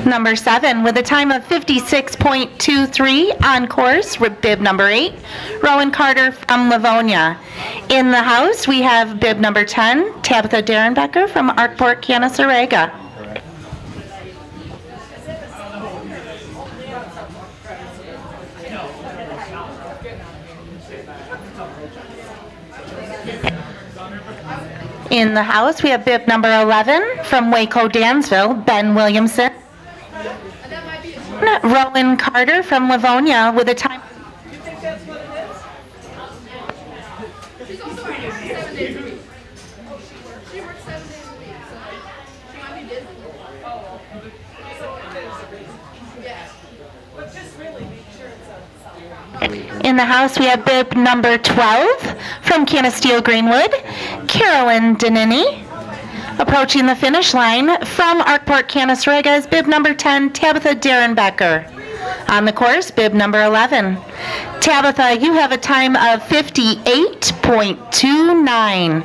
Speaker 22: number 7 with a time of 56.23. On course, bib number 8, Rowan Carter from Livonia. In the house, we have bib number 10, Tabitha Derenbecker from Arkport, Canasarega. In the house, we have bib number 11 from Waco, Dansville, Ben Williamson. Rowan Carter from Livonia with a time.
Speaker 5: You think that's what it is? She's also working 7 days a week. Oh, she works 7 days a week, so she might be busy. Oh, so it is. Yeah. But just really make sure it's a.
Speaker 22: In the house, we have bib number 12 from Canisteo Greenwood, Carolyn Danini. Approaching the finish line from Arkport, Canasarega is bib number 10, Tabitha Derenbecker. On the course, bib number 11. Tabitha, you have a time of 58.29.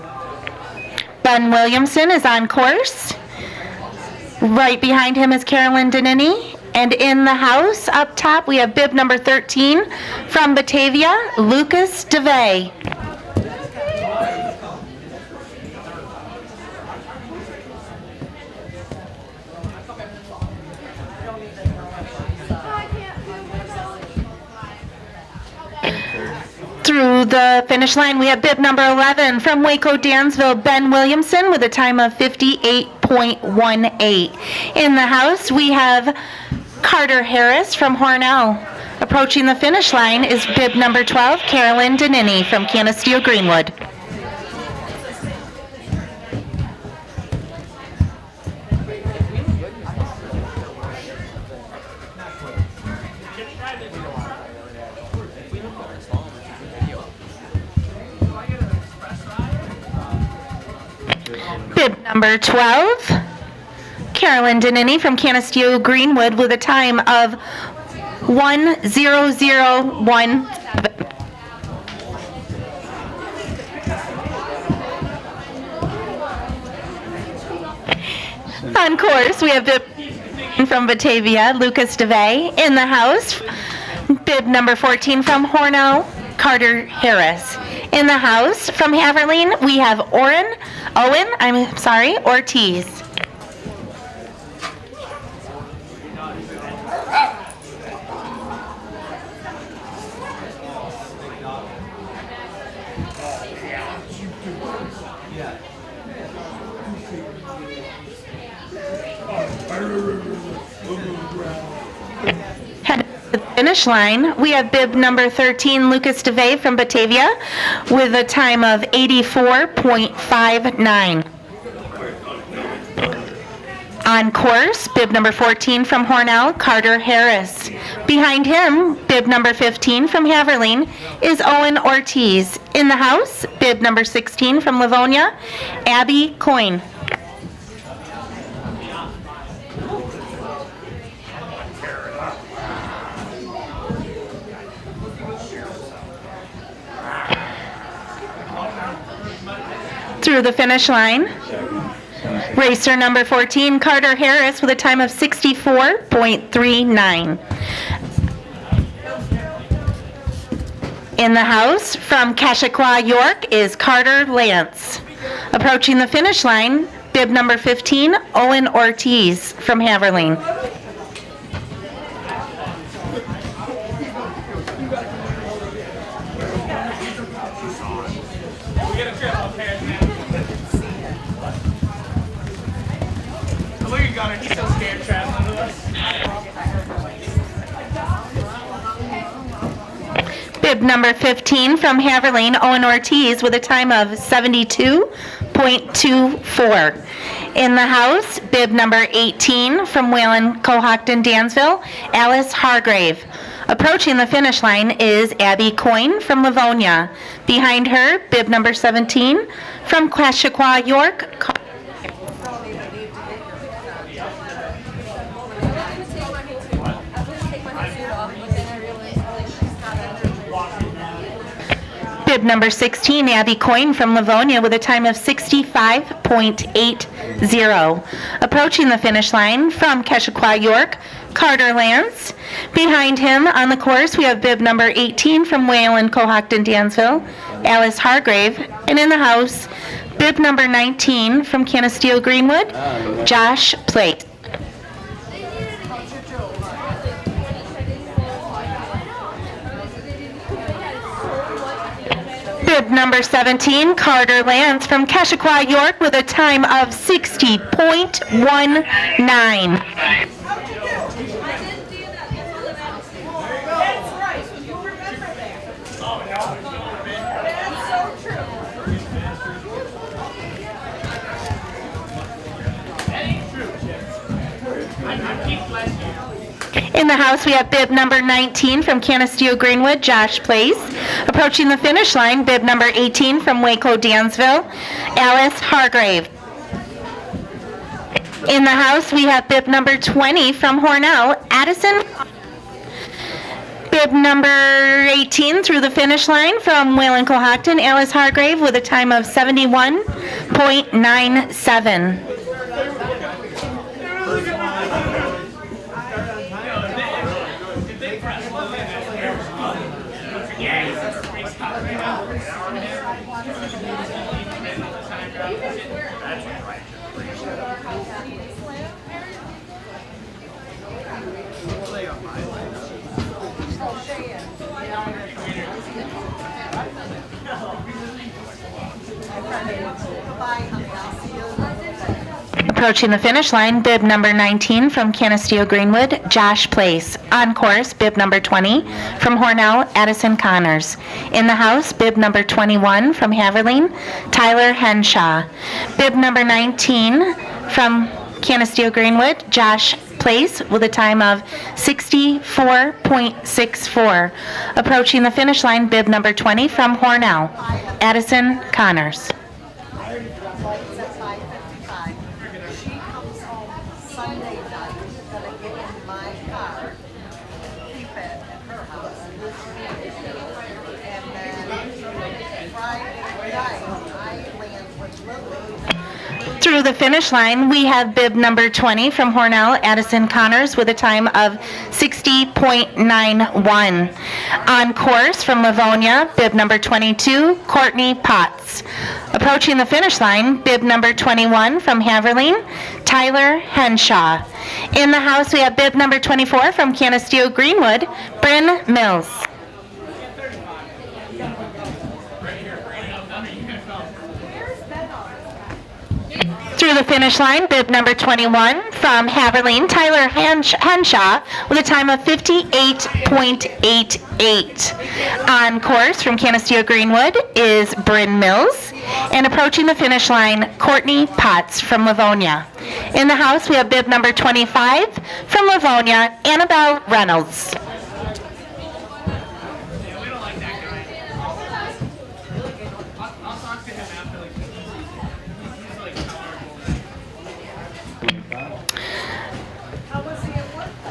Speaker 22: Ben Williamson is on course. Right behind him is Carolyn Danini. And in the house, up top, we have bib number 13 from Batavia, Lucas DeVay. Through the finish line, we have bib number 11 from Waco, Dansville, Ben Williamson with a time of 58.18. In the house, we have Carter Harris from Hornell. Approaching the finish line is bib number 12, Carolyn Danini from Canisteo Greenwood. Bib number 12, Carolyn Danini from Canisteo Greenwood with a time of 1:00:17. On course, we have bib from Batavia, Lucas DeVay. In the house, bib number 14 from Hornell, Carter Harris. In the house, from Haverline, we have Ortiz. Head to the finish line, we have bib number 13, Lucas DeVay from Batavia, with a time of 84.59. On course, bib number 14 from Hornell, Carter Harris. Behind him, bib number 15 from Haverling is Owen Ortiz. In the house, bib number 16 from Livonia, Abby Coyne. Through the finish line, racer number 14, Carter Harris, with a time of 64.39. In the house, from Kashaqua, York, is Carter Lance. Approaching the finish line, bib number 15, Owen Ortiz from Haverling.
Speaker 14: He's so scared traveling with us.
Speaker 22: Bib number 15 from Haverling, Owen Ortiz, with a time of 72.24. In the house, bib number 18 from Whalen, Cohocton, Dansville, Alice Hargrave. Approaching the finish line is Abby Coyne from Livonia. Behind her, bib number 17 from Kashaqua, York, bib number 16, Abby Coyne from Livonia, with a time of 65.80. Approaching the finish line from Kashaqua, York, Carter Lance. Behind him on the course, we have bib number 18 from Whalen, Cohocton, Dansville, Alice Hargrave. And in the house, bib number 19 from Canisteo Greenwood, Josh Plate. Bib number 17, Carter Lance from Kashaqua, York, with a time of 60.19. In the house, we have bib number 19 from Canisteo Greenwood, Josh Place. Approaching the finish line, bib number 18 from Waco, Dansville, Alice Hargrave. In the house, we have bib number 20 from Hornell, Addison. Bib number 18 through the finish line from Whalen, Cohocton, Alice Hargrave, with a time of 71.97. Approaching the finish line, bib number 19 from Canisteo Greenwood, Josh Place. On course, bib number 20 from Hornell, Addison Connors. In the house, bib number 21 from Haverling, Tyler Henshaw. Bib number 19 from Canisteo Greenwood, Josh Place, with a time of 64.64. Approaching the finish line, bib number 20 from Hornell, Addison Connors. Through the finish line, we have bib number 20 from Hornell, Addison Connors, with a time of 60.91. On course from Livonia, bib number 22, Courtney Potts. Approaching the finish line, bib number 21 from Haverling, Tyler Henshaw. In the house, we have bib number 24 from Canisteo Greenwood, Bryn Mills. Through the finish line, bib number 21 from Haverleen, Tyler Henshaw, with a time of 58.88. On course from Canisteo Greenwood is Bryn Mills. And approaching the finish line, Courtney Potts from Livonia. In the house, we have bib number 25 from Livonia, Annabelle Reynolds.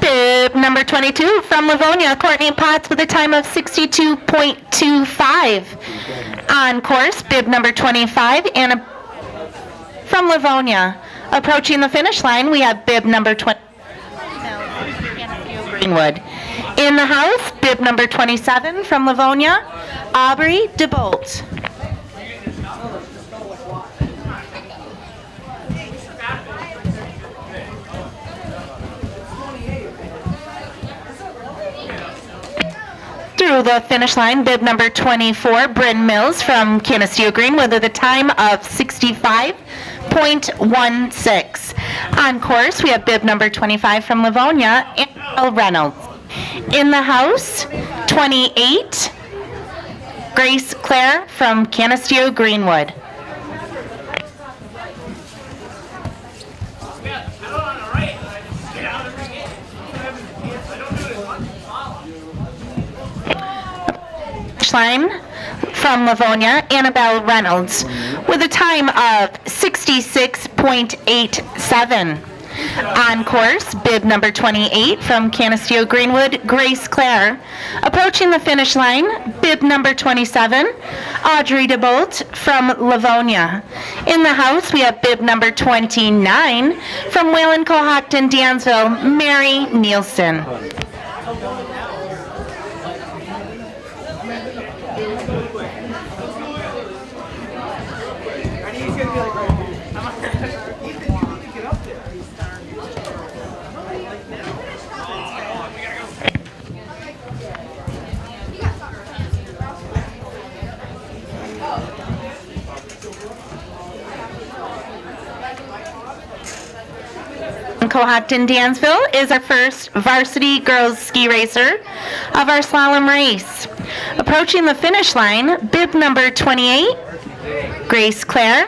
Speaker 22: Bib number 22 from Livonia, Courtney Potts, with a time of 62.25. On course, bib number 25, Anna from Livonia. Approaching the finish line, we have bib number 20, Greenwood. In the house, bib number 27 from Livonia, Aubrey DeBolt. Through the finish line, bib number 24, Bryn Mills from Canisteo Greenwood, with a time of 65.16. On course, we have bib number 25 from Livonia, Annabelle Reynolds. In the house, 28, Grace Clare from Canisteo Greenwood. Line from Livonia, Annabelle Reynolds, with a time of 66.87. On course, bib number 28 from Canisteo Greenwood, Grace Clare. Approaching the finish line, bib number 27, Audrey DeBolt from Livonia. In the house, we have bib number 29 from Wayland, Cohocton, Dansville, Mary Nielsen. Cohocton Dansville is our first varsity girls ski racer of our slalom race. Approaching the finish line, bib number 28, Grace Clare.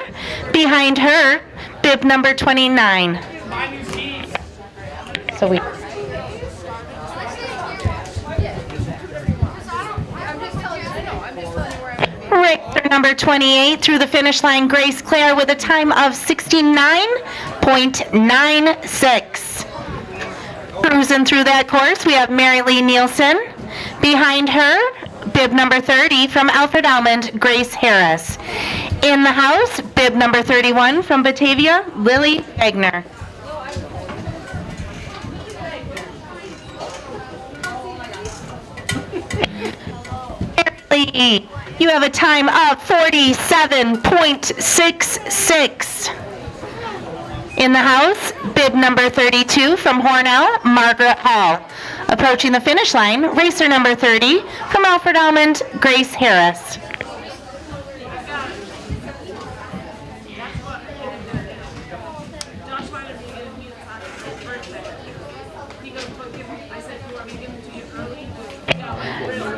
Speaker 22: Behind her, bib number 29. So we. Racer number 28 through the finish line, Grace Clare, with a time of 69.96. Cruising through that course, we have Mary Lee Nielsen. Behind her, bib number 30 from Alfred Almond, Grace Harris. In the house, bib number 31 from Batavia, Lily Wagner. You have a time of 47.66. In the house, bib number 32 from Hornell, Margaret Hall. Approaching the finish line, racer number 30 from Alfred Almond, Grace Harris.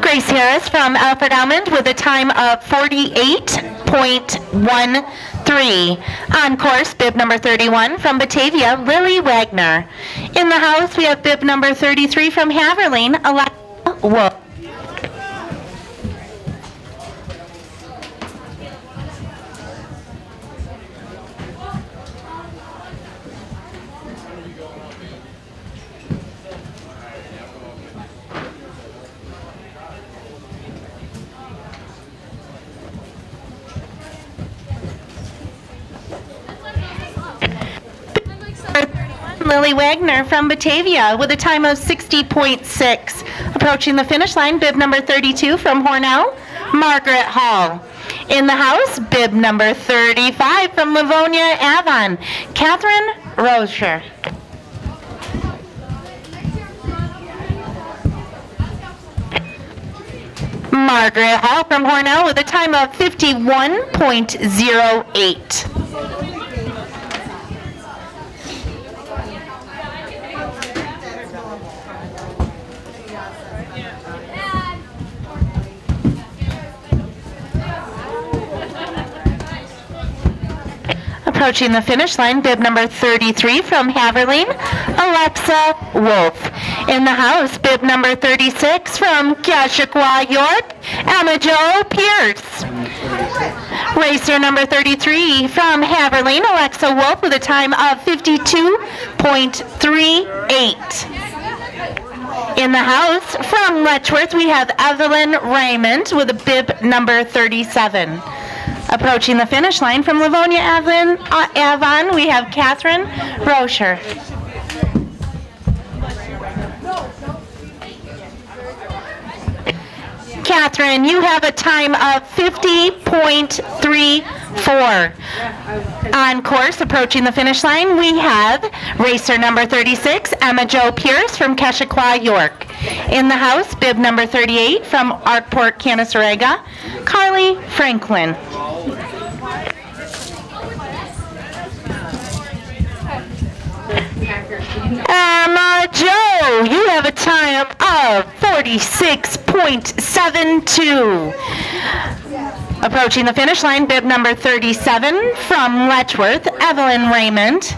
Speaker 22: Grace Harris from Alfred Almond with a time of 48.13. On course, bib number 31 from Batavia, Lily Wagner. In the house, we have bib number 33 from Haverleen, Alexa Wolf. Lily Wagner from Batavia with a time of 60.6. Approaching the finish line, bib number 32 from Hornell, Margaret Hall. In the house, bib number 35 from Livonia, Avon, Catherine Rozier. Margaret Hall from Hornell with a time of 51.08. Approaching the finish line, bib number 33 from Haverling, Alexa Wolf. In the house, bib number 36 from Kashaqua, York, Emma Jo Pierce. Racer number 33 from Haverling, Alexa Wolf with a time of 52.38. In the house, from Letchworth, we have Evelyn Raymond with a bib number 37. Approaching the finish line from Livonia Avon, we have Catherine Rocher. Catherine, you have a time of 50.34. On course, approaching the finish line, we have racer number 36, Emma Jo Pierce from Kashaqua, York. In the house, bib number 38 from Arkport, Canasarega, Carly Franklin. Emma Jo, you have a time of 46.72. Approaching the finish line, bib number 37 from Letchworth, Evelyn Raymond.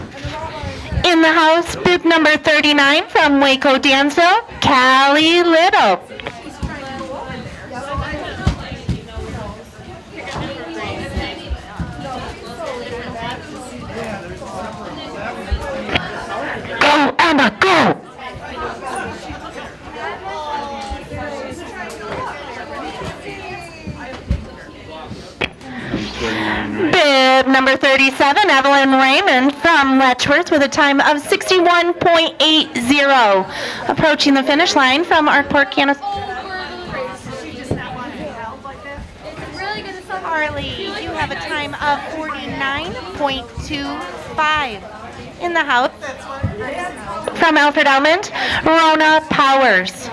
Speaker 22: In the house, bib number 39 from Waco, Dansville, Callie Little. Go, Emma, go! Bib number 37, Evelyn Raymond from Letchworth with a time of 61.80. Approaching the finish line from Arkport, Kansas. Harley, you have a time of 49.25. In the house, from Alfred Almond, Rona Powers.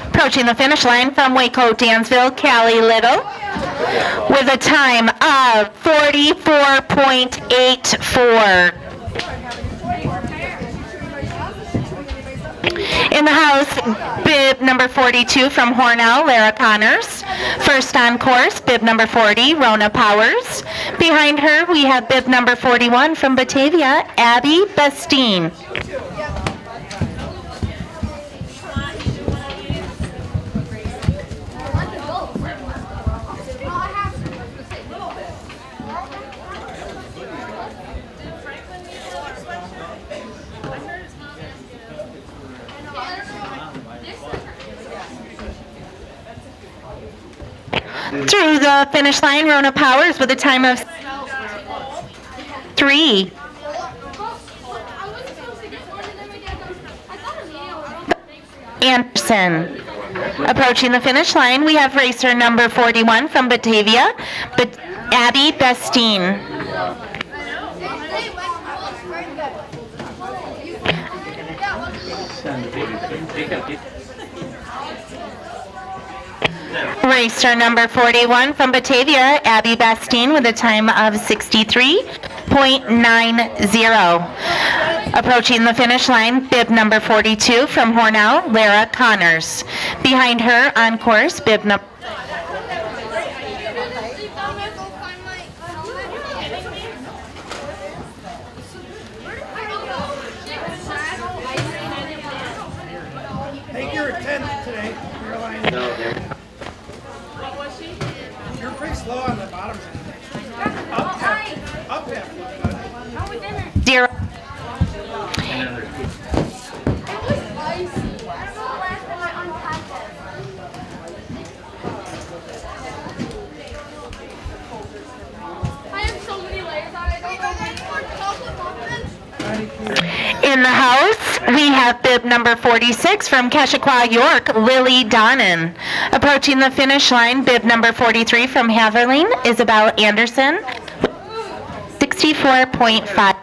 Speaker 22: Approaching the finish line from Waco, Dansville, Callie Little, with a time of 44.84. In the house, bib number 42 from Hornell, Lara Connors. First on course, bib number 40, Rona Powers. Behind her, we have bib number 41 from Batavia, Abby Bestine. Through the finish line, Rona Powers with a time of 3. Anderson. Approaching the finish line, we have racer number 41 from Batavia, Abby Bestine. Racer number 41 from Batavia, Abby Bastine with a time of 63.90. Approaching the finish line, bib number 42 from Hornell, Lara Connors. Behind her on course, bib number...
Speaker 3: Take your 10th today, Caroline. You're pretty slow on the bottom. Up tap.
Speaker 22: 0. In the house, We have bib number 46 from Keshequa, York, Lily Donnan. Approaching the finish line, bib number 43 from Haverling, Isabel Anderson, 64.5.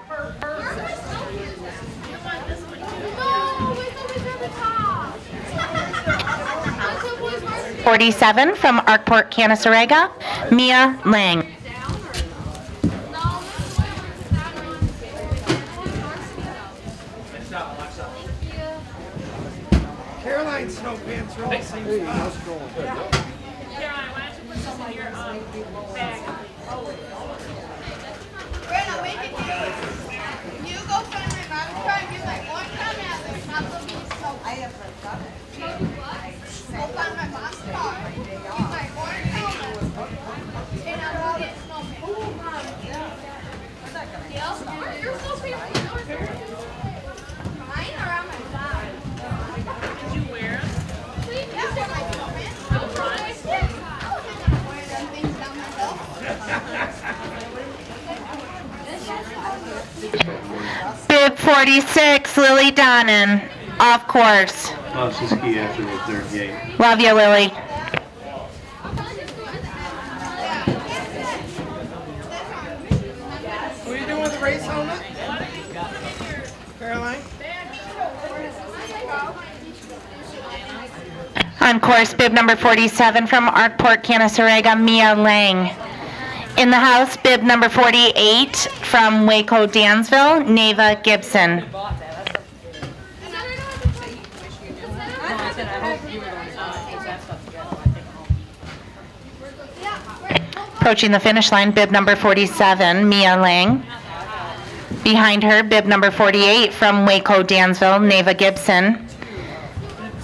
Speaker 22: 47 from Arkport, Canasarega, Mia Lang.
Speaker 3: Caroline Snow Pants are all the same size.
Speaker 5: Caroline, why don't you put some in your bag? Brenda, wait a minute. You go find my mom and try and get like one time out of the top of me. So I have done it. Go find my mom's car. Get my orange helmet. And I'll go get snowman. You're so beautiful. Mine are on my side. Did you wear them? Yeah, they're my snowman. I'll try. I wasn't gonna wear them things down my belt.
Speaker 22: Bib 46, Lily Donnan, off course.
Speaker 14: I'll just ski after the third gate.
Speaker 22: Love you, Lily.
Speaker 3: What are you doing with the race helmet? Caroline?
Speaker 22: On course, bib number 47 from Arkport, Canasarega, Mia Lang. In the house, bib number 48 from Waco, Dansville, Neva Gibson. Approaching the finish line, bib number 47, Mia Lang. Behind her, bib number 48 from Waco, Dansville, Neva Gibson.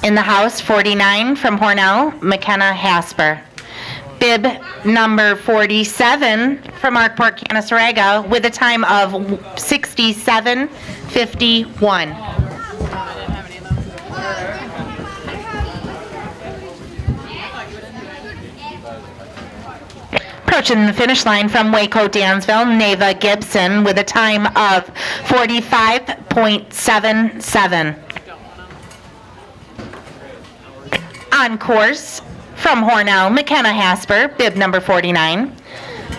Speaker 22: In the house, 49 from Hornell, McKenna Hasper. Bib number 47 from Arkport, Canasarega with a time of 67:51. Approaching the finish line from Waco, Dansville, Neva Gibson with a time of 45.77. On course from Hornell, McKenna Hasper, bib number 49.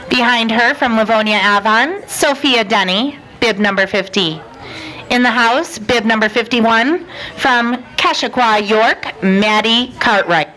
Speaker 22: Behind her from Livonia Avon, Sophia Denny, bib number 50. In the house, bib number 51 from Keshequa, York, Maddie Cartwright.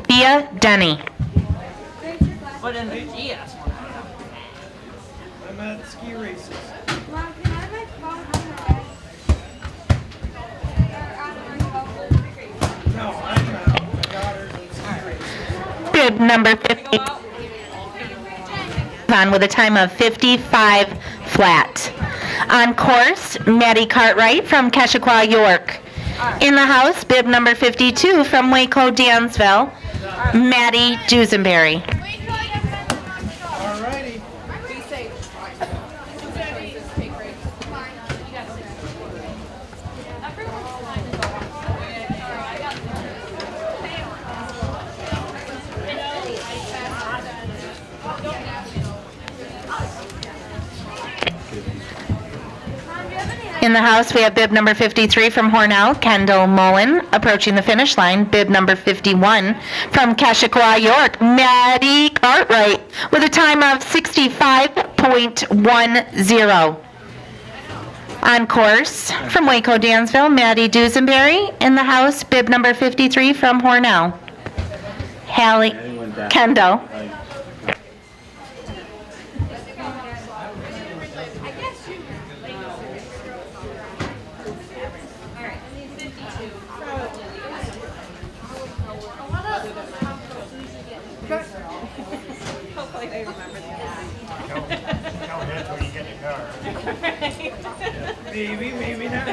Speaker 22: Thea Denny.
Speaker 4: What in the GS?
Speaker 3: I'm at ski races. No, I'm out. My daughter's in ski races.
Speaker 22: Bib number 50. On with a time of 55 flat. On course, Maddie Cartwright from Keshequa, York. In the house, bib number 52 from Waco, Dansville, Maddie Dusenberry.
Speaker 3: Alrighty.
Speaker 5: Be safe.
Speaker 22: In the house, we have bib number 53 from Hornell, Kendall Mullen. Approaching the finish line, bib number 51 from Keshequa, York, Maddie Cartwright, with a time of 65.10. On course, from Waco, Dansville, Maddie Dusenberry. In the house, bib number 53 from Hornell, Hallie Kendall.
Speaker 5: Hopefully they remember that.
Speaker 3: Count heads when you get in the car. Maybe, maybe not.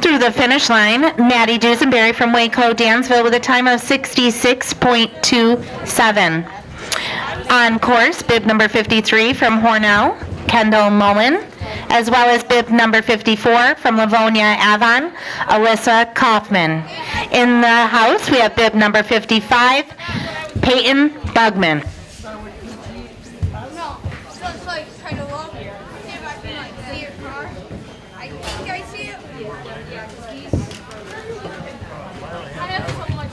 Speaker 22: Through the finish line, Maddie Dusenberry from Waco, Dansville with a time of 66.27. On course, bib number 53 from Hornell, Kendall Mullen, as well as bib number 54 from Livonia Avon, Alyssa Kaufman. In the house, we have bib number 55, Peyton Bugman.
Speaker 5: No, so it's like kind of low. See if I can like see your car. I think I see it. I have so much.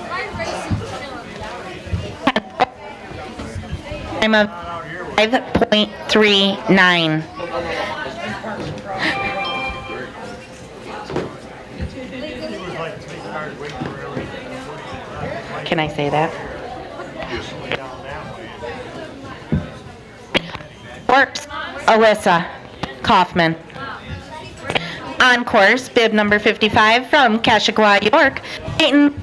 Speaker 5: My racing.
Speaker 22: Time of 5.39. Can I say that? Works, Alyssa Kaufman. On course, bib number 55 from Kashagwa, York, Peyton.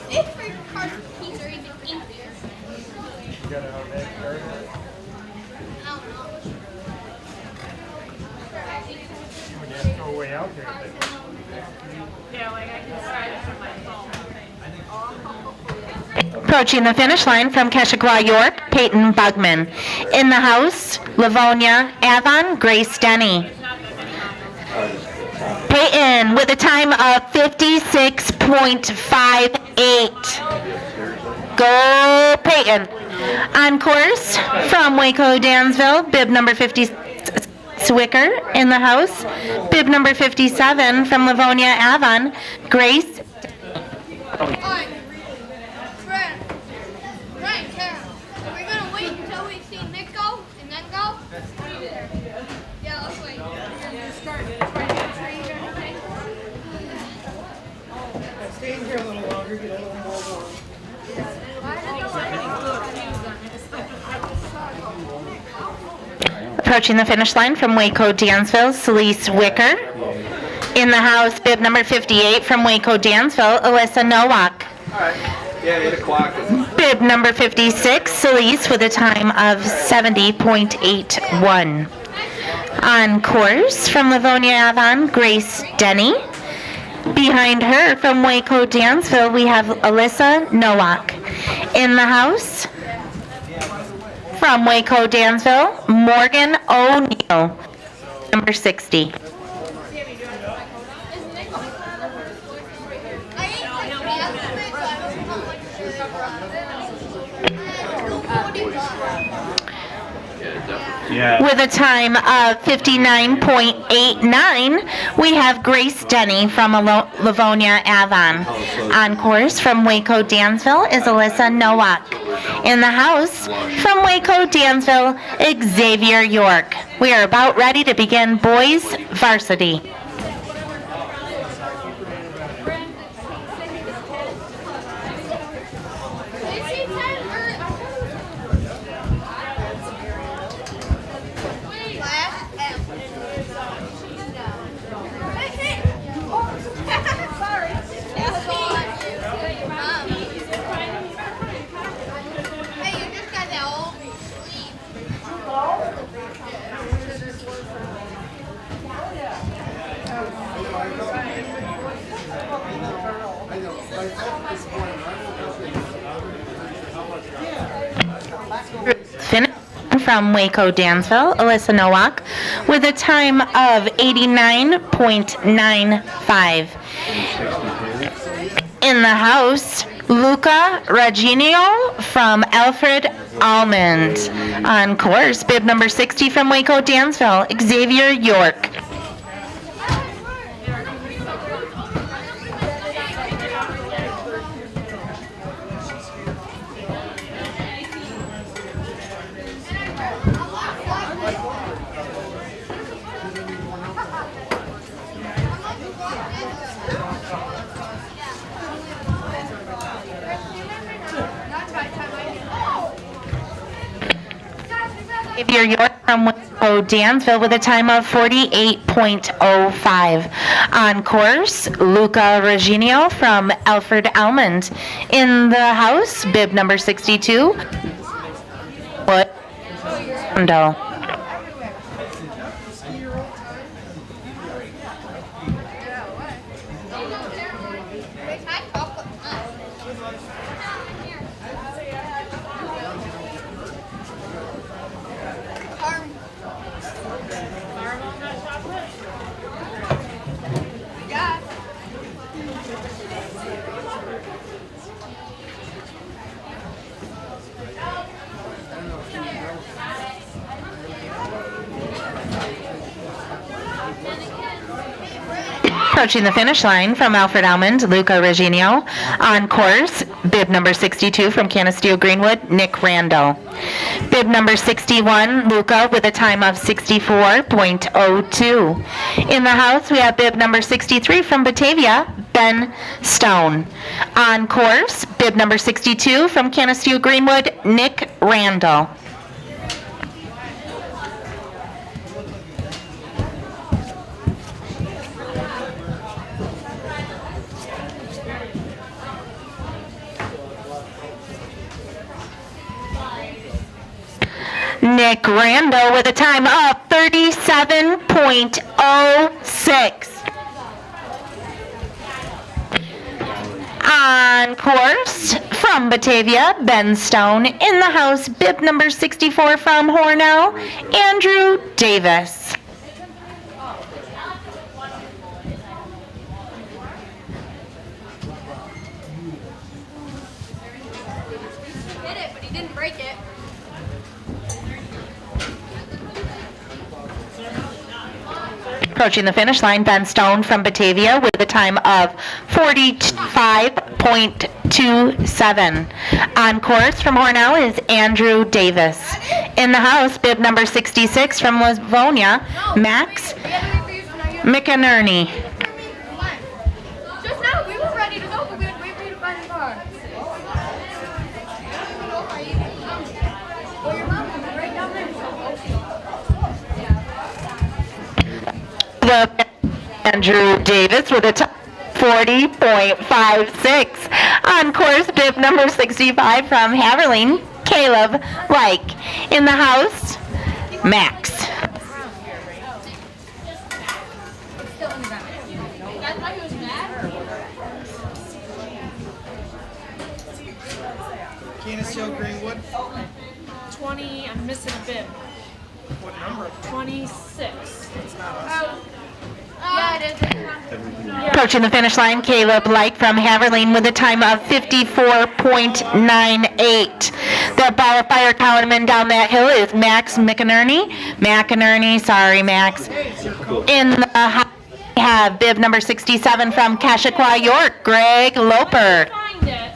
Speaker 5: If your car keys are even easier.
Speaker 2: Way out there.
Speaker 5: Yeah, like I can start it from my phone.
Speaker 22: Approaching the finish line from Kashagwa, York, Peyton Bugman. In the house, Livonia Avon, Grace Denny. Peyton with a time of 56.58. Go Peyton. On course from Waco, Dansville, bib number 50. Swicker in the house. Bib number 57 from Livonia Avon, Grace.
Speaker 5: Alright, Brad, Karen, are we gonna wait until we see Nick go and then go? Yeah, let's wait.
Speaker 3: Stay in here a little longer, get a little more warm.
Speaker 22: Approaching the finish line from Waco, Dansville, Celeste Wicker. In the house, bib number 58 from Waco, Dansville, Alyssa Nowak.
Speaker 3: Yeah, 8 o'clock.
Speaker 22: Bib number 56, Celeste with a time of 70.81. On course from Livonia Avon, Grace Denny. Behind her from Waco, Dansville, we have Alyssa Nowak. In the house, from Waco, Dansville, Morgan O'Neill, number 60.
Speaker 2: Yeah.
Speaker 22: With a time of 59.89, we have Grace Denny from Livonia Avon. On course from Waco, Dansville is Alyssa Nowak. In the house from Waco, Dansville, Xavier York. We are about ready to begin boys varsity. Finish from Waco, Dansville, Alyssa Nowak, with a time of 89.95. In the house, Luca Reginio from Alfred Almond. On course, bib number 60 from Waco, Dansville, Xavier York. Xavier York from Waco, Dansville with a time of 48.05. On course, Luca Reginio from Alfred Almond. In the house, bib number 62, Randall. Approaching the finish line from Alfred Almond, Luca Reginio. On course, bib number 62 from Canisteo Greenwood, Nick Randall. Bib number 61, Luca, with a time of 64.02. In the house, we have bib number 63 from Batavia, Ben Stone. On course, bib number 62 from Canisteo Greenwood, Nick Randall. Nick Randall with a time of 37.06. On course from Batavia, Ben Stone. In the house, bib number 64 from Hornell, Andrew Davis.
Speaker 5: Hit it, but he didn't break it.
Speaker 22: Approaching the finish line, Ben Stone from Batavia with a time of 45.27. On course from Hornell is Andrew Davis. In the house, bib number 66 from Livonia, Max McInerney.
Speaker 5: Just now, we were ready to go, but we had to wait for you to find the car. Well, your mom was right down there.
Speaker 22: Andrew Davis with a time 40.56. On course, bib number 65 from Haverling, Caleb Like. In the house, Max.
Speaker 15: Canisteo Greenwood.
Speaker 16: 20, I'm missing a bib.
Speaker 15: What number?
Speaker 16: 26.
Speaker 5: Yeah, it is.
Speaker 22: Approaching the finish line, Caleb Like from Haverling with a time of 54.98. The qualifier counterman down that hill is Max McInerney. Sorry, Max. In the house, we have bib number 67 from Cashaqua, York, Greg Loper.
Speaker 16: Find it.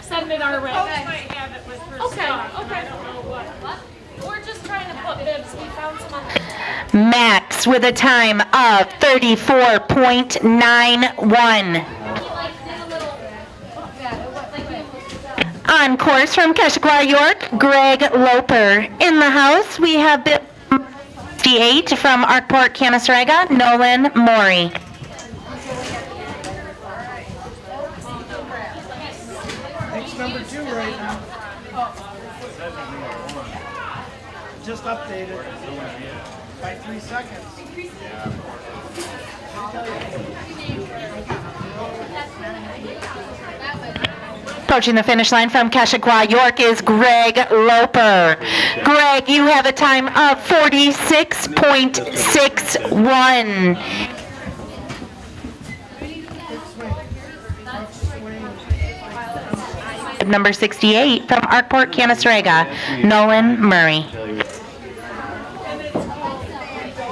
Speaker 16: Send it our way. Okay. Might have it with her stuff. Okay. I don't know what. We're just trying to put bibs. We found some on
Speaker 22: Max with a time of 34.91. On course from Cashaqua, York, Greg Loper. In the house, we have bib 58 from Arkport, Canaseraga, Nolan Maury.
Speaker 15: It's number 2 right now. Just updated by 3 seconds.
Speaker 22: Approaching the finish line from Cashaqua, York is Greg Loper. Greg, you have a time of 46.61. Number 68 from Arkport, Canaseraga, Nolan Murray.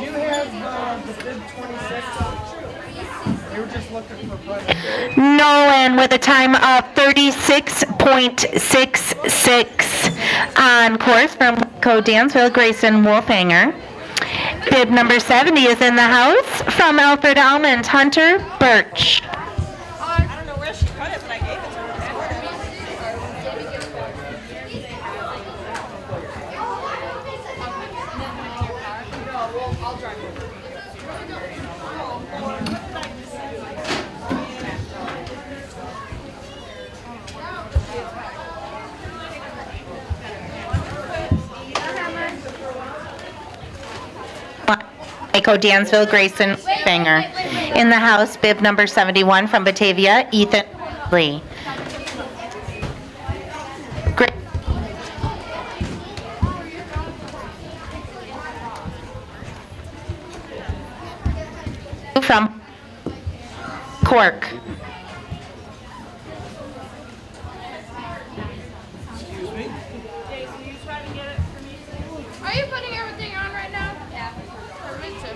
Speaker 15: You have the bib 26. They were just looking for budget.
Speaker 22: Nolan with a time of 36.66. On course from Co-Dansville, Grayson Wolfhanger. Bib number 70 is in the house from Alfred Almond, Hunter Birch.
Speaker 16: I don't know where she put it, but I gave it to her. I'll drive over.
Speaker 22: Waco, Dansville, Grayson Fanger. In the house, bib number 71 from Batavia, Ethan Lee. From Cork.
Speaker 5: Are you putting everything on right now? Yeah. Or meant to.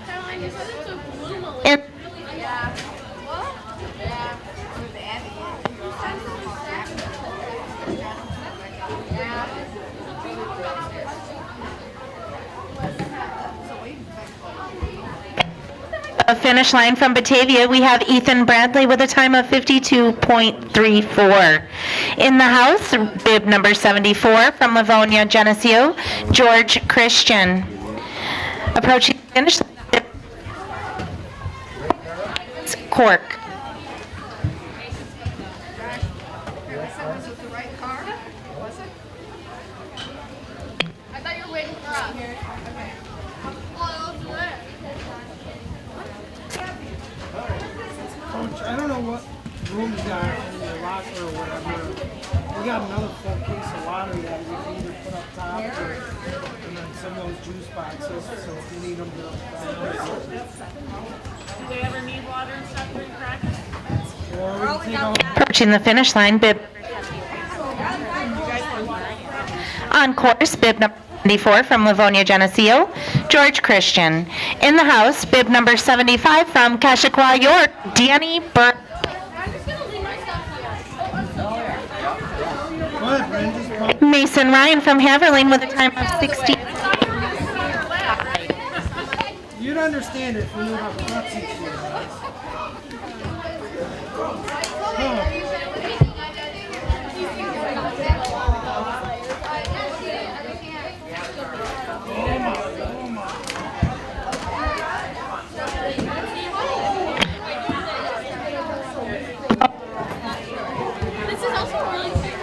Speaker 5: Caroline, you said it's a blue Malay. Yeah. What? Yeah. With Abby.
Speaker 22: A finish line from Batavia, we have Ethan Bradley with a time of 52.34. In the house, bib number 74 from Livonia, Geneseo, George Christian. Approaching the finish line, Cork.
Speaker 5: I thought you were waiting for us. Okay. Oh, it's lit.
Speaker 15: Coach, I don't know what room you got in your locker or whatever. We got another full case of water that we can either put up top or, and then some of those juice boxes, so if you need them, they're up top.
Speaker 16: Do they ever need water and stuff during practice?
Speaker 15: Or we can take out
Speaker 22: Approaching the finish line, bib on course, bib number 74 from Livonia, Geneseo, George Christian. In the house, bib number 75 from Kashaqua, York, Danny Burke. Mason Ryan from Haverling with a time of 60.
Speaker 15: You'd understand it if we knew how clutch each year
Speaker 5: This is also really cute.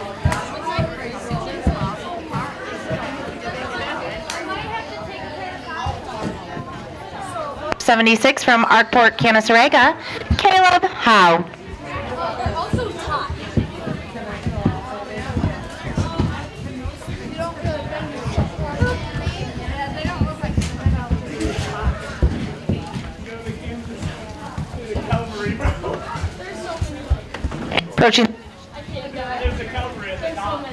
Speaker 22: 76 from Arkport, Canasarega, Caleb Howe.
Speaker 5: Also top.
Speaker 22: Approaching.
Speaker 2: There's a Calvary at the top.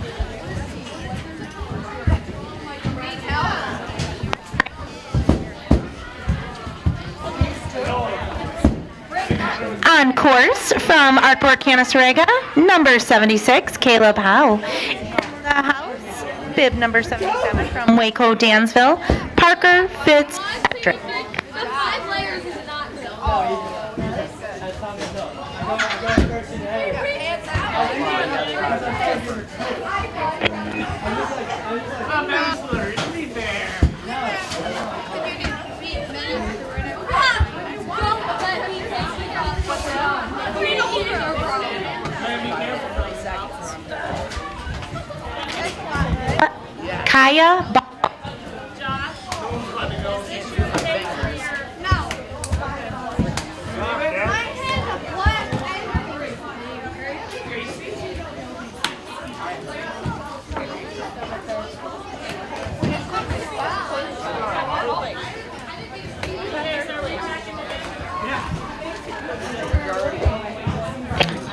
Speaker 22: On course from Arkport, Canasarega, number 76, Caleb Howe. In the house, bib number 77 from Waco, Dansville, Parker Fitzpatrick.
Speaker 5: The 5 layers is not good.
Speaker 22: Kaya Ball.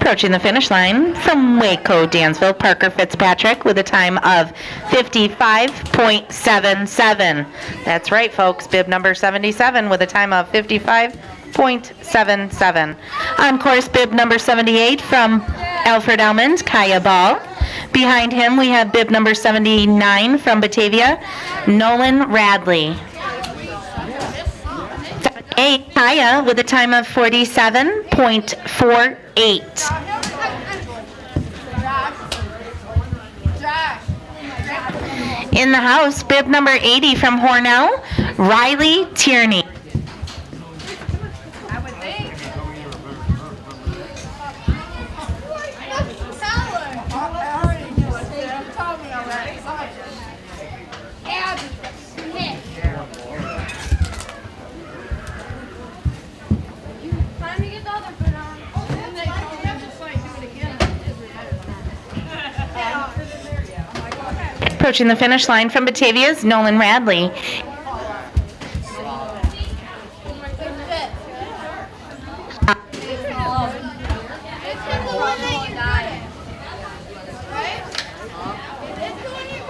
Speaker 22: Approaching the finish line from Waco, Dansville, Parker Fitzpatrick with a time of 55.77. That's right, folks, bib number 77 with a time of 55.77. On course, bib number 78 from Alfred Almond, Kaya Ball. Behind him, we have bib number 79 from Batavia, Nolan Radley. 78, Kaya with a time of 47.48. In the house, bib number 80 from Hornell, Riley Tierney.
Speaker 5: I would think.
Speaker 22: Approaching the finish line from Batavia's Nolan Radley.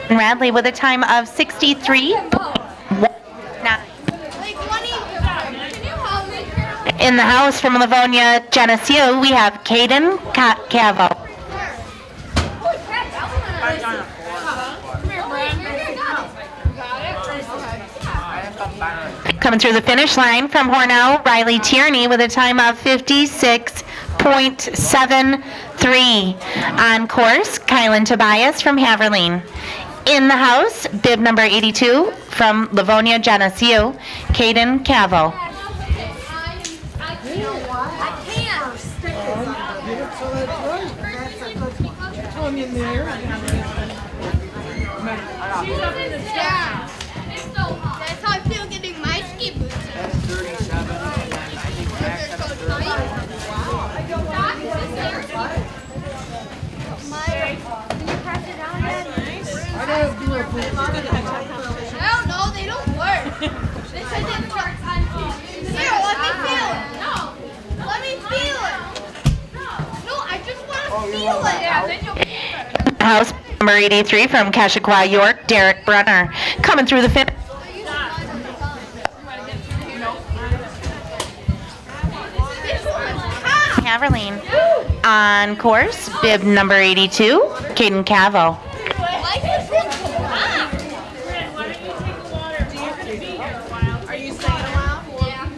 Speaker 22: Radley with a time of 63.19. In the house from Livonia, Geneseo, we have Caden Cavo. Coming through the finish line from Hornell, Riley Tierney with a time of 56.73. On course, Kylan Tobias from Haverleen. In the house, bib number 82 from Livonia, Geneseo, Caden Cavo.
Speaker 5: That's how I feel getting my ski boots.
Speaker 4: That's 37, and I think Max has 30.
Speaker 5: Can you press it down, Dad? I don't know, they don't work. They said they work. Here, let me feel it. No. Let me feel it. No, I just want to feel it. Yeah, then you'll feel it.
Speaker 22: House number 83 from Kashaqua, York, Derek Brunner. Coming through the finish. Haverleen. On course, bib number 82, Caden Cavo.
Speaker 16: Are you staying a while? Yeah.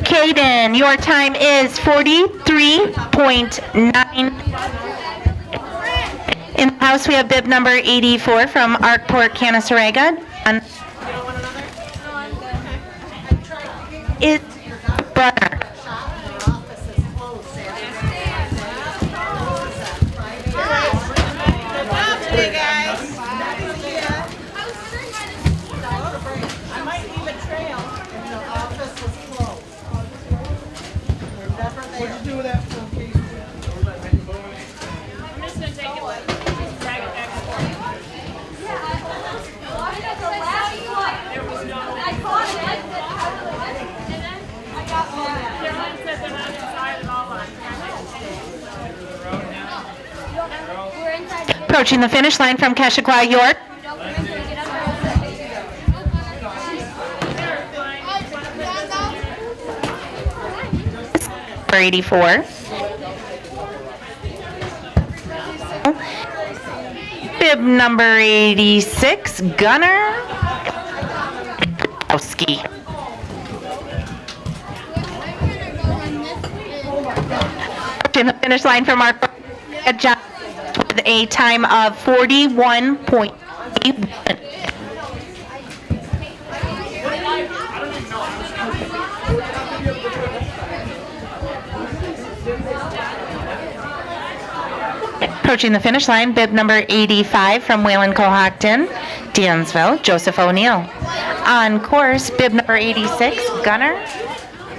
Speaker 22: Caden, your time is 43.9. In the house, we have bib number 84 from Arkport, Canaseraga. It's Brunner.
Speaker 15: I might leave a trail and the office was closed. What'd you do with that phone case?
Speaker 16: I'm just gonna take it, drag it back and forth. There was no. Caroline said they're not inside at all on
Speaker 22: Approaching the finish line from Kashaqua, York. 84. Bib number 86, Gunner Kowski. In the finish line from our John with a time of 41.81. Approaching the finish line, bib number 85 from Wayland Cohocton, Dansville, Joseph O'Neill. On course, bib number 86, Gunner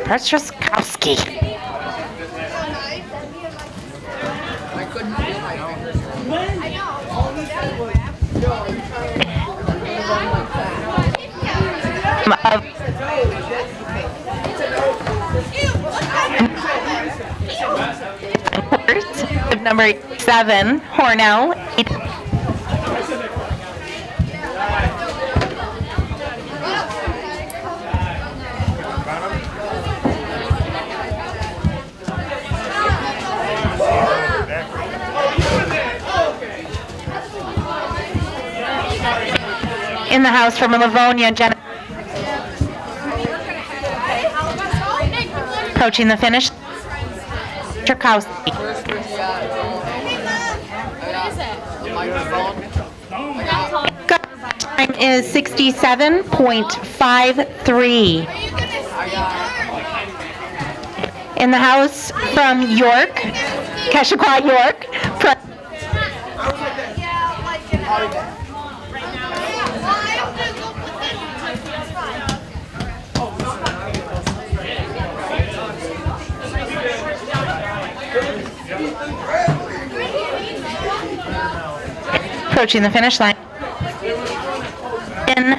Speaker 22: Preciouskowski.
Speaker 4: I couldn't feel my fingers.
Speaker 22: Bib number 7, Hornell. In the house from Livonia, Jenna. Approaching the finish, Tchaikovsky. Time is 67.53. In the house from York, Kashaqua, York. Approaching the finish line,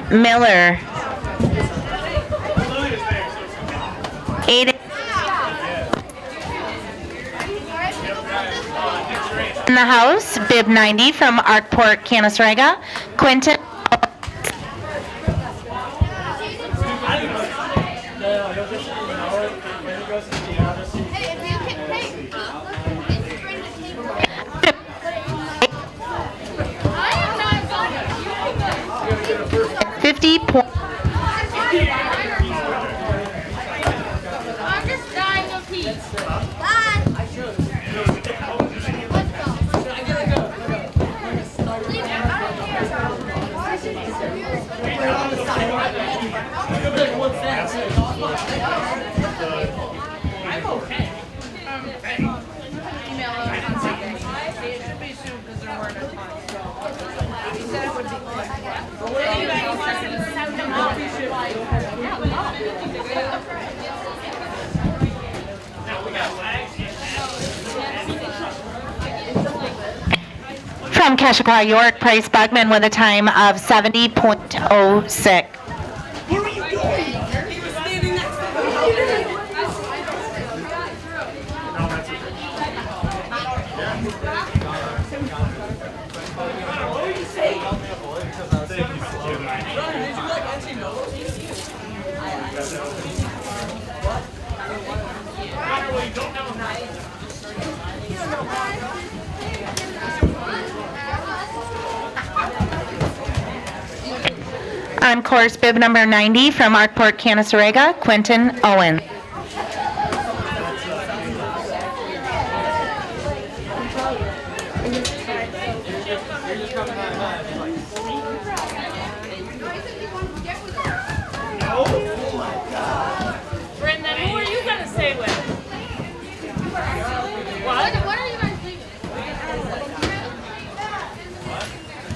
Speaker 22: Miller. In the house, bib 90 from Arkport, Canasrega, Quentin.
Speaker 16: I'm just dying of heat. I'm okay. Email over on Sunday. It should be soon because there weren't a ton. He said it would be quick. Send them out.
Speaker 22: From Keshikwa, York, Price Bugman with a time of 70.06.
Speaker 3: What are you doing? He was standing next to
Speaker 22: On course, bib number 90 from Arkport, Canasrega, Quentin Owen.
Speaker 16: Brendan, who are you going to stay with? What are you guys leaving?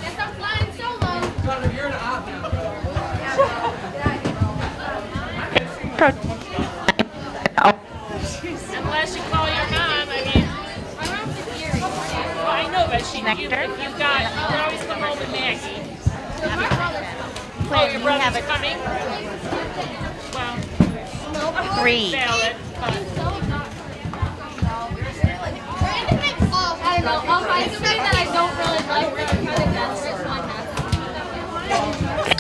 Speaker 16: Guess I'm flying solo. You're an op now. Unless you call your mom, I mean. Well, I know, but you can always come home with Maggie. Oh, your brother's coming? Well,
Speaker 22: 3.
Speaker 16: valid, I don't know. I'll find somebody that I don't really like.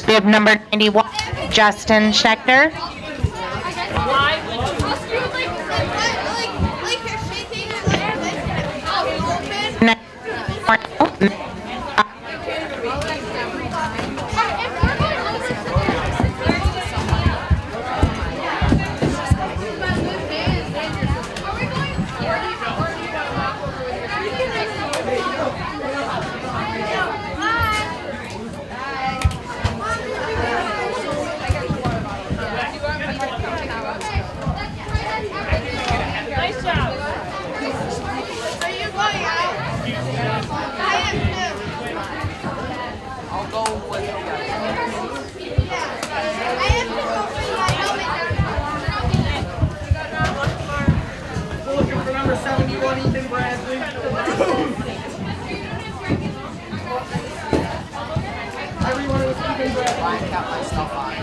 Speaker 22: Bib number 91, Justin Schechter.
Speaker 16: Why would you? Like you're shaking Nice job. Are you going out? I am too.
Speaker 4: I'll go with you guys.
Speaker 16: I have to go for my helmet.
Speaker 3: Looking for number 71, Ethan Bradley. Everyone was Ethan Bradley.
Speaker 4: I kept my stuff on.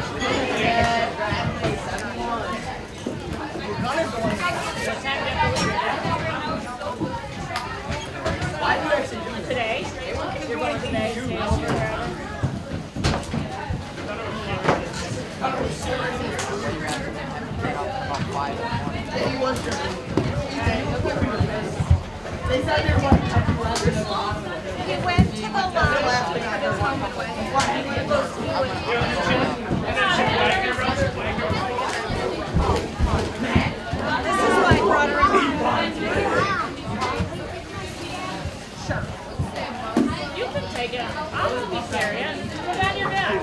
Speaker 3: Why do you actually do this?
Speaker 16: Today? You're going today.
Speaker 3: They said they were
Speaker 16: He went to the
Speaker 3: This is my brother.
Speaker 16: Sure. You can take it. I'll just be serious. Put it on your back.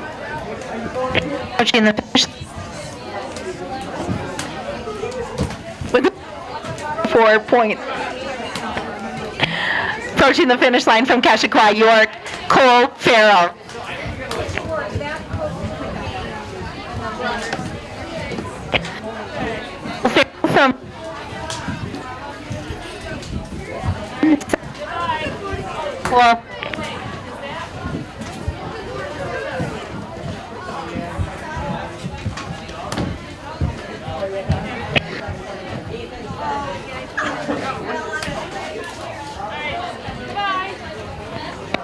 Speaker 22: Approaching the finish with 4 points. Approaching the finish line from Keshikwa, York, Cole Farrell. From well,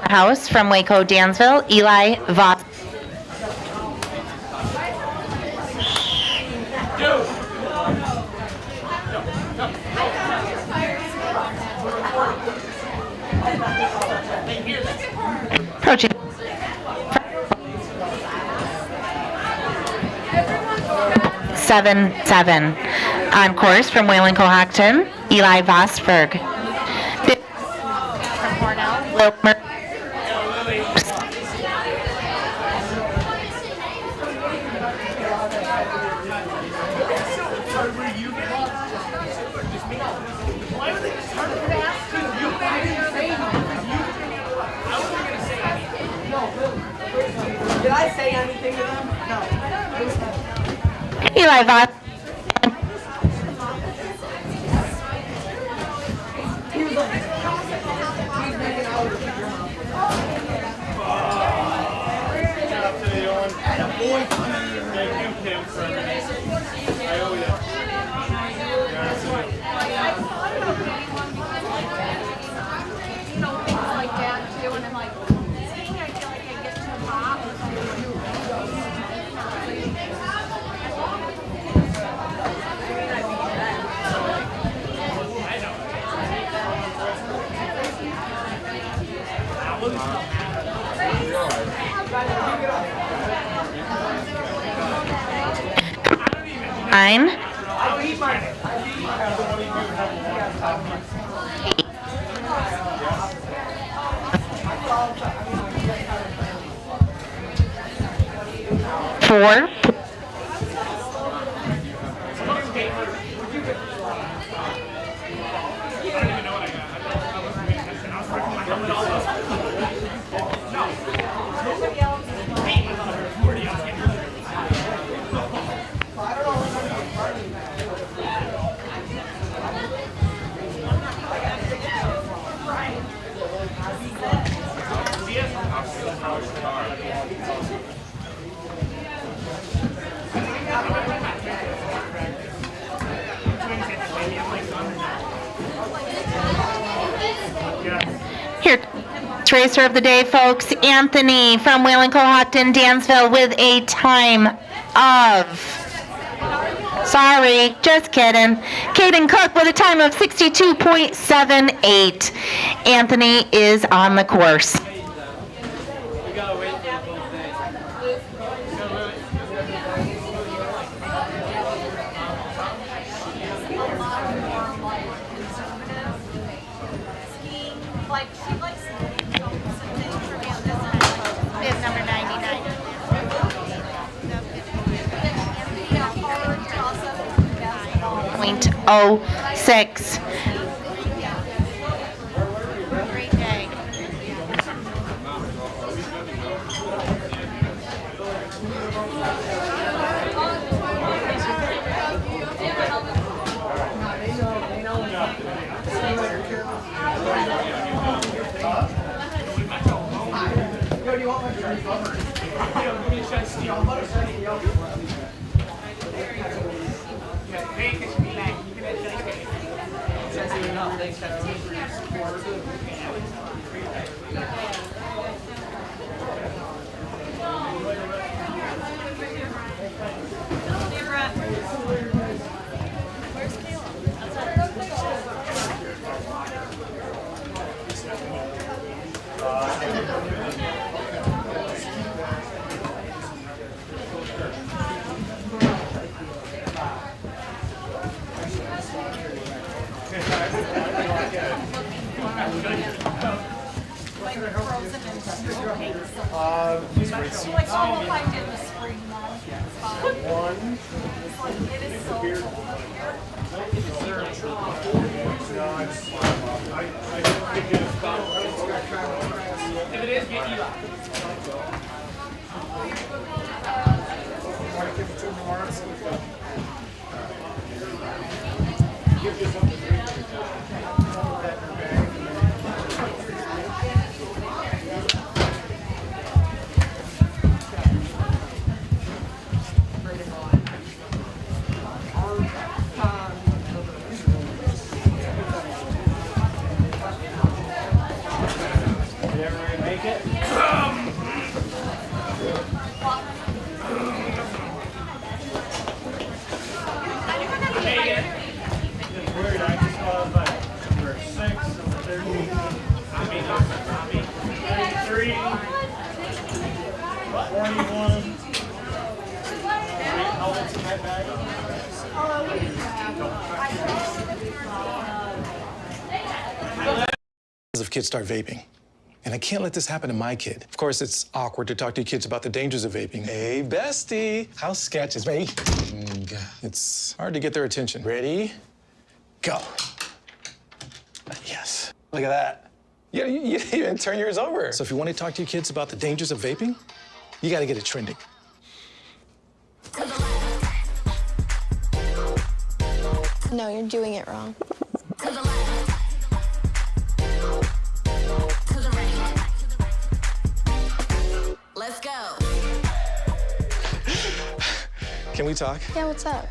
Speaker 22: House from Waco, Dansville, Eli Voss. Approaching. 7-7. On course from Wayland Cohocton, Eli Vosberg. From Cornell, Wilmer.
Speaker 4: Did I say anything to them? No.
Speaker 22: Eli Voss. Nine. Four. Here, racer of the day, folks, Anthony from Wayland Cohocton, Dansville, with a time of, sorry, just kidding, Caden Cook with a time of 62.78. Anthony is on the course.
Speaker 5: Number
Speaker 22: .06.
Speaker 5: Great day.
Speaker 16: Like almost like in the spring month. It is so cold
Speaker 2: If it is, get Eli. Make it. It's weird, I just thought like number 6, number 33, 41. How old's in that bag?
Speaker 17: If kids start vaping. And I can't let this happen to my kid. Of course, it's awkward to talk to your kids about the dangers of vaping. Hey, bestie, how sketch is me? It's hard to get their attention. Ready? Go. Yes. Look at that. You even turn yours over. So if you want to talk to your kids about the dangers of vaping, you got to get it trending.
Speaker 20: No, you're doing it wrong.
Speaker 12: Let's go.
Speaker 17: Can we talk?
Speaker 20: Yeah, what's up?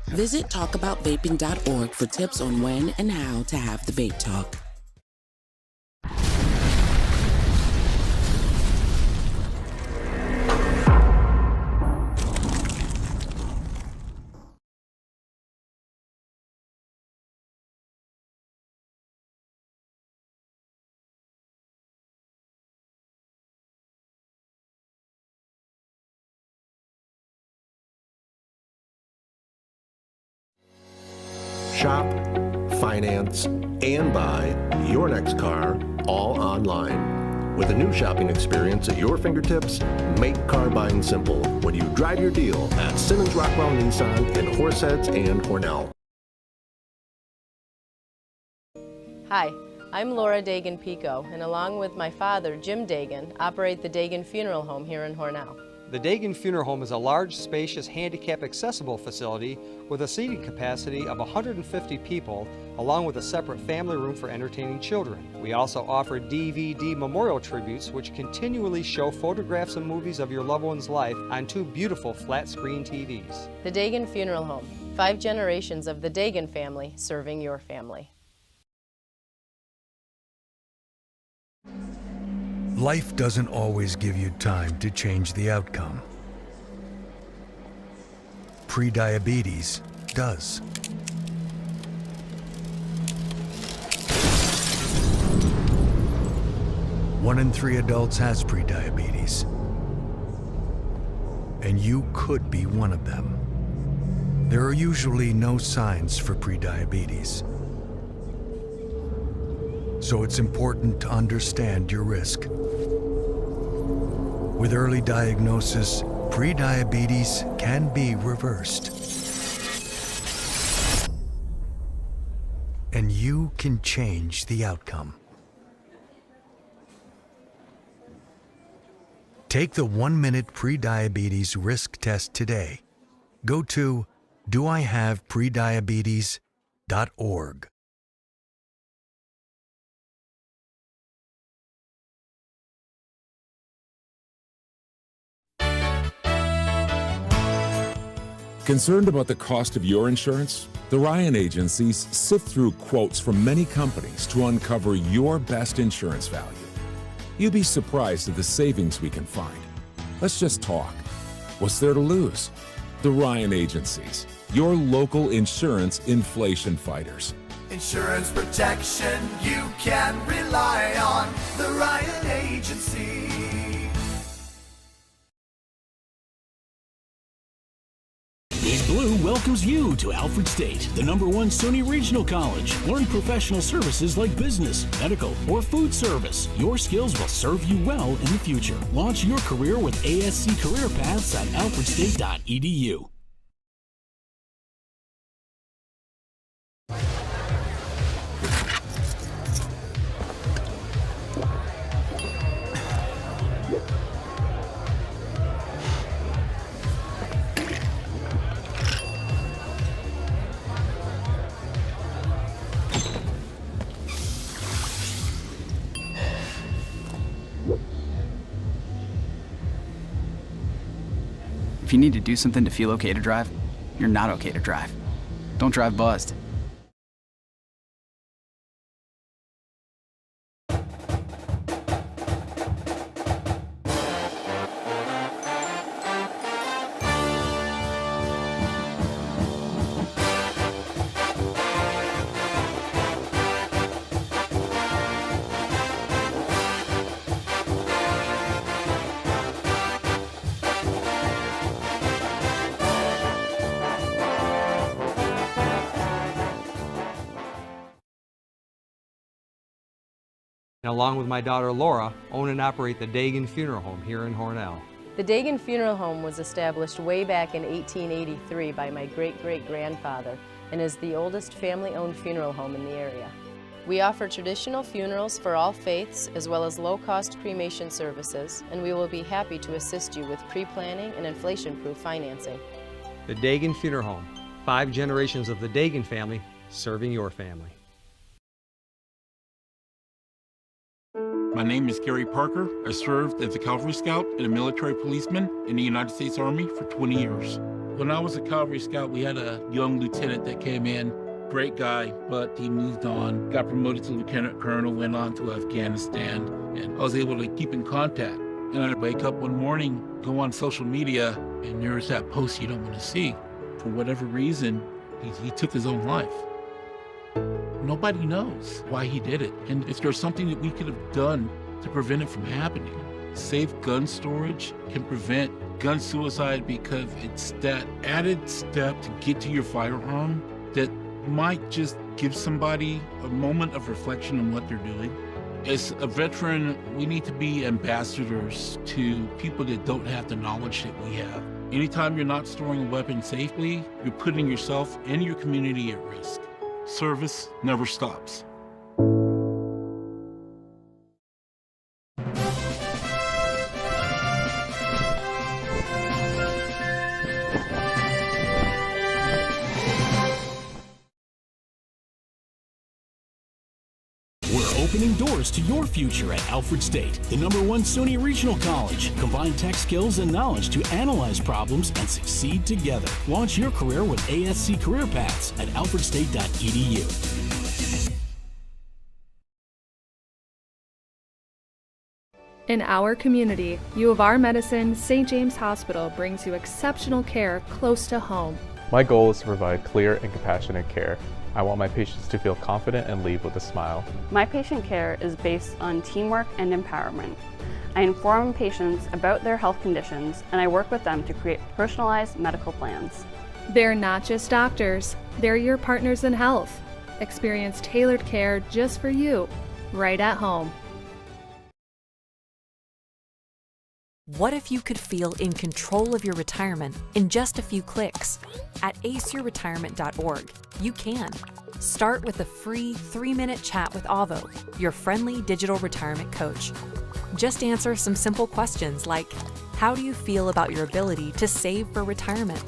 Speaker 23: Visit talkaboutvaping.org for tips on when and how to have the vape talk.
Speaker 24: Shop, finance, and buy your next car all online. With a new shopping experience at your fingertips, make car buying simple when you drive your deal at Simmons Rockwell Nissan in Horseheads and Hornell.
Speaker 18: Hi, I'm Laura Dagan-Pico, and along with my father, Jim Dagan, operate the Dagan Funeral Home here in Hornell.
Speaker 19: The Dagan Funeral Home is a large, spacious, handicap-accessible facility with a seating capacity of 150 people, along with a separate family room for entertaining children. We also offer DVD memorial tributes, which continually show photographs and movies of your loved one's life on 2 beautiful flat-screen TVs.
Speaker 18: The Dagan Funeral Home, 5 generations of the Dagan family serving your family.
Speaker 25: Life doesn't always give you time to change the outcome. Prediabetes does. One in 3 adults has prediabetes, and you could be one of them. There are usually no signs for prediabetes, so it's important to understand your risk. With early diagnosis, prediabetes can be reversed. And you can change the outcome. Take the 1-minute prediabetes risk test today. Go to doihaveprediabetes.org.
Speaker 11: Concerned about the cost of your insurance? The Ryan agencies sift through quotes from many companies to uncover your best insurance value. You'd be surprised at the savings we can find. Let's just talk. What's there to lose? The Ryan agencies, your local insurance inflation fighters.
Speaker 12: Insurance protection you can rely on. The Ryan Agency.
Speaker 6: Big Blue welcomes you to Alfred State, the #1 SUNY Regional College. Learn professional services like business, medical, or food service. Your skills will serve you well in the future. Launch your career with ASC Career Paths at alfredstate.edu.
Speaker 26: If you need to do something to feel okay to drive, you're not okay to drive. Don't drive buzzed.
Speaker 19: And along with my daughter Laura, own and operate the Dagan Funeral Home here in Hornell.
Speaker 18: The Dagan Funeral Home was established way back in 1883 by my great-great-grandfather and is the oldest family-owned funeral home in the area. We offer traditional funerals for all faiths as well as low-cost cremation services, and we will be happy to assist you with pre-planning and inflation-proof financing.
Speaker 19: The Dagan Funeral Home, 5 generations of the Dagan family serving your family.
Speaker 1: My name is Gary Parker. I served as a Cavalry Scout and a military policeman in the United States Army for 20 years. When I was a Cavalry Scout, we had a young lieutenant that came in, great guy, but he moved on, got promoted to lieutenant colonel, went on to Afghanistan, and I was able to keep in contact. And I'd wake up one morning, go on social media, and there's that post you don't want to see. For whatever reason, he took his own life. Nobody knows why he did it. And if there's something that we could have done to prevent it from happening, safe gun storage can prevent gun suicide, because it's that added step to get to your firearm that might just give somebody a moment of reflection on what they're doing. As a veteran, we need to be ambassadors to people that don't have the knowledge that we have. Anytime you're not storing a weapon safely, you're putting yourself and your community at risk. Service never stops.
Speaker 6: Opening doors to your future at Alfred State, the #1 SUNY Regional College. Combine tech skills and knowledge to analyze problems and succeed together. Launch your career with ASC Career Paths at alfredstate.edu.
Speaker 7: In our community, U of R Medicine St. James Hospital brings you exceptional care close to home.
Speaker 8: My goal is to provide clear and compassionate care. I want my patients to feel confident and leave with a smile.
Speaker 9: My patient care is based on teamwork and empowerment. I inform patients about their health conditions, and I work with them to create personalized medical plans.
Speaker 7: They're not just doctors, they're your partners in health. Experience tailored care just for you, right at home.
Speaker 10: What if you could feel in control of your retirement in just a few clicks? At aceyourretirement.org, you can. Start with a free 3-minute chat with Avo, your friendly digital retirement coach. Just answer some simple questions like, how do you feel about your ability to save for retirement?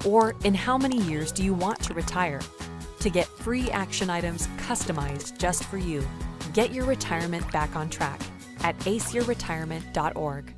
Speaker 10: Or in how many years do you want to retire? To get free action items customized just for you. Get your retirement back on track at aceyourretirement.org.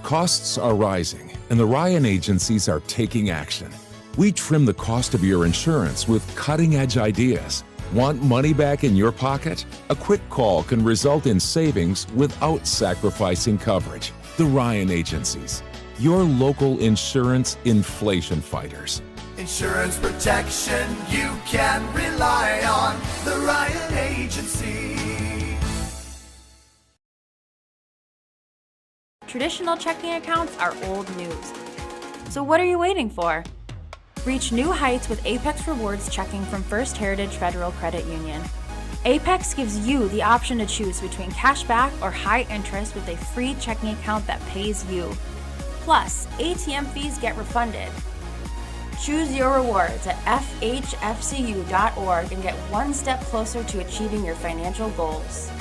Speaker 11: Costs are rising, and the Ryan agencies are taking action. We trim the cost of your insurance with cutting-edge ideas. Want money back in your pocket? A quick call can result in savings without sacrificing coverage. The Ryan agencies, your local insurance inflation fighters.
Speaker 12: Insurance protection you can rely on. The Ryan Agency.
Speaker 13: Traditional checking accounts are old news. So what are you waiting for? Reach new heights with Apex Rewards checking from First Heritage Federal Credit Union. Apex gives you the option to choose between cash back or high interest with a free checking account that pays you. Plus, ATM fees get refunded. Choose your rewards at FHFCU.org and get one step closer to achieving your financial goals.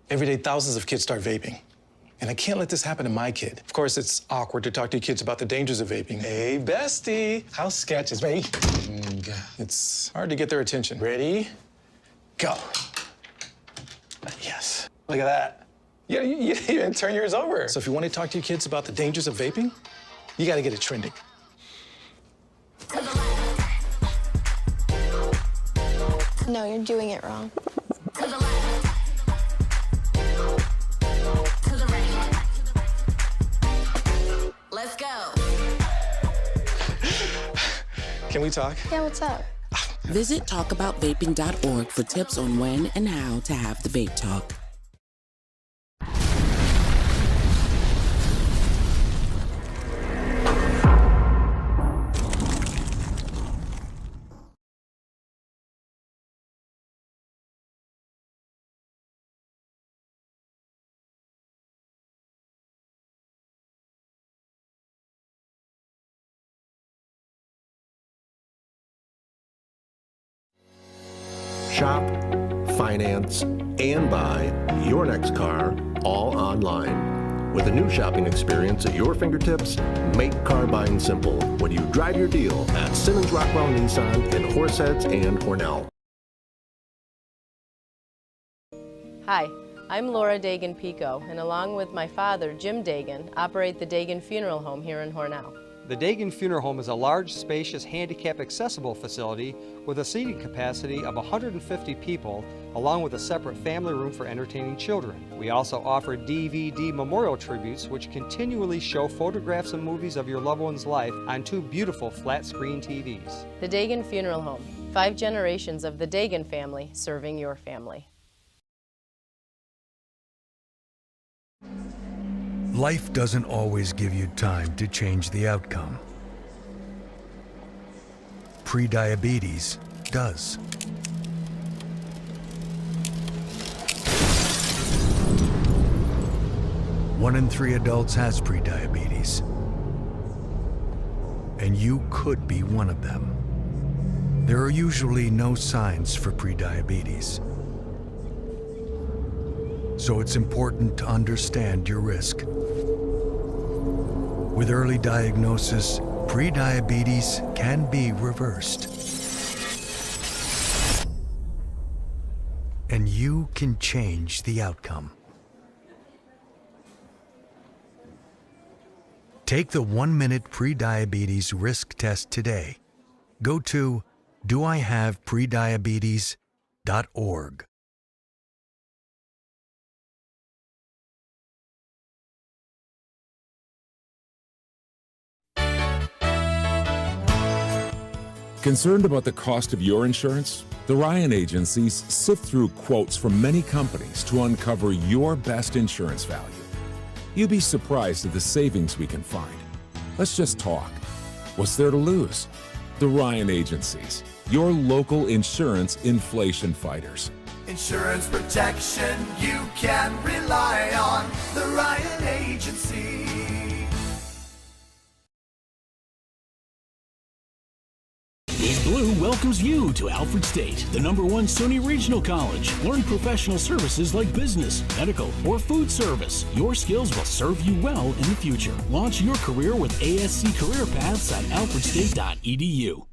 Speaker 17: Every day, thousands of kids start vaping. And I can't let this happen to my kid. Of course, it's awkward to talk to your kids about the dangers of vaping. Hey, bestie, how sketch is me? It's hard to get their attention. Ready? Go. Yes. Look at that. You didn't even turn yours over. So if you want to talk to your kids about the dangers of vaping, you got to get it trending.
Speaker 20: No, you're doing it wrong.
Speaker 23: Let's go.
Speaker 17: Can we talk?
Speaker 20: Yeah, what's up?
Speaker 23: Visit talkaboutvaping.org for tips on when and how to have the vape talk.
Speaker 24: Shop, finance, and buy your next car all online. With a new shopping experience at your fingertips, make car buying simple when you drive your deal at Simmons Rockwell Nissan in Horseheads and Hornell.
Speaker 18: Hi, I'm Laura Dagan-Pico, and along with my father, Jim Dagan, operate the Dagan Funeral Home here in Hornell.
Speaker 19: The Dagan Funeral Home is a large, spacious, handicap-accessible facility with a seating capacity of 150 people, along with a separate family room for entertaining children. We also offer DVD memorial tributes, which continually show photographs and movies of your loved one's life on 2 beautiful flat-screen TVs.
Speaker 18: The Dagan Funeral Home, 5 generations of the Dagan family serving your family.
Speaker 25: Life doesn't always give you time to change the outcome. Prediabetes does. One in 3 adults has prediabetes, and you could be one of them. There are usually no signs for prediabetes, so it's important to understand your risk. With early diagnosis, prediabetes can be reversed. And you can change the outcome. Take the 1-minute prediabetes risk test today. Go to doihaveprediabetes.org.
Speaker 11: Concerned about the cost of your insurance? The Ryan agencies sift through quotes from many companies to uncover your best insurance value. You'd be surprised at the savings we can find. Let's just talk. What's there to lose? The Ryan agencies, your local insurance inflation fighters.
Speaker 12: Insurance protection you can rely on. The Ryan Agency.
Speaker 6: Big Blue welcomes you to Alfred State, the #1 SUNY Regional College. Learn professional services like business, medical, or food service. Your skills will serve you well in the future. Launch your career with ASC Career Paths at alfredstate.edu.